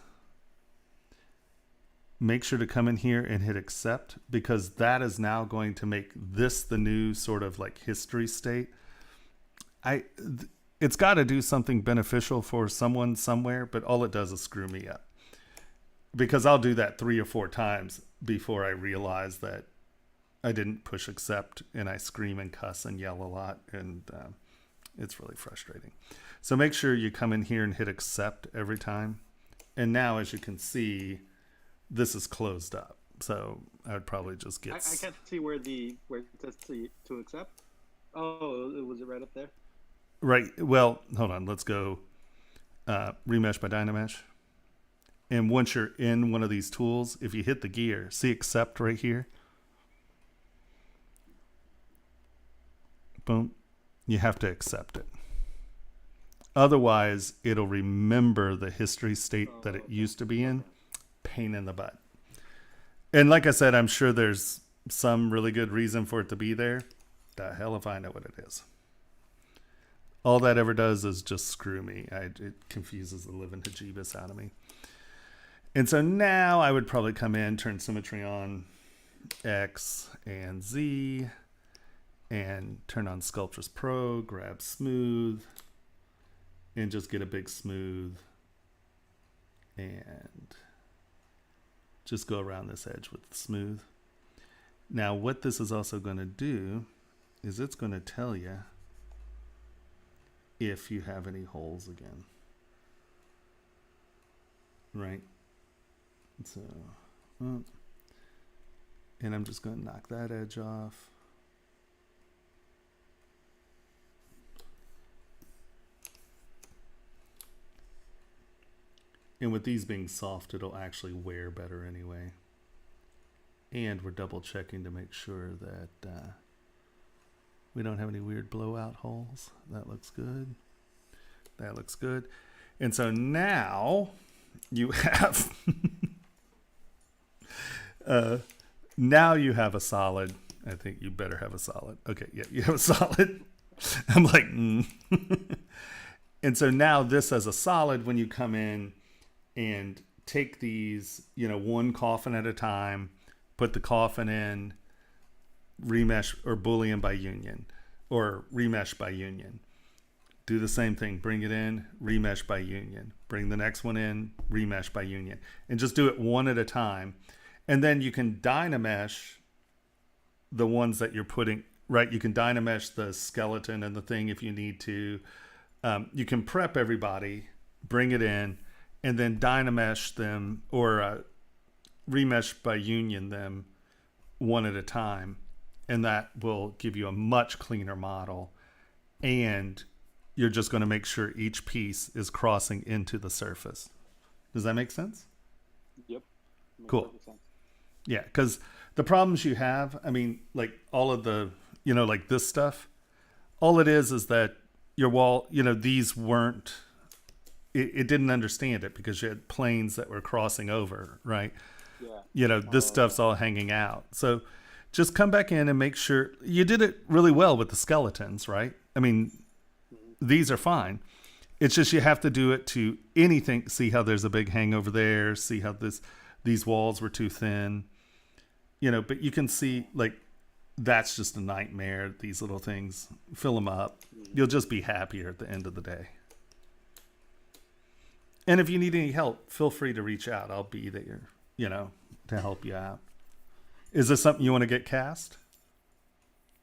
S5: make sure to come in here and hit accept, because that is now going to make this the new sort of like history state. It's got to do something beneficial for someone somewhere, but all it does is screw me up, because I'll do that 3 or 4 times before I realize that I didn't push accept, and I scream and cuss and yell a lot, and it's really frustrating. So make sure you come in here and hit accept every time. And now, as you can see, this is closed up. So I would probably just get...
S7: I can't see where it says to accept. Oh, was it right up there?
S5: Right. Well, hold on. Let's go remesh by Dynamesh. And once you're in one of these tools, if you hit the gear, see accept right here? Boom. You have to accept it. Otherwise, it'll remember the history state that it used to be in. Pain in the butt. And like I said, I'm sure there's some really good reason for it to be there. The hell if I know what it is. All that ever does is just screw me. It confuses the living hajibis out of me. And so now I would probably come in, turn symmetry on X and Z, and turn on Sculptress Pro, grab smooth, and just get a big smooth, and just go around this edge with the smooth. Now what this is also going to do is it's going to tell you if you have any holes again. Right? So, and I'm just going to knock that edge off. And with these being soft, it'll actually wear better anyway. And we're double checking to make sure that we don't have any weird blowout holes. That looks good. That looks good. And so now you have now you have a solid. I think you better have a solid. Okay, yeah, you have a solid. I'm like, And so now this as a solid, when you come in and take these, one coffin at a time, put the coffin in, remesh or Boolean by union, or remesh by union. Do the same thing. Bring it in, remesh by union. Bring the next one in, remesh by union. And just do it one at a time. And then you can Dynamesh the ones that you're putting, right? You can Dynamesh the skeleton and the thing if you need to. You can prep everybody, bring it in, and then Dynamesh them or remesh by union them one at a time. And that will give you a much cleaner model. And you're just going to make sure each piece is crossing into the surface. Does that make sense?
S7: Yep.
S5: Cool. Yeah, because the problems you have, like all of the, like this stuff, all it is that your wall, these weren't, it didn't understand it because you had planes that were crossing over, right? Yeah. This stuff's all hanging out. So just come back in and make sure you did it really well with the skeletons, right? These are fine. It's just you have to do it to anything. See how there's a big hangover there. See how these walls were too thin. But you can see like that's just a nightmare. These little things, fill them up. You'll just be happier at the end of the day. And if you need any help, feel free to reach out. I'll be there, to help you out. Is this something you want to get cast?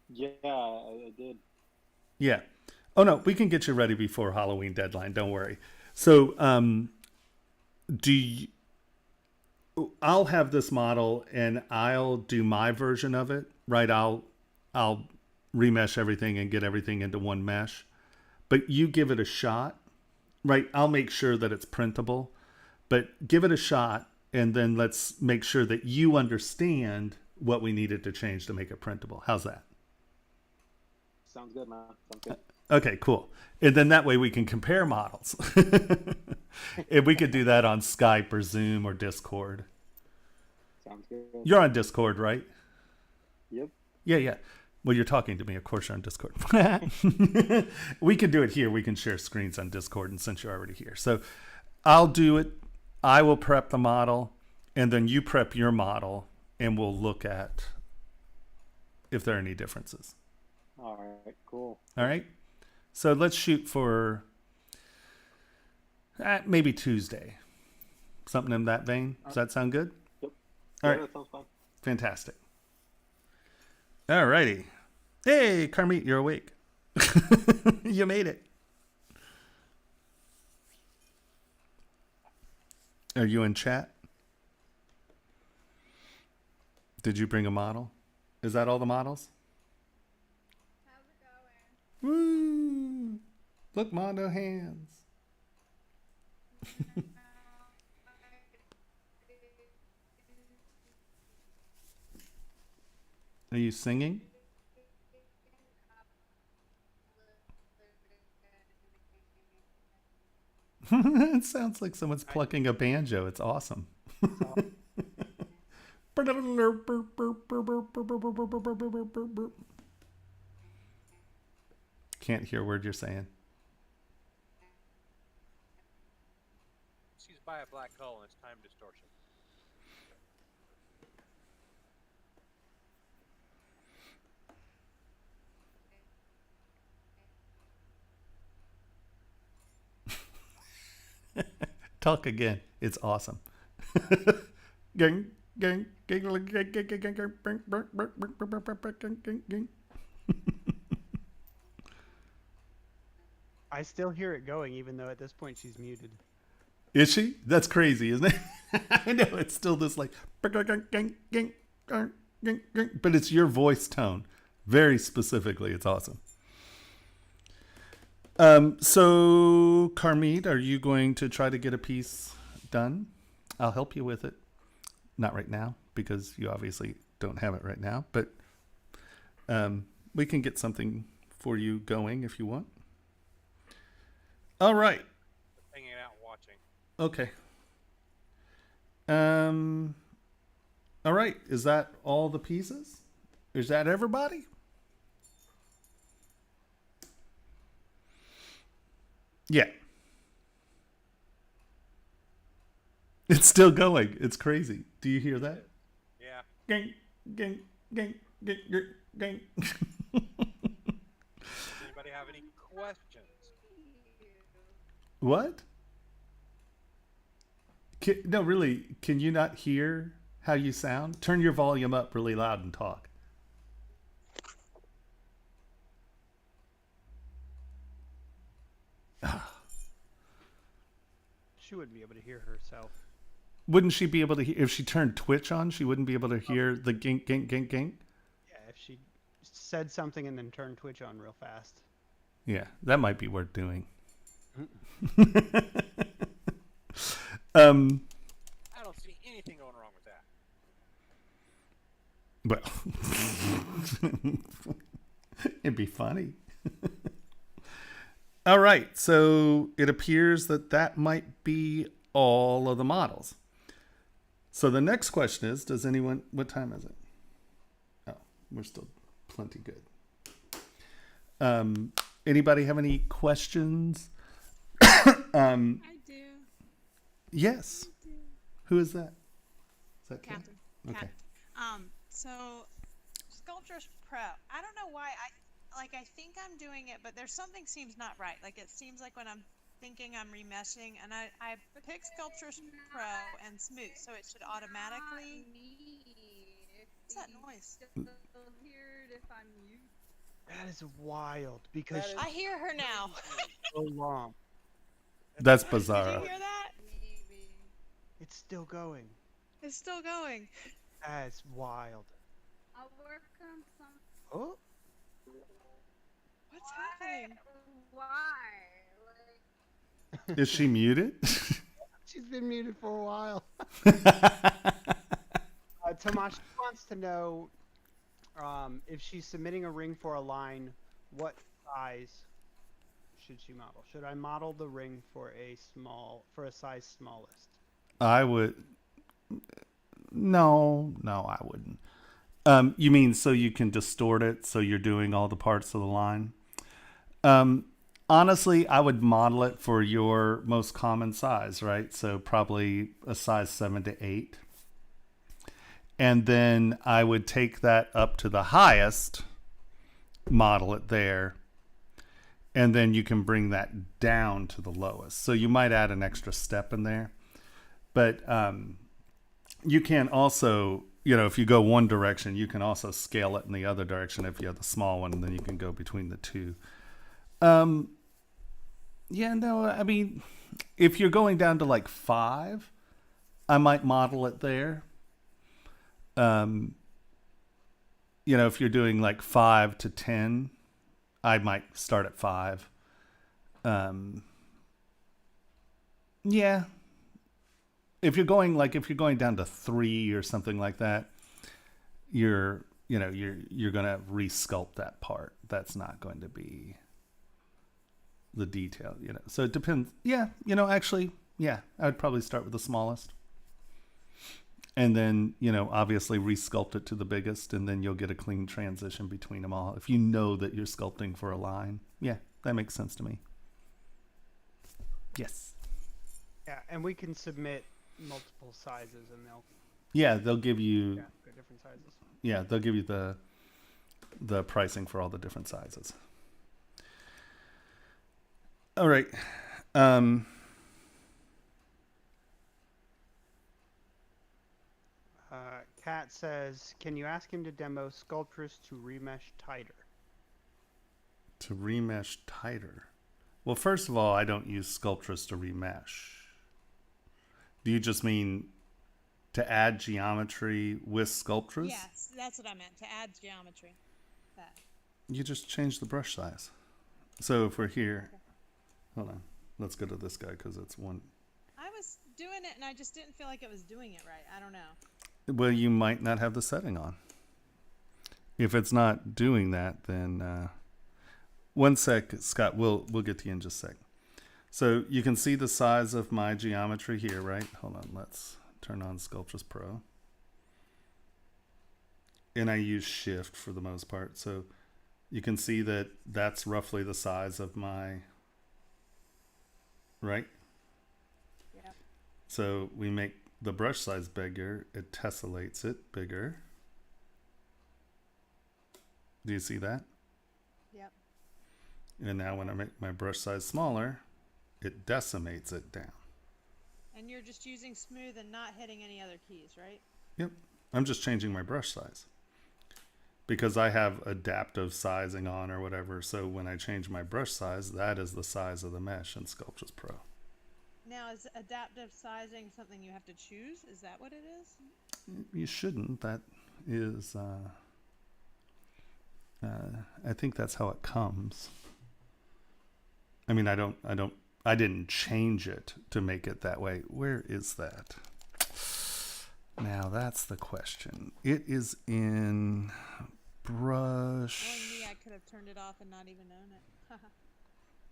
S7: Yeah, I did.
S5: Yeah. Oh no, we can get you ready before Halloween deadline. Don't worry. So, I'll have this model and I'll do my version of it, right? I'll remesh everything and get everything into one mesh. But you give it a shot, right? I'll make sure that it's printable, but give it a shot, and then let's make sure that you understand what we needed to change to make it printable. How's that?
S7: Sounds good, man. Sounds good.
S5: Okay, cool. And then that way we can compare models. And we could do that on Skype or Zoom or Discord.
S7: Sounds good.
S5: You're on Discord, right?
S7: Yep.
S5: Yeah. Well, you're talking to me. Of course you're on Discord. We can do it here. We can share screens on Discord, and since you're already here. So I'll do it. I will prep the model, and then you prep your model, and we'll look at if there are any differences.
S7: All right, cool.
S5: All right. So let's shoot for maybe Tuesday. Something in that vein. Does that sound good?
S7: Yep.
S5: All
S7: Yeah,
S5: right.
S7: that sounds fun.
S5: Fantastic. All righty. Hey, Carmeet, you're awake. You made it. Are you in chat? Did you bring a model? Is that all the models?
S8: How's it going?
S5: Woo! Look, Mondo hands. Are you singing? It sounds like someone's plucking a banjo. It's awesome. Can't hear a word you're saying.
S3: She's by a black hole and it's time distortion.
S5: Talk again. It's awesome. Gang, gang, gang, gang, gang, gang, gang, gang, gang.
S2: I still hear it going, even though at this point she's muted.
S5: Is she? That's crazy, isn't it? I know, it's still this like, but it's your voice tone. Very specifically, it's awesome. So, Carmeet, are you going to try to get a piece done? I'll help you with it. Not right now, because you obviously don't have it right now, but we can get something for you going if you want. All right.
S3: Hanging out watching.
S5: Okay. All right. Is that all the pieces? Is that everybody? Yeah. It's still going. It's crazy. Do you hear that?
S3: Yeah.
S5: Gang, gang, gang, gang, gang, gang.
S3: Does anybody have any questions?
S5: What? No, really. Can you not hear how you sound? Turn your volume up really loud and talk.
S2: She wouldn't be able to hear herself.
S5: Wouldn't she be able to hear if she turned Twitch on? She wouldn't be able to hear the gink, gink, gink, gink.
S2: Yeah, if she said something and then turned Twitch on real fast.
S5: Yeah, that might be worth doing.
S3: I don't see anything going wrong with that.
S5: Well, it'd be funny. All right, so it appears that that might be all of the models. So the next question is, does anyone, what time is it? Oh, we're still plenty good. Anybody have any questions?
S6: I do.
S5: Yes.
S6: I do.
S5: Who is that? Is that Kat?
S6: Captain.
S5: Okay.
S6: So Sculptures Pro. I don't know why I think I'm doing it, but there's something seems not right. Like it seems like when I'm thinking I'm remeshing, and I picked Sculptures Pro and Smooth, so it should automatically. What's that noise?
S2: That is wild because
S6: I hear her now.
S2: so long.
S5: That's
S6: Did
S5: bizarre.
S6: you hear that?
S2: It's still going.
S6: It's still going.
S2: That's wild.
S8: I'll work on some.
S2: Oh,
S6: What's happening?
S8: Why? Like,
S5: Is she muted?
S2: She's been muted for a while. Tomash wants to know if she's submitting a ring for a line, what size should she model? Should I model the ring for a size smallest?
S5: I would. No, I wouldn't. You mean so you can distort it so you're doing all the parts of the line? Honestly, I would model it for your most common size, right? So probably a size 7 to 8. And then I would take that up to the highest, model it there, and then you can bring that down to the lowest. So you might add an extra step in there. But you can also, if you go one direction, you can also scale it in the other direction if you have the small one, and then you can go between the two. I mean, if you're going down to like 5, I might model it there. If you're doing like 5 to 10, I might start at 5. If you're going down to 3 or something like that, you're gonna resculpt that part. That's not going to be the detail, So it depends. I would probably start with the smallest. And then, obviously resculpt it to the biggest, and then you'll get a clean transition between them all. If you know that you're sculpting for a line. Yeah, that makes sense to me. Yes.
S2: Yeah, and we can submit multiple sizes, and
S5: they'll give you
S2: different sizes.
S5: Yeah, they'll give you the pricing for all the different sizes. All right.
S2: Kat says, can you ask him to demo Sculptress to remesh tighter?
S5: To remesh tighter? Well, first of all, I don't use Sculptress to remesh. Do you just mean to add geometry with Sculptress?
S6: Yes, that's what I meant, to add geometry. That.
S5: You just change the brush size. So if we're here, hold on, let's go to this guy because it's one.
S6: I was doing it and I just didn't feel like it was doing it right. I don't know.
S5: Well, you might not have the setting on. If it's not doing that, then one sec, Scott. We'll get to you in just a sec. So you can see the size of my geometry here, right? Hold on, let's turn on Sculptress Pro. And I use Shift for the most part. So you can see that that's roughly the size of my, right?
S6: Yeah.
S5: So we make the brush size bigger, it tessellates it bigger. Do you see that?
S6: Yep.
S5: And now when I make my brush size smaller, it decimates it down.
S6: And you're just using smooth and not hitting any other keys, right?
S5: Yep. I'm just changing my brush size because I have adaptive sizing on or whatever. So when I change my brush size, that is the size of the mesh in Sculptress Pro.
S6: Now, is adaptive sizing something you have to choose? Is that what it is?
S5: You shouldn't. That is, I think that's how it comes. I mean, I didn't change it to make it that way. Where is that? Now that's the question. It is in brush.
S6: Knowing me, I could have turned it off and not even known it.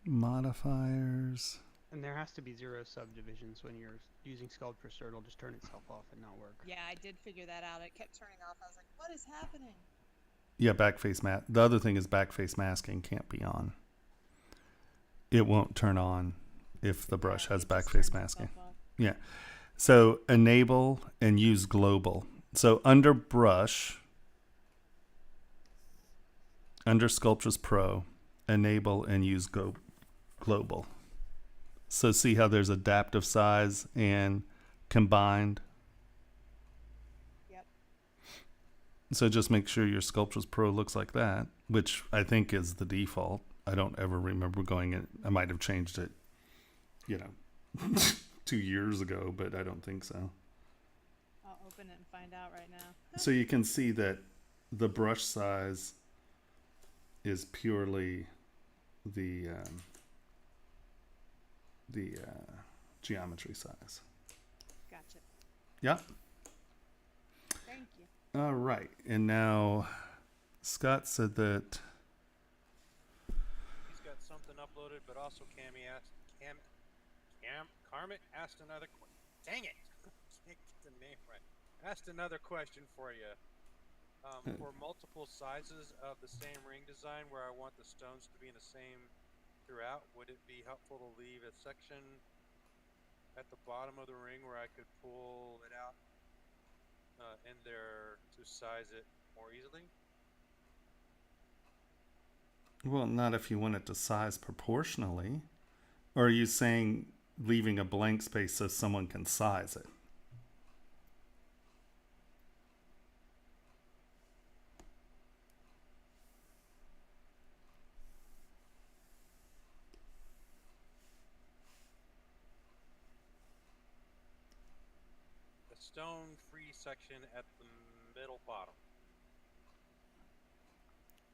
S5: Modifiers.
S2: And there has to be 0 subdivisions when you're using Sculptress, or it'll just turn itself off and not work.
S6: Yeah, I did figure that out. It kept turning off. I was like, what is happening?
S5: Yeah, backface mask. The other thing is backface masking can't be on. It won't turn on if the brush has backface masking. Yeah. So enable and use global. So under brush, under Sculptress Pro, enable and use global. So see how there's adaptive size and combined?
S6: Yep.
S5: So just make sure your Sculptress Pro looks like that, which I think is the default. I don't ever remember going in. I might have changed it, 2 years ago, but I don't think so.
S6: I'll open it and find out right now.
S5: So you can see that the brush size is purely the geometry size.
S6: Gotcha.
S5: Yeah.
S6: Thank you.
S5: All right. And now Scott said that
S3: he's got something uploaded, but also Carmit asked another dang it. Can't get the name right. Asked another question for you. For multiple sizes of the same ring design where I want the stones to be in the same throughout, would it be helpful to leave a section at the bottom of the ring where I could pull it out in there to size it more easily?
S5: well, not if you want it to size proportionally. Or are you saying leaving a blank space so someone can size it?
S3: The stone free section at the middle bottom.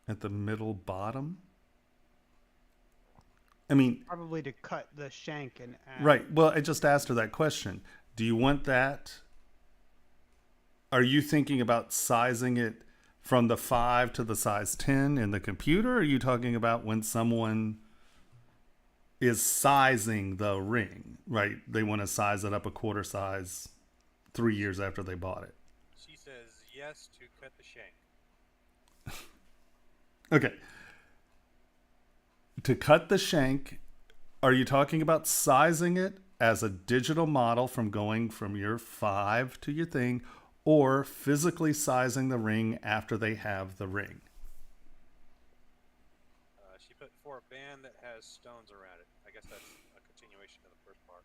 S5: At the middle bottom? I mean,
S2: Probably to cut the shank and add.
S5: right. Well, I just asked her that question. Do you want that? Are you thinking about sizing it from the 5 to the size 10 in the computer? Or are you talking about when someone is sizing the ring, right? They want to size it up a quarter size 3 years after they bought it.
S3: She says yes to cut the shank.
S5: Okay. To cut the shank, are you talking about sizing it as a digital model from going from your 5 to your thing, or physically sizing the ring after they have the ring?
S3: She put for a band that has stones around it. I guess that's a continuation of the first part.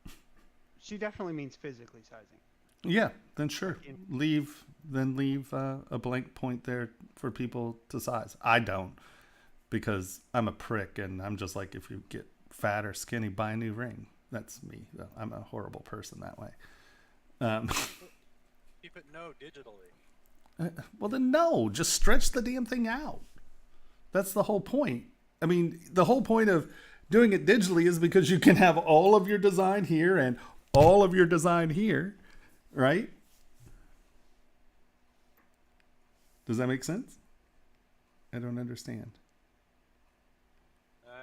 S2: She definitely means physically sizing.
S5: Yeah, then sure. Leave a blank point there for people to size. I don't, because I'm a prick and I'm just like, if you get fat or skinny, buy a new ring. That's me. I'm a horrible person that way.
S3: Keep it no digitally.
S5: Well, then no, just stretch the damn thing out. That's the whole point. I mean, the whole point of doing it digitally is because you can have all of your design here and all of your design here, right? Does that make sense? I don't understand.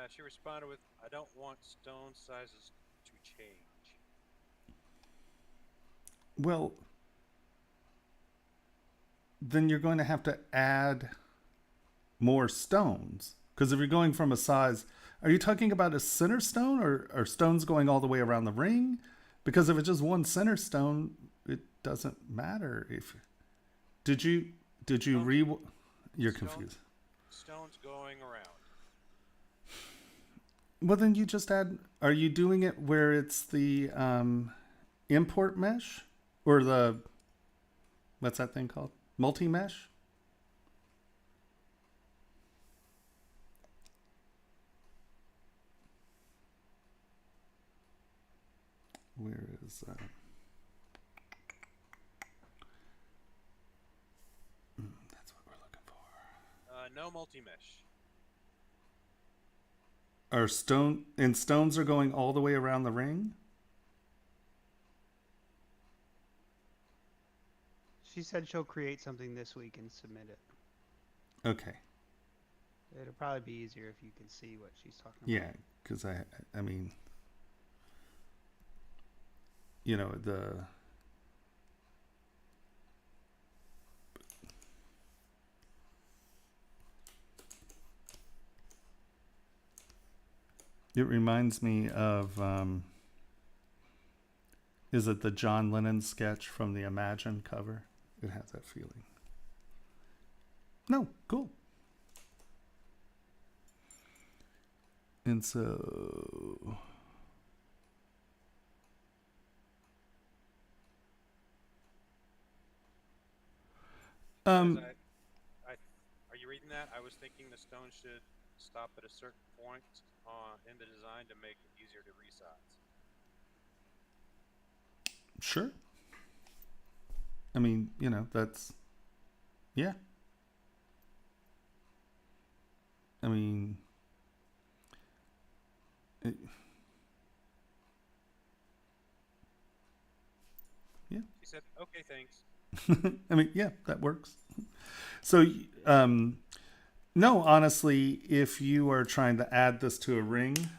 S3: She responded with, I don't want stone sizes to change.
S5: Well, then you're going to have to add more stones. Because if you're going from a size, are you talking about a center stone or stones going all the way around the ring? Because if it's just one center stone, it doesn't matter. Did you you're confused.
S3: Stones going around.
S5: Well, then you just add, are you doing it where it's the import mesh or the, what's that thing called? Multi-mesh? Where is that? That's what we're looking for.
S3: No multi-mesh.
S5: Are stones are going all the way around the ring?
S2: She said she'll create something this week and submit it.
S5: Okay.
S2: It'll probably be easier if you can see what she's talking about.
S5: Yeah, because I mean, you know, it reminds me of, is it the John Lennon sketch from the Imagine cover? It has that feeling. No, cool. And so,
S3: Are you reading that? I was thinking the stone should stop at a certain point in the design to make it easier to resize.
S5: sure. I mean, you know, that's, yeah. I mean, Yeah.
S3: She said, "Okay, thanks."
S5: I mean, yeah, that works. So, no, honestly, if you are trying to add this to a ring,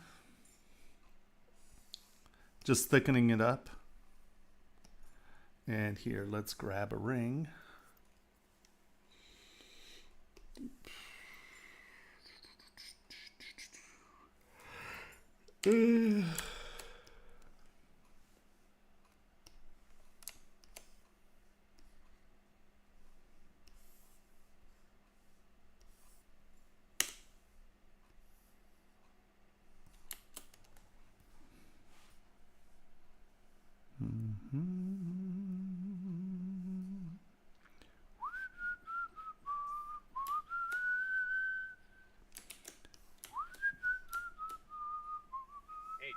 S5: just thickening it up. And here, let's grab a ring.
S3: Hey,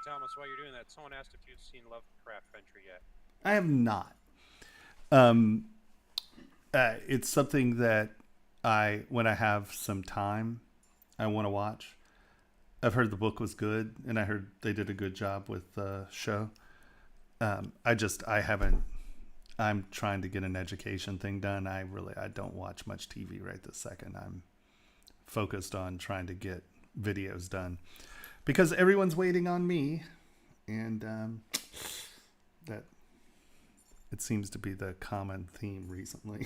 S3: Thomas, while you're doing that, someone asked if you've seen Lovecraft Country yet.
S5: I have not. It's something that when I have some time, I want to watch. I've heard the book was good, and I heard they did a good job with the show. I haven't. I'm trying to get an education thing done. I don't watch much TV right this second. I'm focused on trying to get videos done because everyone's waiting on me, and that it seems to be the common theme recently.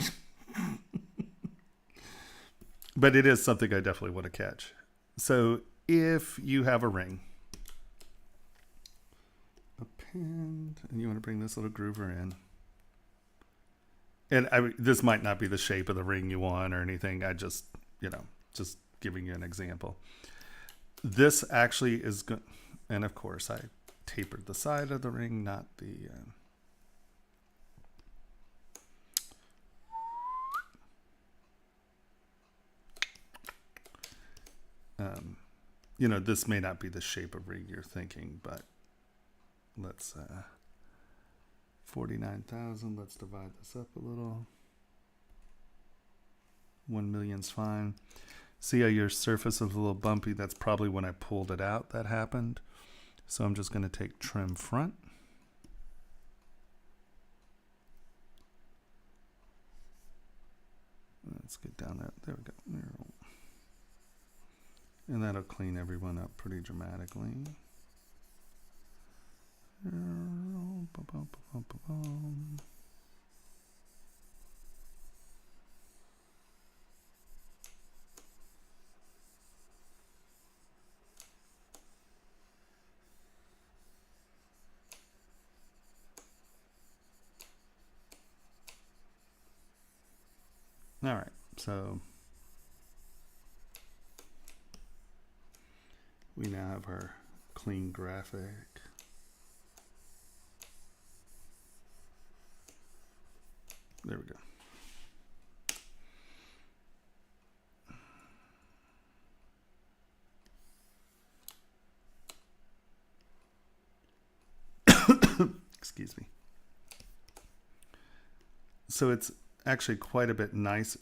S5: But it is something I definitely want to catch. So if you have a ring, append, and you want to bring this little groover in, and this might not be the shape of the ring you want or anything. I just giving you an example. This actually is good. And of course I tapered the side of the ring, not the, this may not be the shape of ring you're thinking, but let's, 49,000. Let's divide this up a little. 1 million's fine. See how your surface is a little bumpy? That's probably when I pulled it out that happened. So I'm just going to take trim front. Let's get down that. There we go. And that'll clean everyone up pretty dramatically. All right, so we now have our clean graphic. There we go. Excuse me. So it's actually quite a bit nice.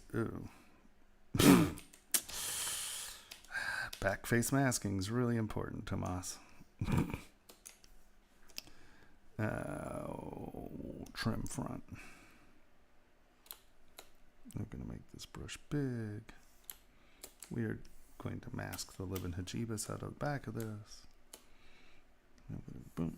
S5: Back face masking is really important, Tomas. Trim front. I'm going to make this brush big. We are going to mask the living hajibas out of the back of this. Boom.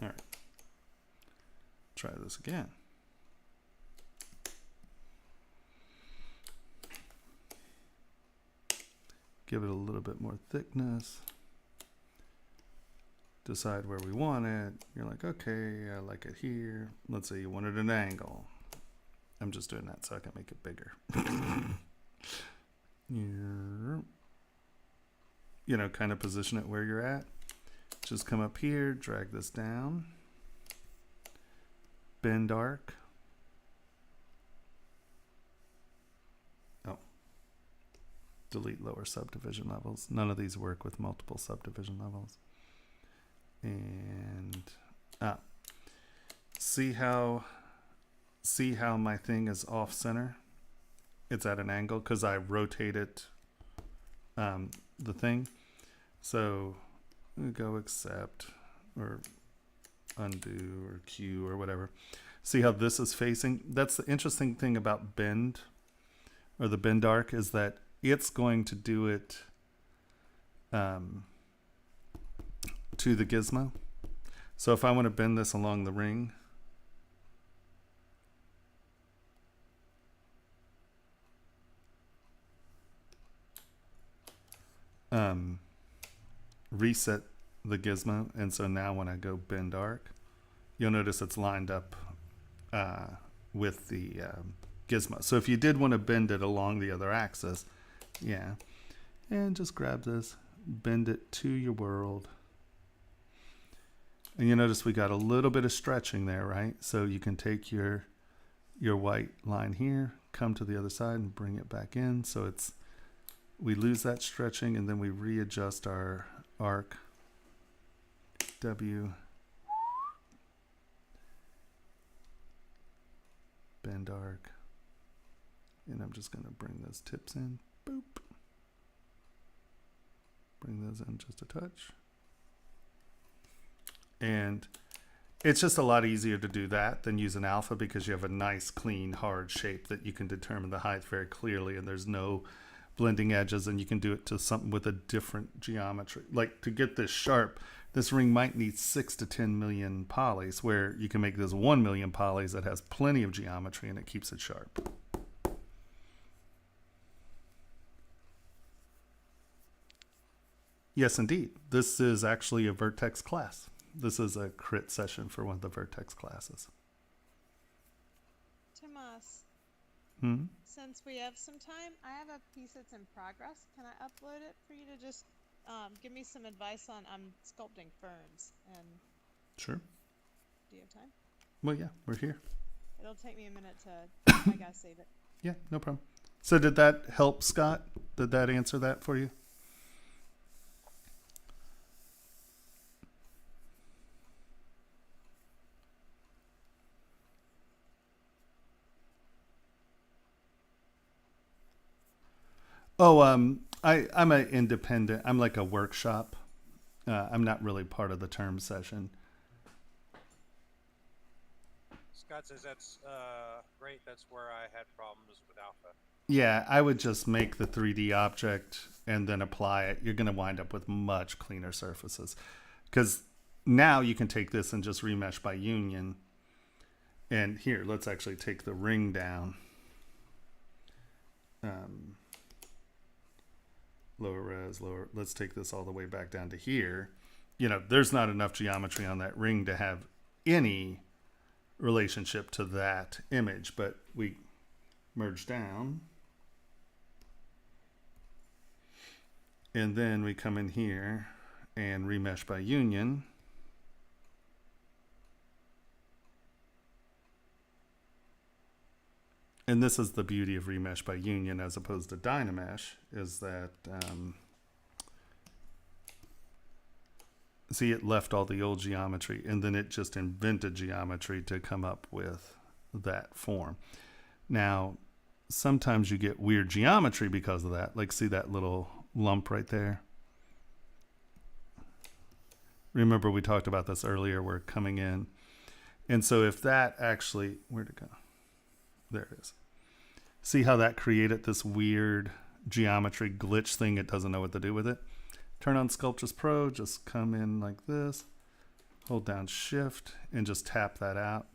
S5: All right. Try this again. Give it a little bit more thickness. Decide where we want it. You're like, okay, I like it here. Let's say you want it at an angle. I'm just doing that so I can make it bigger. Kind of position it where you're at. Just come up here, drag this down. Bend arc. Oh. Delete lower subdivision levels. None of these work with multiple subdivision levels. And See how my thing is off center? It's at an angle because I rotated the thing. So go accept or undo or Q or whatever. See how this is facing? That's the interesting thing about bend or the bend arc is that it's going to do it to the gizmo. So if I want to bend this along the ring, reset the gizmo, and so now when I go bend arc, you'll notice it's lined up with the gizmo. So if you did want to bend it along the other axis, yeah, and just grab this, bend it to your world. And you notice we got a little bit of stretching there, right? So you can take your white line here, come to the other side and bring it back in. So we lose that stretching and then we readjust our arc. W. Bend arc. And I'm just going to bring those tips in. Boop. Bring those in just a touch. And it's just a lot easier to do that than use an alpha because you have a nice, clean, hard shape that you can determine the height very clearly and there's no blending edges, and you can do it to something with a different geometry. Like to get this sharp, this ring might need 6 to 10 million polys, where you can make this 1 million polys that has plenty of geometry and it keeps it sharp. Yes, indeed. This is actually a Vertex class. This is a crit session for one of the Vertex classes.
S6: Tomas,
S5: Hmm?
S6: since we have some time, I have a piece that's in progress. Can I upload it for you to just give me some advice on? I'm sculpting ferns, and
S5: Sure.
S6: do you have time?
S5: Well, yeah, we're here.
S6: It'll take me a minute to. I gotta save it.
S5: Yeah, no problem. So did that help, Scott? Did that answer that for you? Oh, I'm an independent. I'm like a workshop. I'm not really part of the term session.
S3: Scott says that's great. That's where I had problems with alpha.
S5: Yeah, I would just make the 3D object and then apply it. You're going to wind up with much cleaner surfaces. Because now you can take this and just remesh by union. And here, let's actually take the ring down. Lower res, lower. Let's take this all the way back down to here. You know, there's not enough geometry on that ring to have any relationship to that image, but we merge down. And then we come in here and remesh by union. And this is the beauty of remesh by union as opposed to dynamesh, is that, see, it left all the old geometry and then it just invented geometry to come up with that form. Now, sometimes you get weird geometry because of that. Like, see that little lump right there? Remember we talked about this earlier, we're coming in. And so if that actually, where'd it go? There it is. See how that created this weird geometry glitch thing? It doesn't know what to do with it. Turn on Sculptris Pro, just come in like this, hold down Shift, and just tap that out.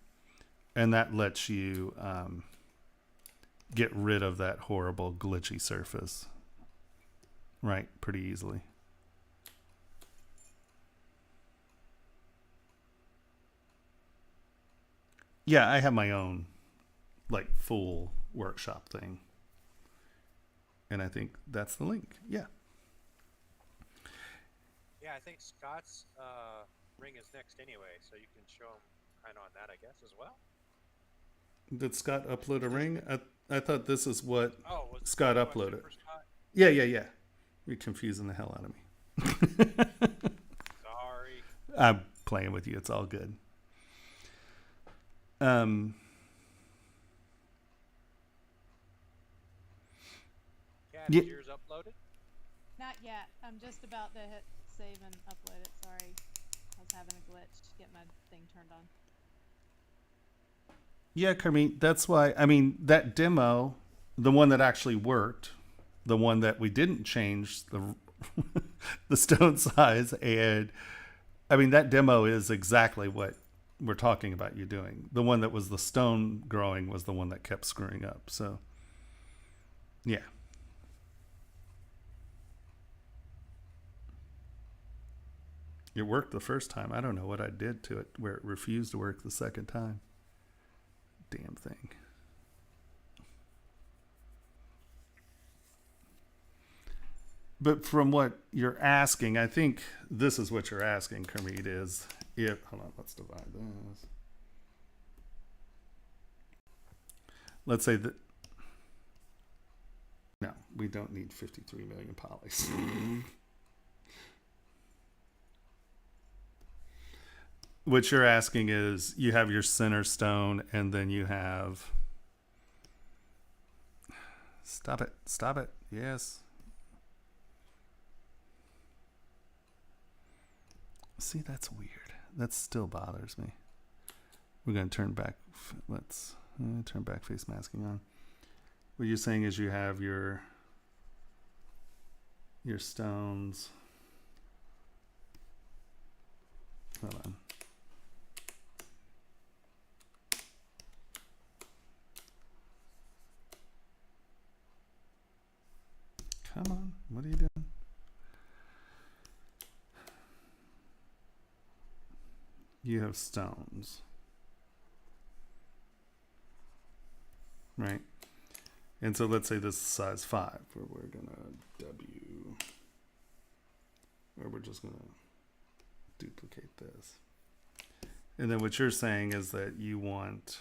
S5: And that lets you get rid of that horrible glitchy surface, right, pretty easily. Yeah, I have my own like full workshop thing. And I think that's the link. Yeah.
S3: Yeah, I think Scott's ring is next anyway, so you can show him kind of on that, I guess, as well.
S5: Did Scott upload a ring? I thought this is what Scott uploaded.
S3: Scott?
S5: Yeah. You're confusing the hell out of me.
S3: Sorry.
S5: I'm playing with you. It's all good. Um,
S3: Cat,
S5: Yeah.
S3: is yours uploaded?
S6: Not yet. I'm just about to hit save and upload it. Sorry. I was having a glitch to get my thing turned on.
S5: Yeah, Kermit, that's why, I mean, that demo, the one that actually worked, the one that we didn't change the the stone size, and I mean, that demo is exactly what we're talking about you doing. The one that was the stone growing was the one that kept screwing up. So, yeah. It worked the first time. I don't know what I did to it where it refused to work the second time. Damn thing. But from what you're asking, I think this is what you're asking, Kermit, is if, hold on, let's divide this. Let's say that, no, we don't need 53 million polys. What you're asking is you have your center stone and then you have, stop it, yes. See, that's weird. That still bothers me. We're going to turn back, let's turn back face masking on. What you're saying is you have your stones. Hold on. Come on, what are you doing? You have stones, right? And so let's say this is size 5, where we're gonna W, or we're just gonna duplicate this. And then what you're saying is that you want,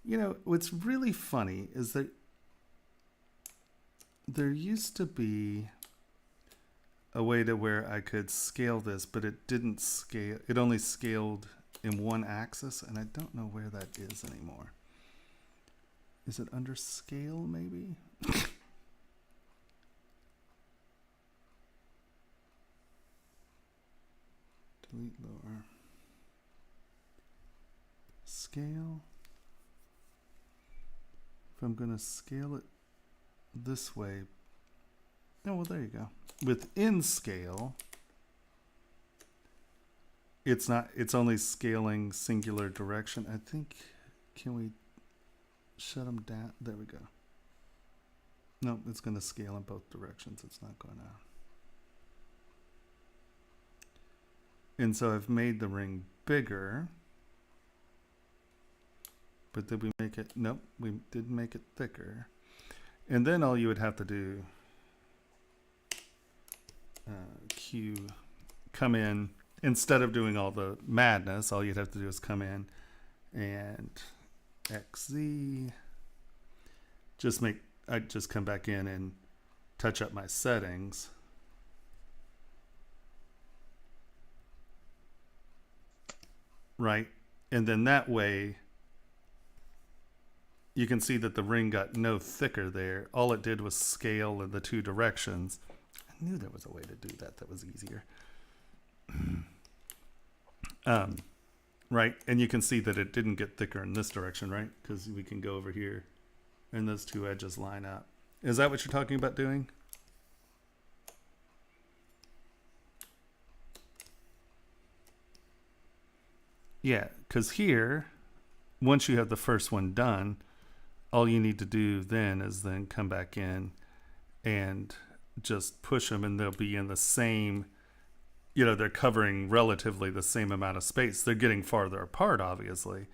S5: you know, what's really funny is that there used to be a way to where I could scale this, but it didn't scale. It only scaled in one axis, and I don't know where that is anymore. Is it under scale, maybe? Delete lower. Scale. If I'm going to scale it this way. Oh, well, there you go. Within scale, it's only scaling singular direction. I think, can we shut them down? There we go. No, it's going to scale in both directions. It's not going to. And so I've made the ring bigger. But did we make it? Nope, we didn't make it thicker. And then all you would have to do, come in, instead of doing all the madness, all you'd have to do is come in and XZ, I'd just come back in and touch up my settings. Right? And then that way, you can see that the ring got no thicker there. All it did was scale in the two directions. I knew there was a way to do that that was easier. Right, and you can see that it didn't get thicker in this direction, right? Because we can go over here and those two edges line up. Is that what you're talking about doing? Yeah, because here, once you have the first one done, all you need to do then is then come back in and just push them, and they'll be in the same, you know, they're covering relatively the same amount of space. They're getting farther apart, obviously,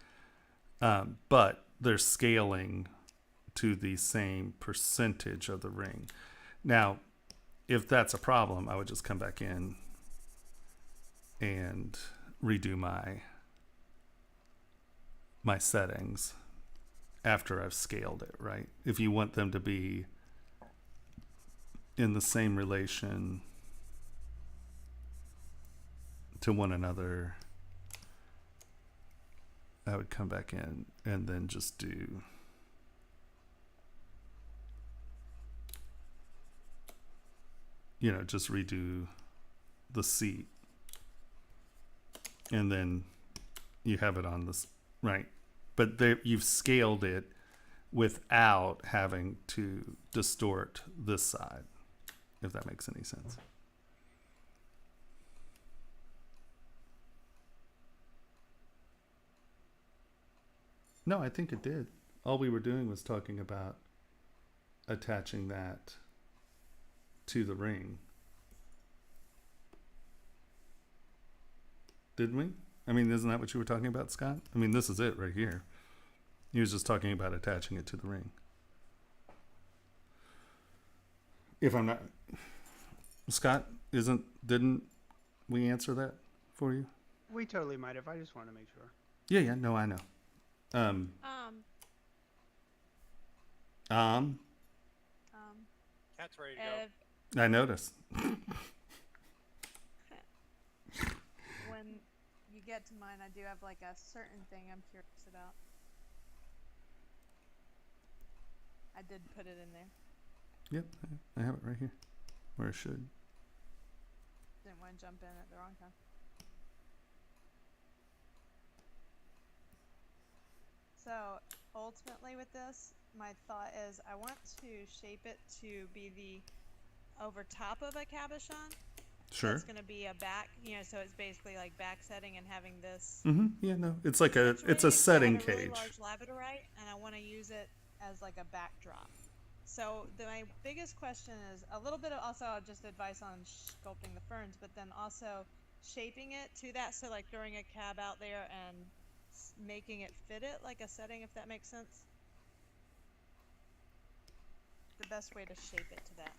S5: but they're scaling to the same percentage of the ring. Now, if that's a problem, I would just come back in and redo my settings after I've scaled it, right? If you want them to be in the same relation to one another, I would come back in and then just do just redo the seat, and then you have it on this, right? But there, you've scaled it without having to distort this side, if that makes any sense. No, I think it did. All we were doing was talking about attaching that to the ring. Didn't we? I mean, isn't that what you were talking about, Scott? I mean, this is it right here. He was just talking about attaching it to the ring. If I'm not... Scott, didn't we answer that for you?
S2: We totally might have. I just want to make sure.
S5: Yeah, no, I know.
S3: Cat's ready to go.
S5: I noticed.
S6: When you get to mine, I do have like a certain thing I'm curious about. I did put it in there.
S5: Yep, I have it right here, where it should.
S6: Didn't want to jump in at the wrong time. So ultimately with this, my thought is I want to shape it to be the over top of a cabochon.
S5: Sure.
S6: So it's going to be a back, so it's basically like back setting and having this.
S5: Mm-hmm. Yeah, no, it's like it's a setting cage.
S6: Really large labradorite, and I want to use it as like a backdrop. So my biggest question is a little bit of also just advice on sculpting the ferns, but then also shaping it to that. So like throwing a cab out there and making it fit it like a setting, if that makes sense. The best way to shape it to that.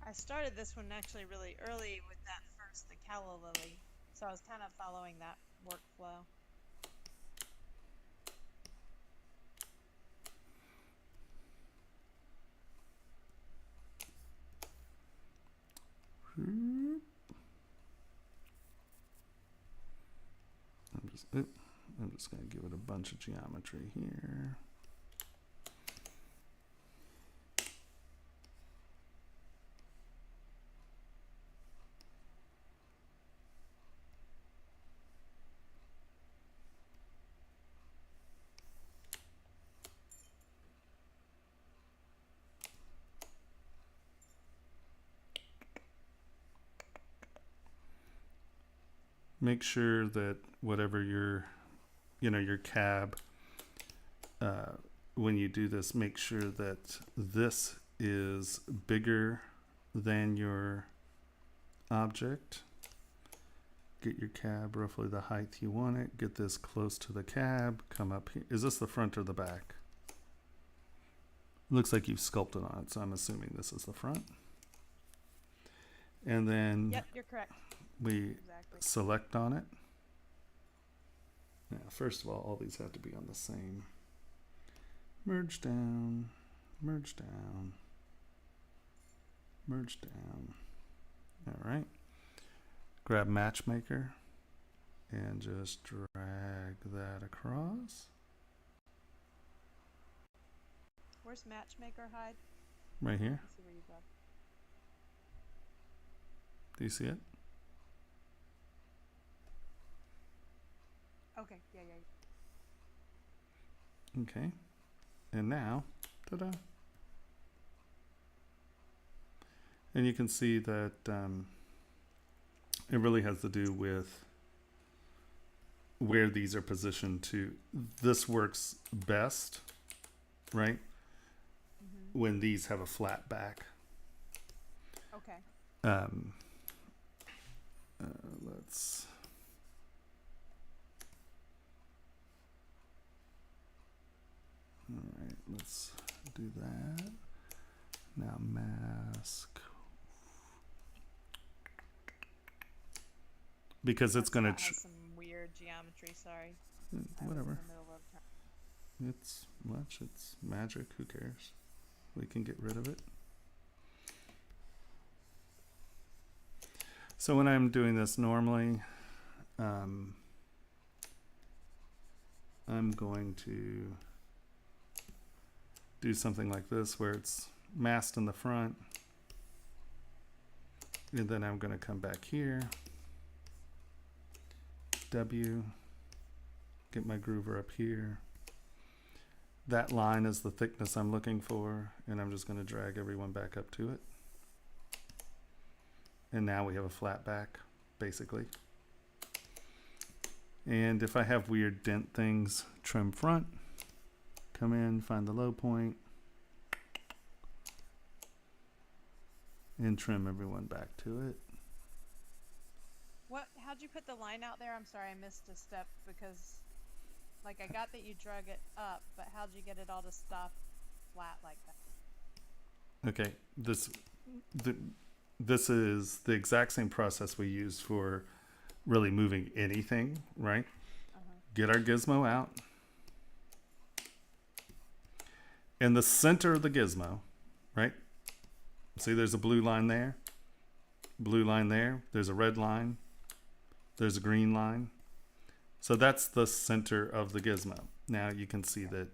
S6: I started this one actually really early with that first, the calla lily. So I was kind of following that workflow.
S5: I'm just going to give it a bunch of geometry here. Make sure that whatever your cab, when you do this, make sure that this is bigger than your object. Get your cab roughly the height you want it. Get this close to the cab. Come up here. Is this the front or the back? Looks like you've sculpted on it, so I'm assuming this is the front. And then
S6: yep, you're correct.
S5: We select on it. Now, first of all these have to be on the same. Merge down, merge down, merge down. All right. Grab Matchmaker and just drag that across.
S6: Where's Matchmaker hide?
S5: Right here.
S6: Let's see where you go.
S5: Do you see it?
S6: Okay, yeah.
S5: Okay. And now, ta-da. And you can see that it really has to do with where these are positioned to. This works best, right? Mm-hmm. When these have a flat back.
S6: Okay.
S5: Let's... All right, let's do that. Now mask. Because it's going to...
S6: some weird geometry, sorry.
S5: Whatever. It's magic, who cares? We can get rid of it. So when I'm doing this normally, I'm going to do something like this where it's masked in the front. And then I'm going to come back here, W, get my groover up here. That line is the thickness I'm looking for, and I'm just going to drag everyone back up to it. And now we have a flat back, basically. And if I have weird dent things, trim front, come in, find the low point, and trim everyone back to it.
S6: How'd you put the line out there? I'm sorry, I missed a step because, like, I got that you drug it up, but how'd you get it all to stop flat like that?
S5: Okay, this is the exact same process we use for really moving anything, right? Get our gizmo out. In the center of the gizmo, right? See, there's a blue line there. Blue line there. There's a red line. There's a green line. So that's the center of the gizmo. Now you can see that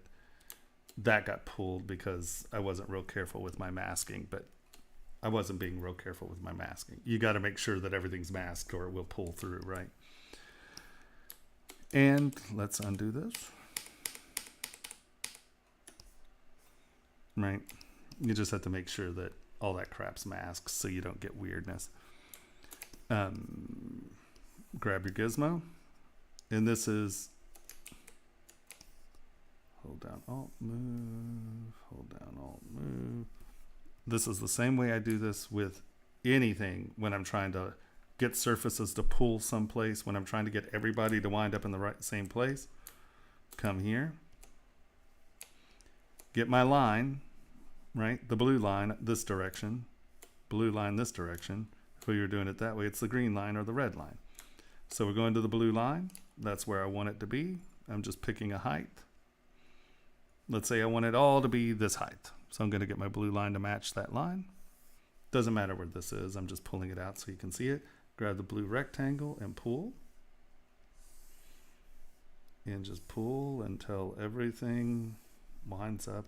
S5: that got pulled because I wasn't real careful with my masking, but I wasn't being real careful with my masking. You got to make sure that everything's masked or it will pull through, right? And let's undo this. Right? You just have to make sure that all that crap's masked so you don't get weirdness. Grab your gizmo. And this is hold down, Alt, move, hold down, Alt, move. This is the same way I do this with anything when I'm trying to get surfaces to pull someplace, when I'm trying to get everybody to wind up in the same place. Come here. Get my line, right? The blue line this direction, blue line this direction. If you're doing it that way, it's the green line or the red line. So we're going to the blue line. That's where I want it to be. I'm just picking a height. Let's say I want it all to be this height. So I'm going to get my blue line to match that line. Doesn't matter where this is. I'm just pulling it out so you can see it. Grab the blue rectangle and pull. And just pull until everything winds up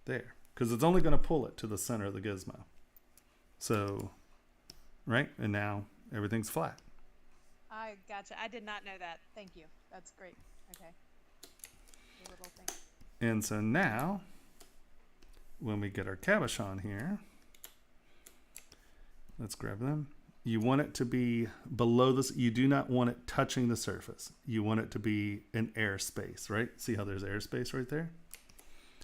S5: there. Because it's only going to pull it to the center of the gizmo. So, right? And now everything's flat.
S6: I gotcha. I did not know that. Thank you. That's great. Okay. A little thing.
S5: And so now, when we get our cabochon here, let's grab them. You want it to be below this. You do not want it touching the surface. You want it to be an airspace, right? See how there's airspace right there?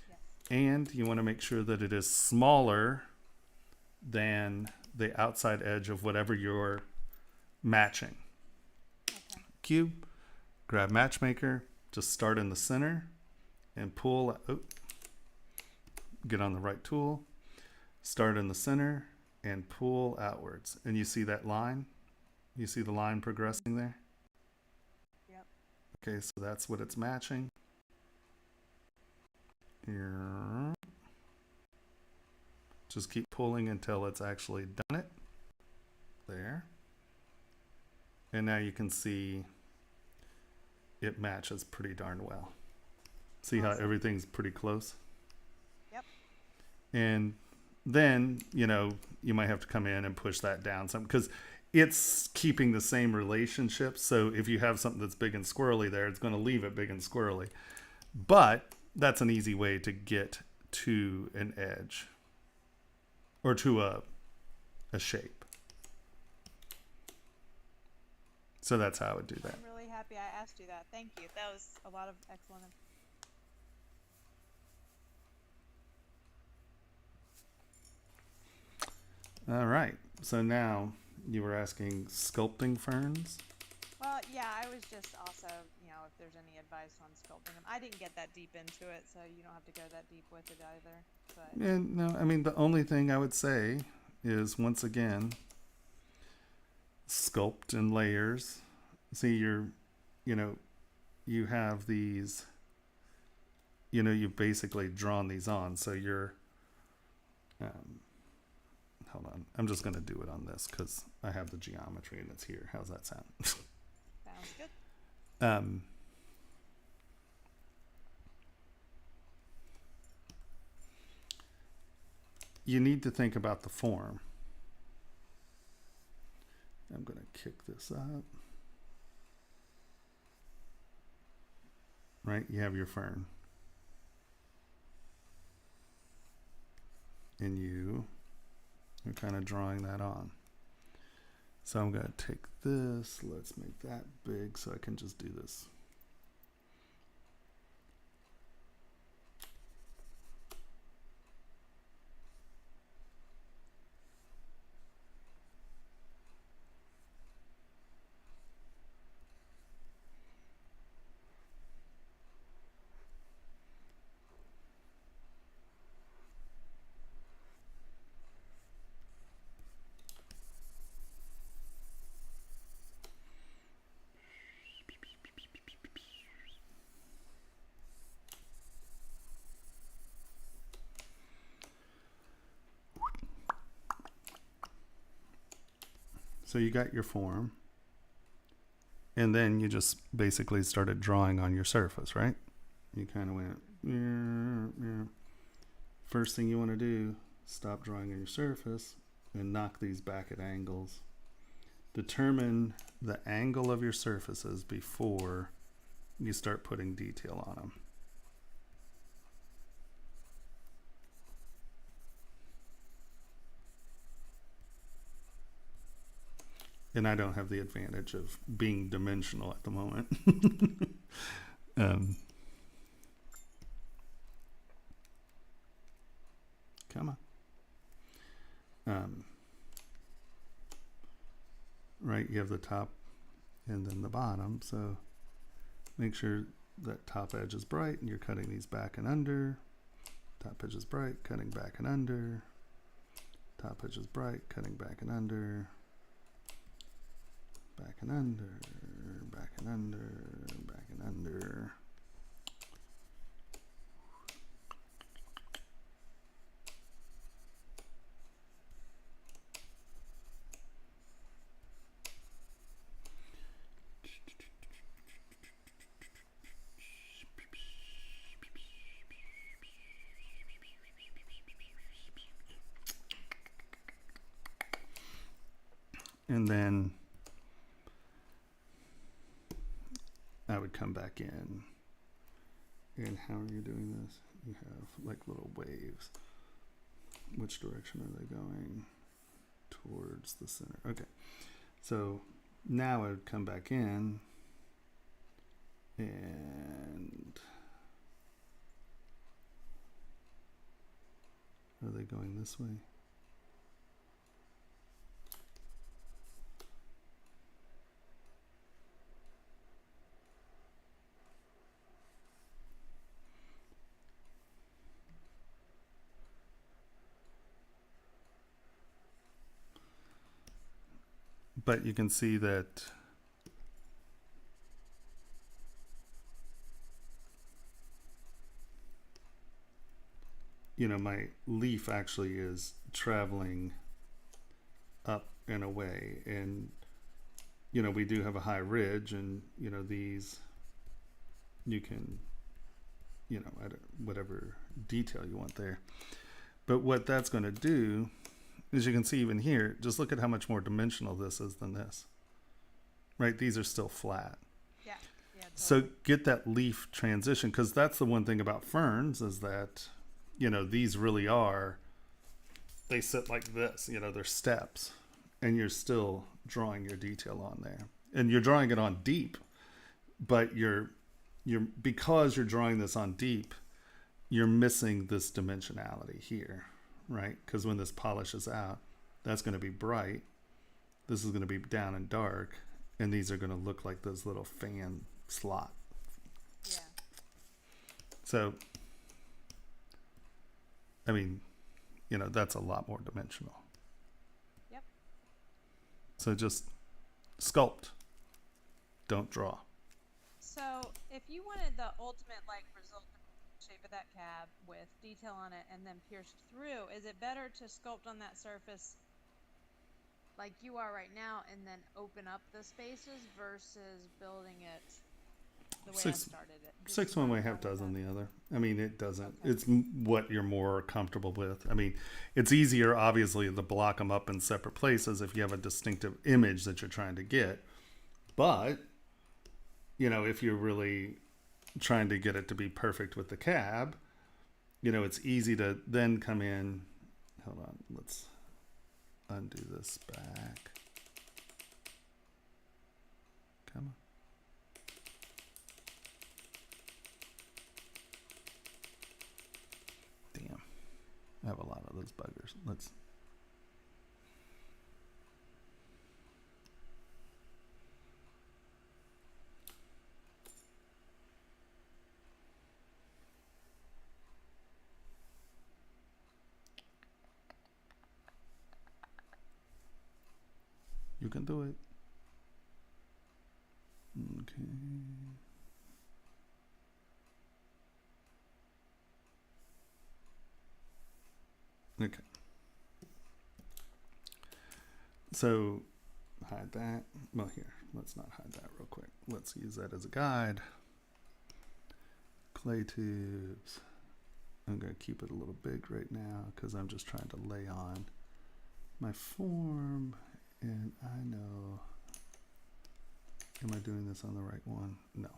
S6: Yes.
S5: And you want to make sure that it is smaller than the outside edge of whatever you're matching.
S6: Okay.
S5: Cube, grab matchmaker, just start in the center and pull. Oh, get on the right tool, start in the center and pull outwards. And you see that line? You see the line progressing there?
S6: Yep.
S5: Okay, so that's what it's matching. Here. Just keep pulling until it's actually done it. There. And now you can see it matches pretty darn well. See
S6: awesome.
S5: How everything's pretty close?
S6: Yep.
S5: And then, you know, you might have to come in and push that down some because it's keeping the same relationship. So if you have something that's big and squirrely there, it's going to leave it big and squirrely. But that's an easy way to get to an edge or to a shape. So that's how I would do that.
S6: I'm really happy I asked you that. Thank you. That was a lot of excellent.
S5: All right. So now you were asking sculpting ferns.
S6: Well, yeah, I was just also, you know, if there's any advice on sculpting them. I didn't get that deep into it, so you don't have to go that deep with it either. But
S5: And no, I mean, the only thing I would say is, once again, sculpt in layers. See, you have these, you've basically drawn these on. So you're, hold on. I'm just going to do it on this because I have the geometry and it's here. How's that sound?
S6: Sounds good.
S5: You need to think about the form. I'm going to kick this up. Right? You have your fern. And you are kind of drawing that on. So I'm going to take this. Let's make that big so I can just do this. So you got your form, and then you just basically started drawing on your surface, right? You kind of went, yeah. First thing you want to do, stop drawing on your surface and knock these back at angles. Determine the angle of your surfaces before you start putting detail on them. And I don't have the advantage of being dimensional at the moment. Come on. Right, you have the top and then the bottom. So make sure that top edge is bright and you're cutting these back and under. Top edge is bright, cutting back and under. Top edge is bright, cutting back and under. Back and under, back and under, back and under. And then I would come back in. And how are you doing this? You have like little waves. Which direction are they going? Towards the center. Okay. So now I would come back in and are they going this way? But you can see that my leaf actually is traveling up and away, and we do have a high ridge, and these you can add whatever detail you want there. But what that's going to do, as you can see even here, just look at how much more dimensional this is than this. Right? These are still flat.
S6: Yeah. Totally.
S5: So get that leaf transition, because that's the one thing about ferns is that, these really are, they sit like this, they're steps, and you're still drawing your detail on there. And you're drawing it on deep, but because you're drawing this on deep, you're missing this dimensionality here. Right? Because when this polishes out, that's going to be bright. This is going to be down and dark. And these are going to look like this little fan slot.
S6: Yeah.
S5: So, I mean, that's a lot more dimensional.
S6: Yep.
S5: So just sculpt. Don't draw.
S6: So if you wanted the ultimate result shape of that cab with detail on it and then pierced through, is it better to sculpt on that surface like you are right now and then open up the spaces versus building it the way I started it?
S5: Six one way, half dozen the other. I mean, it doesn't.
S6: Okay.
S5: It's what you're more comfortable with. I mean, it's easier, obviously, to block them up in separate places if you have a distinctive image that you're trying to get. But, you know, if you're really trying to get it to be perfect with the cab, you know, it's easy to then come in. Hold on, let's undo this back. Come on. Damn. I have a lot of those buggers. Let's. You can do it. Okay. Okay. So hide that. Well, here, let's not hide that real quick. Let's use that as a guide. Clay tubes. I'm going to keep it a little big right now because I'm just trying to lay on my form. And I know, am I doing this on the right one? No.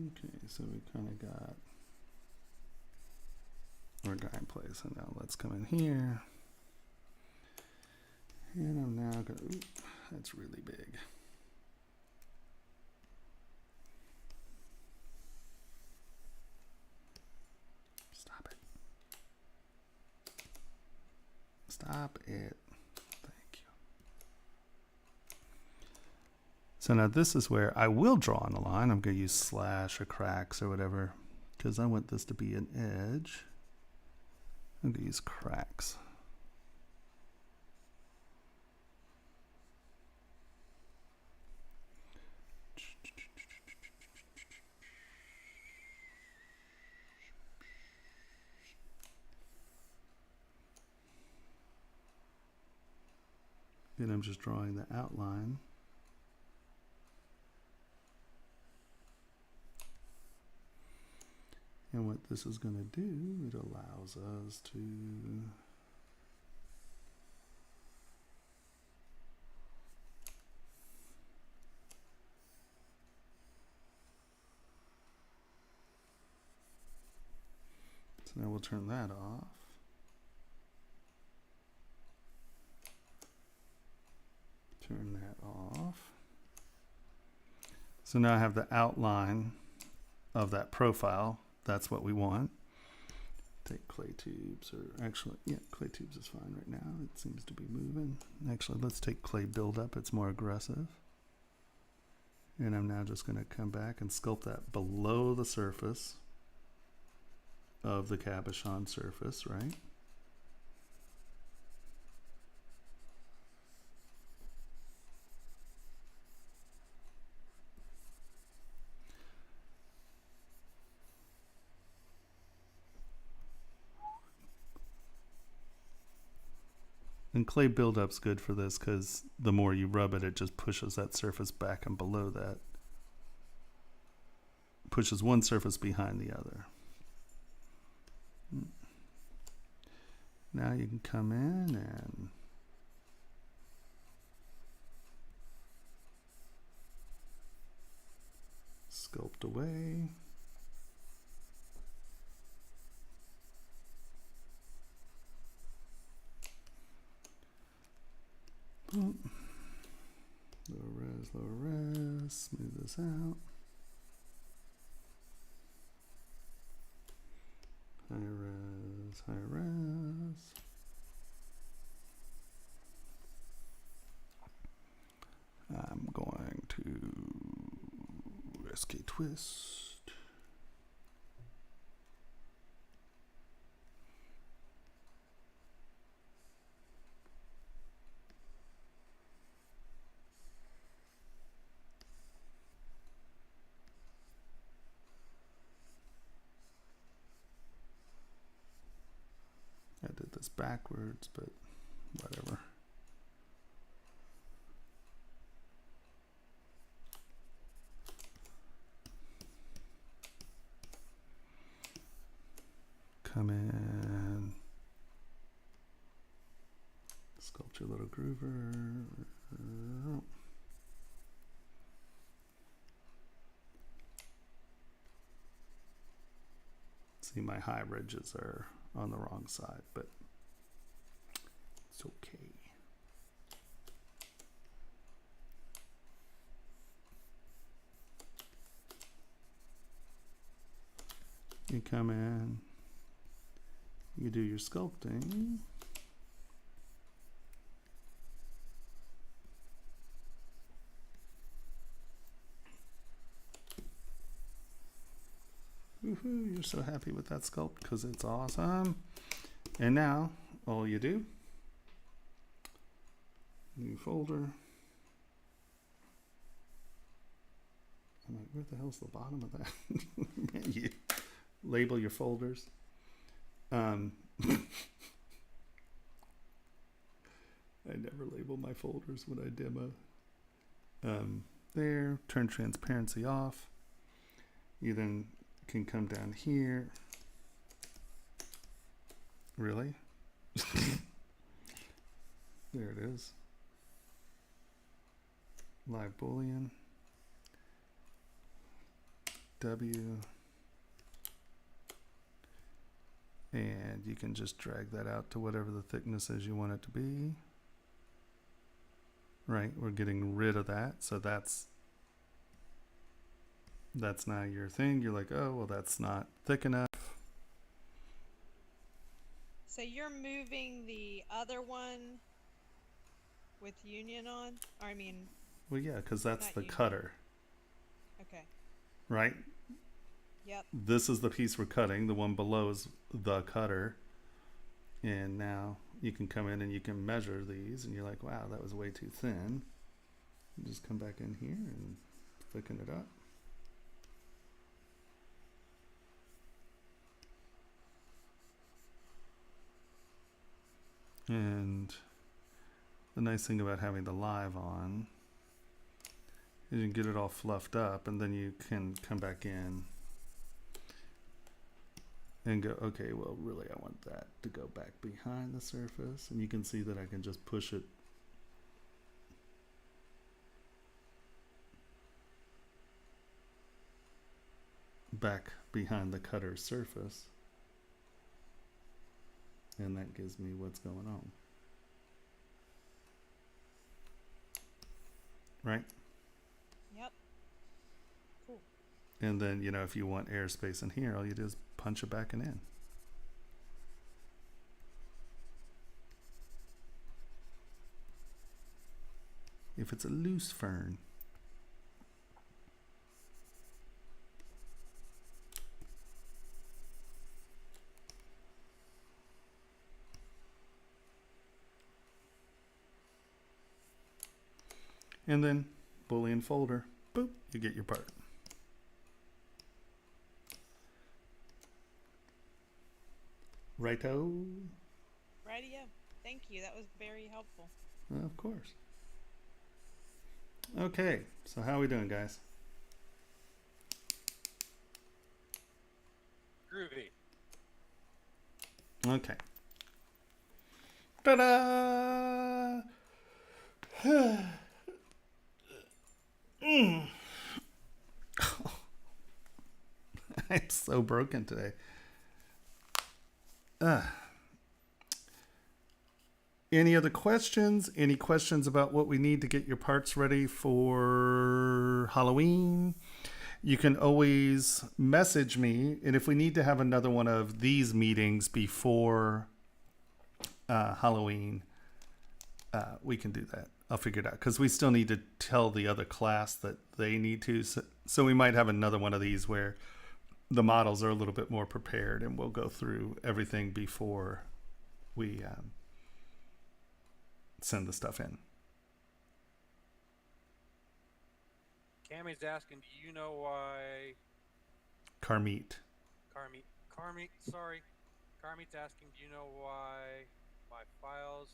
S5: Okay, so we kind of got our guy in place. So now let's come in here. And I'm now going to, that's really big. Stop it. Stop it. So now this is where I will draw on the line. I'm going to use slash or cracks or whatever because I want this to be an edge. I'm going to use cracks. Then I'm just drawing the outline. And what this is going to do, it allows us to so now we'll turn that off. Turn that off. So now I have the outline of that profile. That's what we want. Take clay tubes, or actually, yeah, clay tubes is fine right now. It seems to be moving. Actually, let's take clay buildup. It's more aggressive. And I'm now just going to come back and sculpt that below the surface of the cabochon surface, right? And clay buildup's good for this because the more you rub it, it just pushes that surface back and below that. Pushes one surface behind the other. Now you can come in and sculpt away. Lower res, smooth this out. High res, high res. I'm going to SK twist. I did this backwards, but whatever. Come in. Sculpt your little groover. See, my high ridges are on the wrong side, but it's okay. You come in, you do your sculpting. Woohoo, you're so happy with that sculpt because it's awesome. And now all you do, new folder. I'm like, where the hell's the bottom of that menu? Label your folders. I never label my folders when I demo. There, turn transparency off. You then can come down here. Really? There it is. Live Boolean. W. And you can just drag that out to whatever the thickness is you want it to be. Right, we're getting rid of that. So that's now your thing. You're like, oh, well, that's not thick enough.
S6: So you're moving the other one with union on? Or I mean...
S5: Well, yeah, because that's the
S6: union.
S5: cutter.
S6: Okay.
S5: Right?
S6: Yep.
S5: This is the piece we're cutting. The one below is the cutter. And now you can come in and you can measure these. And you're like, wow, that was way too thin. You just come back in here and thicken it up. And the nice thing about having the live on is you can get it all fluffed up, and then you can come back in and go, okay, well, really, I want that to go back behind the surface. And you can see that I can just push it back behind the cutter surface. And that gives me what's going on. Right?
S6: Yep. Cool.
S5: And then, you know, if you want airspace in here, all you do is punch it back and in. If it's a loose fern. And then Boolean folder, boop, you get your part. Righto.
S6: Rightio. Thank you. That was very helpful.
S5: Of course. Okay, so how are we doing, guys?
S3: Groovy.
S5: Okay. Ta-da! I'm so broken today. Any other questions? Any questions about what we need to get your parts ready for Halloween? You can always message me, and if we need to have another one of these meetings before Halloween, we can do that. I'll figure it out, because we still need to tell the other class that they need to. So we might have another one of these where the models are a little bit more prepared, and we'll go through everything before we send the stuff in.
S3: Cammy's asking, do you know why...
S5: Carmeet.
S3: Sorry. Carmeet's asking, do you know why my files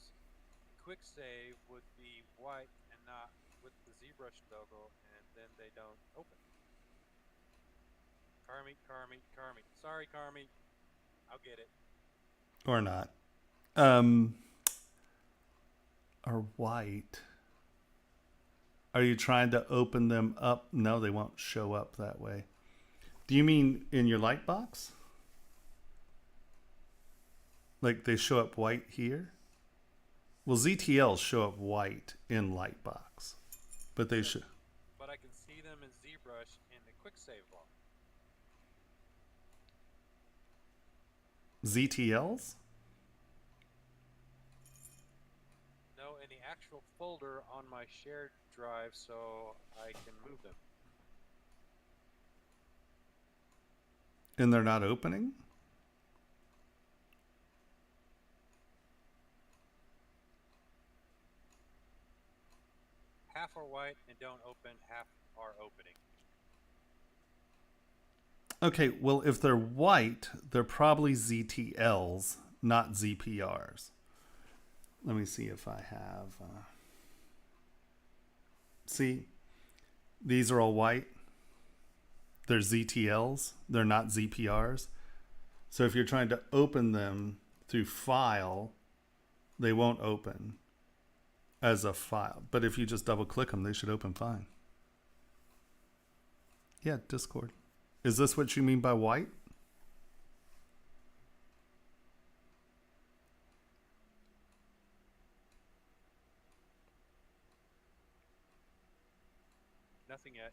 S3: quick save would be white and not with the ZBrush logo, and then they don't open? Carmeet. Sorry, Carmeet. I'll get it.
S5: Or not. Are white. Are you trying to open them up? No, they won't show up that way. Do you mean in your Lightbox? Like they show up white here? Well, ZTLs show up white in Lightbox, but they should.
S3: But I can see them in ZBrush in the quick save bar.
S5: ZTLs?
S3: No, in the actual folder on my shared drive, so I can move them.
S5: And they're not opening?
S3: Half are white and don't open, half are opening.
S5: Okay, well, if they're white, they're probably ZTLs, not ZPRs. Let me see if I have... See, these are all white. They're ZTLs. They're not ZPRs. So if you're trying to open them through file, they won't open as a file. But if you just double click them, they should open fine. Yeah, Discord. Is this what you mean by white?
S3: Nothing yet.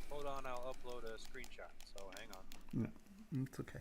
S3: Hold on, I'll upload a screenshot, so hang on.
S5: No, it's okay.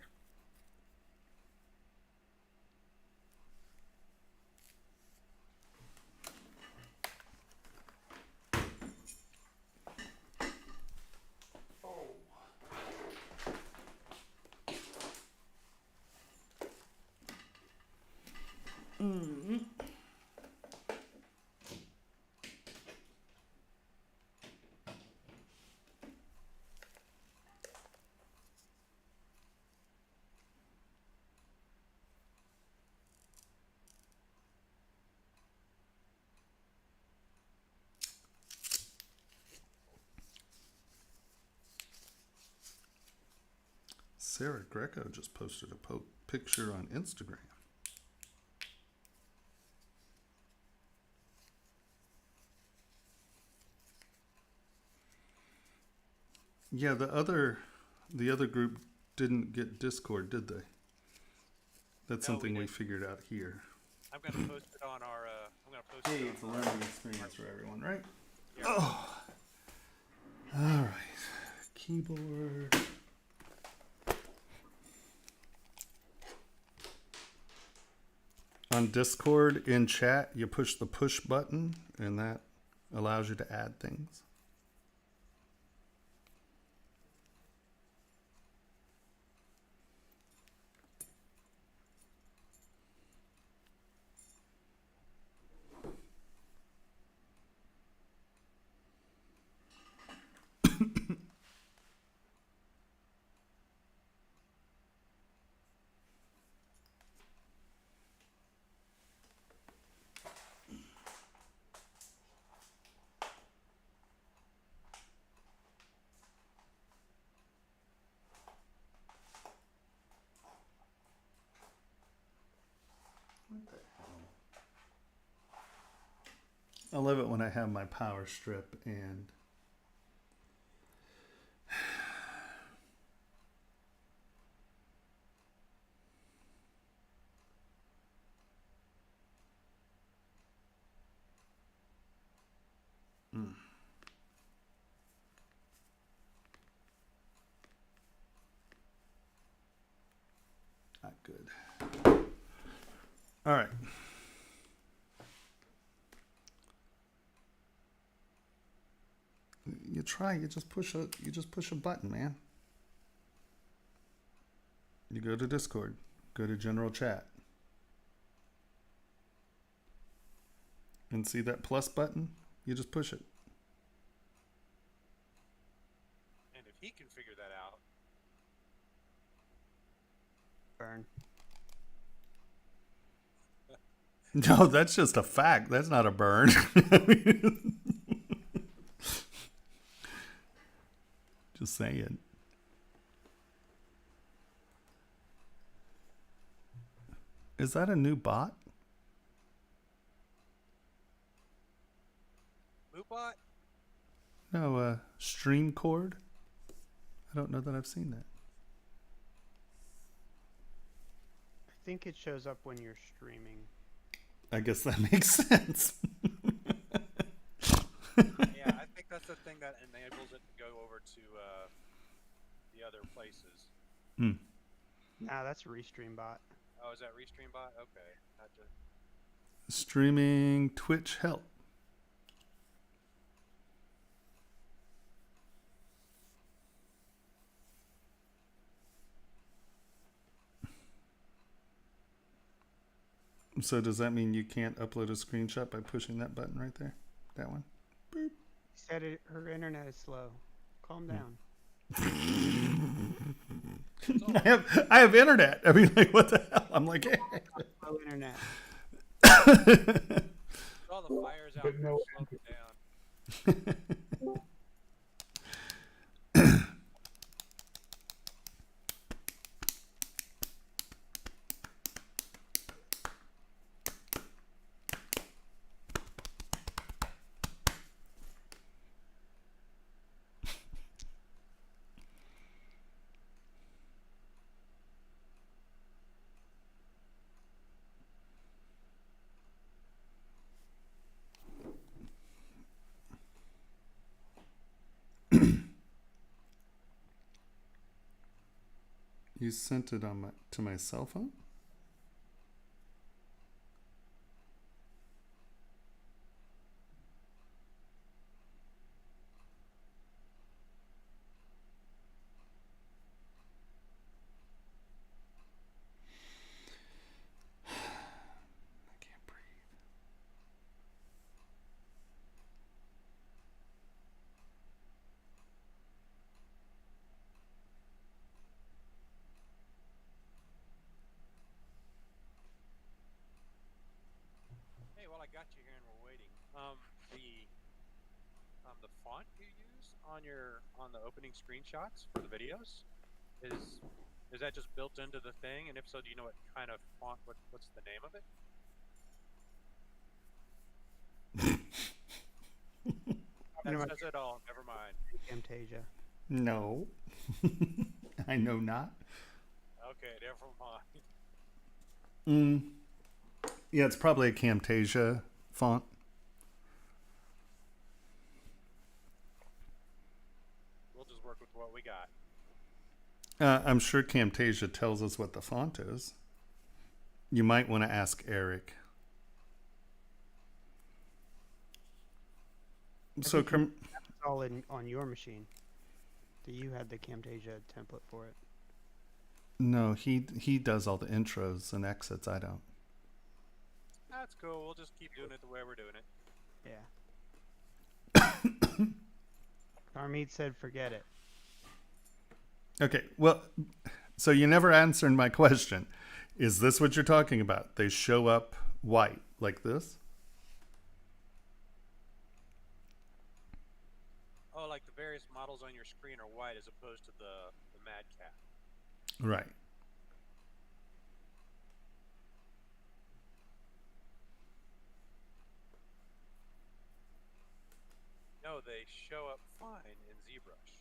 S5: Sarah Greco just posted a picture on Instagram. Yeah, the other group didn't get Discord, did they? That's something we figured out here.
S3: I'm gonna post it on our. I'm gonna post
S5: Hey,
S3: it.
S5: it's a learning experience for everyone, right?
S3: Yeah.
S5: Oh, all right. Keyboard. On Discord in chat, you push the push button, and that allows you to add things. I love it when I have my power strip and not good. All right. You try. You just push a button, man. You go to Discord. Go to general chat. And see that plus button? You just push it.
S3: And if he can figure that out,
S2: Burn.
S5: No, that's just a fact. That's not a burn. Just saying. Is that a new bot?
S3: Moobot?
S5: No, stream cord. I don't know that I've seen that.
S2: I think it shows up when you're streaming.
S5: I guess that makes sense.
S3: Yeah, I think that's the thing that enables it to go over to the other places.
S2: Ah, that's a Restream bot.
S3: Oh, is that Restream bot? Okay. Gotcha.
S5: Streaming Twitch help. So does that mean you can't upload a screenshot by pushing that button right there? That one? Boop.
S2: She said her internet is slow. Calm down.
S5: I have internet. I mean, like, what the hell? I'm like, hey.
S2: Slow internet.
S3: All the fires out there,
S1: no
S3: slow it down.
S5: You sent it on to my cell phone? I can't breathe.
S3: Hey, well, I got you here and we're waiting. The font you use on the opening screenshots for the videos is that just built into the thing? And if so, do you know what kind of font? What's the name of it? That says it all. Never mind.
S2: Camtasia.
S5: No. I know not.
S3: Okay, never mind.
S5: Yeah, it's probably a Camtasia font.
S3: We'll just work with what we got.
S5: I'm sure Camtasia tells us what the font is. You might want to ask Eric. So,
S2: It's all on your machine. Do you had the Camtasia template for it?
S5: no, he does all the intros and exits. I don't.
S3: That's cool. We'll just keep doing it the way we're doing it.
S2: Yeah. Carmeet said forget it.
S5: Okay, well, so you never answered my question. Is this what you're talking about? They show up white like this?
S3: Oh, like the various models on your screen are white as opposed to the Mad Cat.
S5: Right.
S3: they show up fine in ZBrush.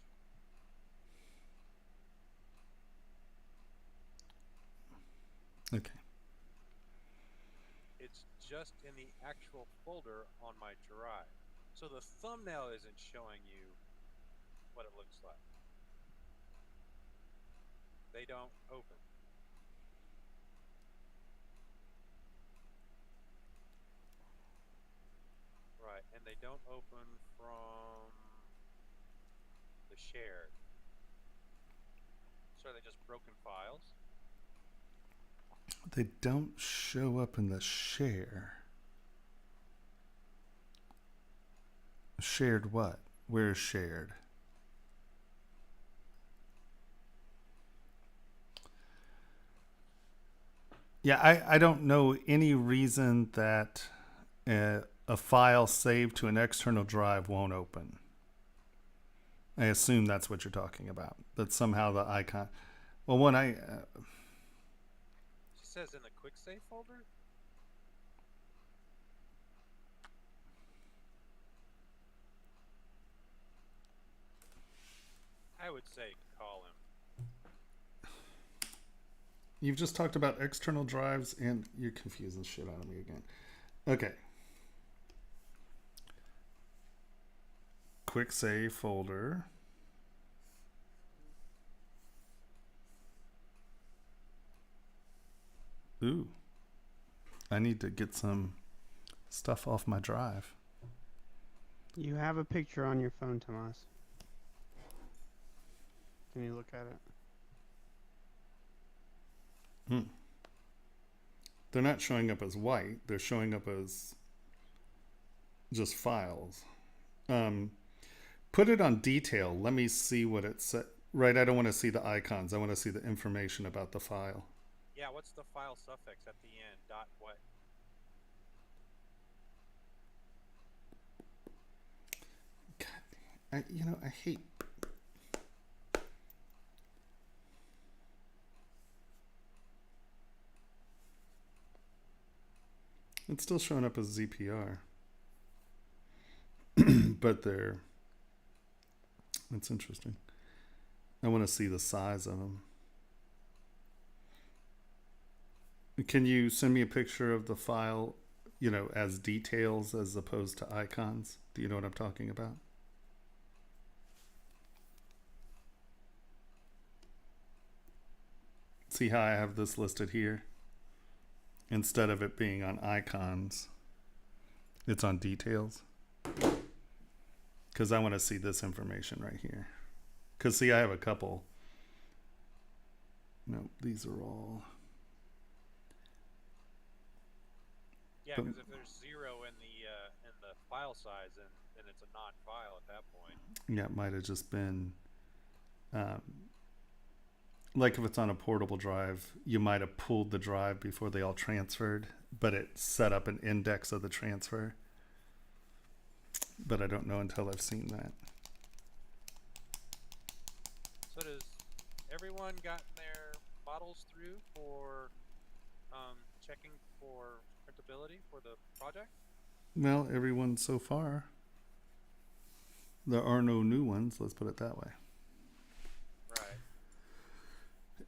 S5: Okay.
S3: It's just in the actual folder on my drive. So the thumbnail isn't showing you what it looks like. They don't open. Right, and they don't open from the shared. So are they just broken files?
S5: They don't show up in the share. Shared what? Where's shared? Yeah, I don't know any reason that a file saved to an external drive won't open. I assume that's what you're talking about. That somehow the icon. Well, when I.
S3: It says in the quick save folder? I would say call him.
S5: You've just talked about external drives and you're confusing the shit out of me again. Okay. Quick save folder. Ooh. I need to get some stuff off my drive.
S2: You have a picture on your phone, Tomas. Can you look at it?
S5: They're not showing up as white. They're showing up as just files. Put it on detail. Let me see what it said. Right, I don't want to see the icons. I want to see the information about the file.
S3: Yeah, what's the file suffix at the end? Dot what?
S5: God, I hate. It's still showing up as ZPR. But it's interesting. I want to see the size of them. Can you send me a picture of the file, as details as opposed to icons? Do you know what I'm talking about? See how I have this listed here? Instead of it being on icons, it's on details. Because I want to see this information right here. Because, see, I have a couple. No, these are all.
S3: Yeah, because if there's 0 in the file size, then it's a non-file at that point.
S5: Yeah, it might have just been. Like if it's on a portable drive, you might have pulled the drive before they all transferred, but it set up an index of the transfer. But I don't know until I've seen that.
S3: So does everyone gotten their models through for checking for printability for the project?
S5: Well, everyone so far. There are no new ones, let's put it that way.
S3: Right.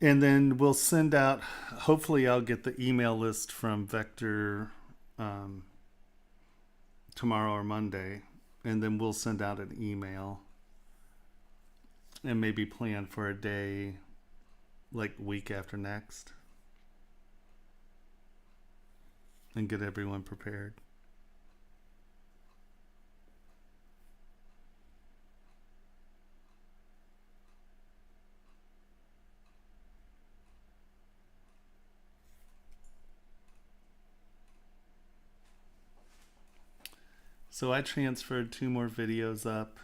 S5: And then we'll send out, hopefully I'll get the email list from Vector tomorrow or Monday, and then we'll send out an email and maybe plan for a day like week after next and get everyone prepared. So I transferred 2 more videos up,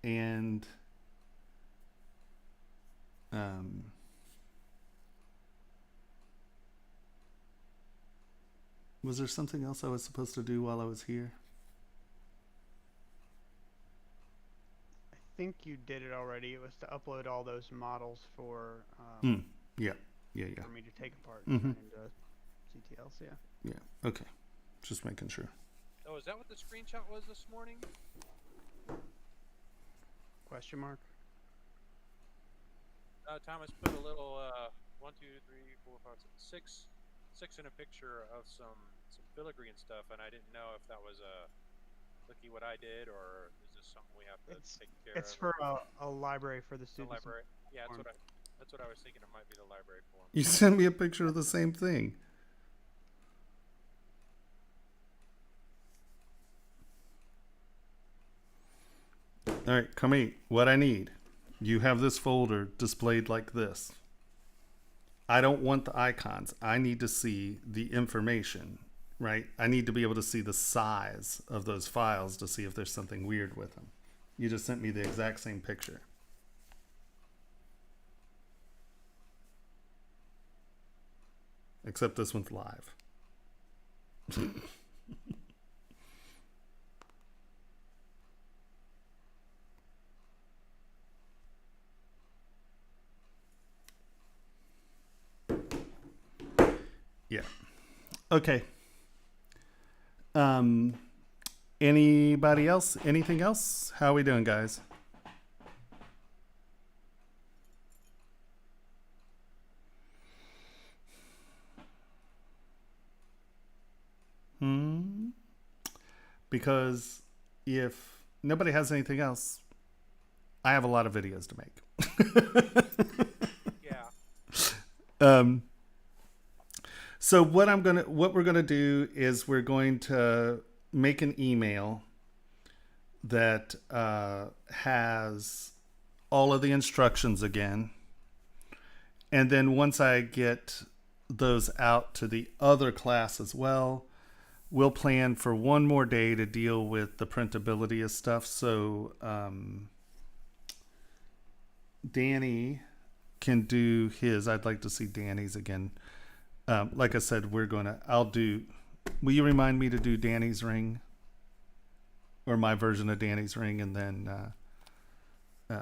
S5: and was there something else I was supposed to do while I was here?
S2: I think you did it already. It was to upload all those models for
S5: Yeah.
S2: for me to take apart and turn into CTLs.
S5: Yeah. Okay. Just making sure.
S3: Oh, is that what the screenshot was this morning?
S2: Question mark.
S3: Thomas put a little 1, 2, 3, 4, 5, 6, 6 in a picture of some filigree and stuff, and I didn't know if that was a looky what I did, or is this something we have to take care of?
S2: It's for a library for the students.
S3: The library. Yeah, that's what I was thinking. It might be the library form.
S5: You sent me a picture of the same thing. All right, Kami, what I need. You have this folder displayed like this. I don't want the icons. I need to see the information, right? I need to be able to see the size of those files to see if there's something weird with them. You just sent me the exact same picture. Except this one's live. Yeah. Okay. Anybody else? Anything else? How are we doing, guys? Because if nobody has anything else, I have a lot of videos to make.
S3: Yeah.
S5: So what we're gonna do is we're going to make an email that has all of the instructions again, and then once I get those out to the other class as well, we'll plan for one more day to deal with the printability of stuff. So Danny can do his. I'd like to see Danny's again. Like I said, will you remind me to do Danny's ring? Or my version of Danny's ring, and then
S3: All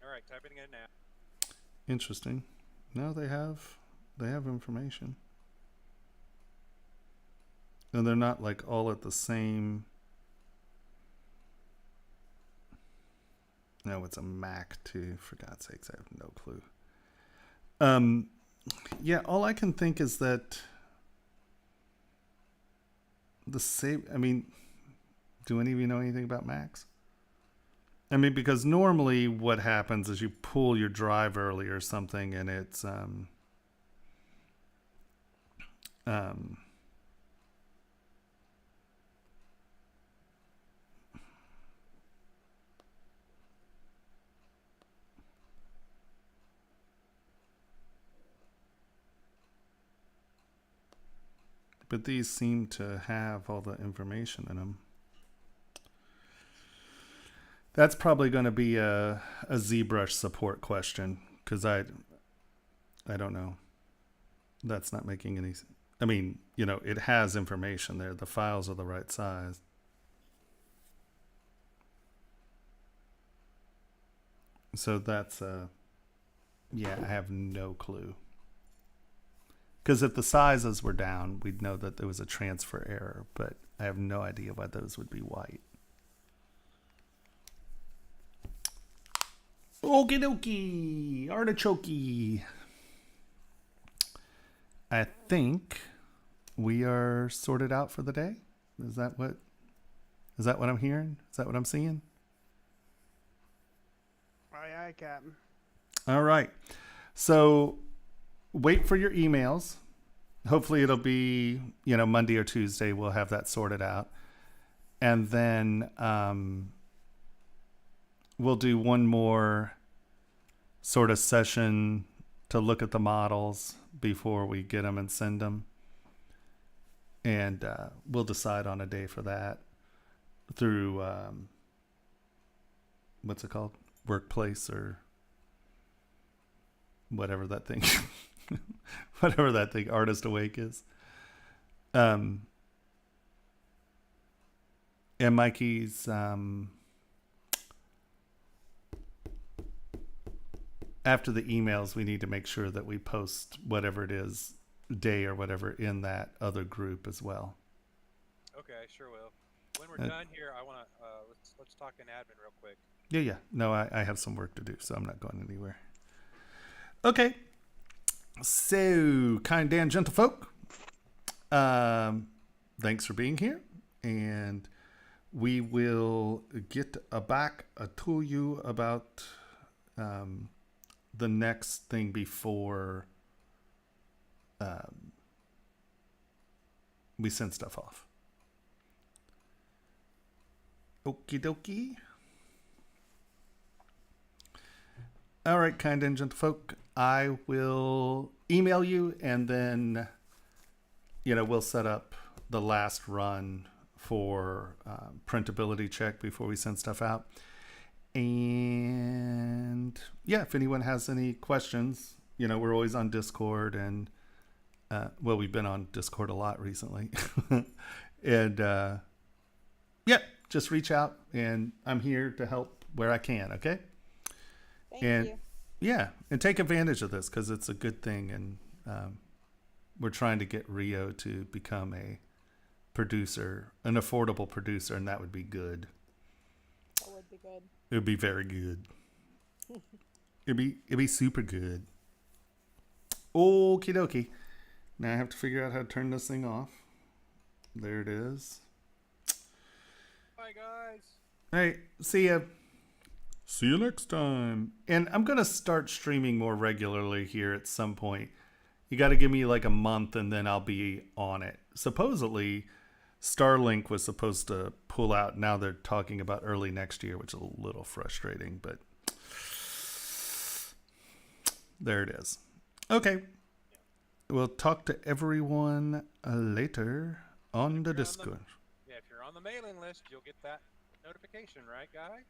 S3: right, typing it in now.
S5: Interesting. No, they have information. And they're not like all at the same. No, it's a Mac too. For God's sakes, I have no clue. Yeah, all I can think is that I mean, do any of you know anything about Macs? I mean, because normally what happens is you pull your drive early or something, and it's but these seem to have all the information in them. That's probably going to be a ZBrush support question, because I don't know. That's not making any. I mean, you know, it has information there. The files are the right size. So that's yeah, I have no clue. Because if the sizes were down, we'd know that there was a transfer error, but I have no idea why those would be white. Okie dokie, artichoke. I think we are sorted out for the day. Is that what I'm hearing? Is that what I'm seeing?
S2: Aye, aye, Captain.
S5: All right. So wait for your emails. Hopefully it'll be, Monday or Tuesday. We'll have that sorted out. And then we'll do one more sort of session to look at the models before we get them and send them. And we'll decide on a day for that through, what's it called? Workplace or whatever that thing Artist Awake is. And after the emails, we need to make sure that we post whatever it is, day or whatever, in that other group as well.
S3: Okay, I sure will. When we're done here, I want to let's talk in admin real quick.
S5: Yeah. No, I have some work to do, so I'm not going anywhere. Okay. So, kind Dan gentlefolk, thanks for being here, and we will get back to you about the next thing before we send stuff off. Okie dokie. All right, kind and gentlefolk, I will email you, and then, we'll set up the last run for printability check before we send stuff out. And yeah, if anyone has any questions, we're always on Discord, and we've been on Discord a lot recently. And just reach out, and I'm here to help where I can. Okay.
S6: Thank you.
S5: Yeah, and take advantage of this because it's a good thing, and we're trying to get Rio to become a producer, an affordable producer, and that would be good.
S6: That would be good.
S5: It would be very good. It'd be super good. Okie dokie. Now I have to figure out how to turn this thing off. There it is.
S3: Bye, guys.
S5: All right, see ya. See you next time. And I'm going to start streaming more regularly here at some point. You got to give me like a month, and then I'll be on it. Supposedly, Starlink was supposed to pull out. Now they're talking about early next year, which is a little frustrating, but there it is. Okay. We'll talk to everyone later on the Discord.
S3: If you're on the mailing list, you'll get that notification, right, guy?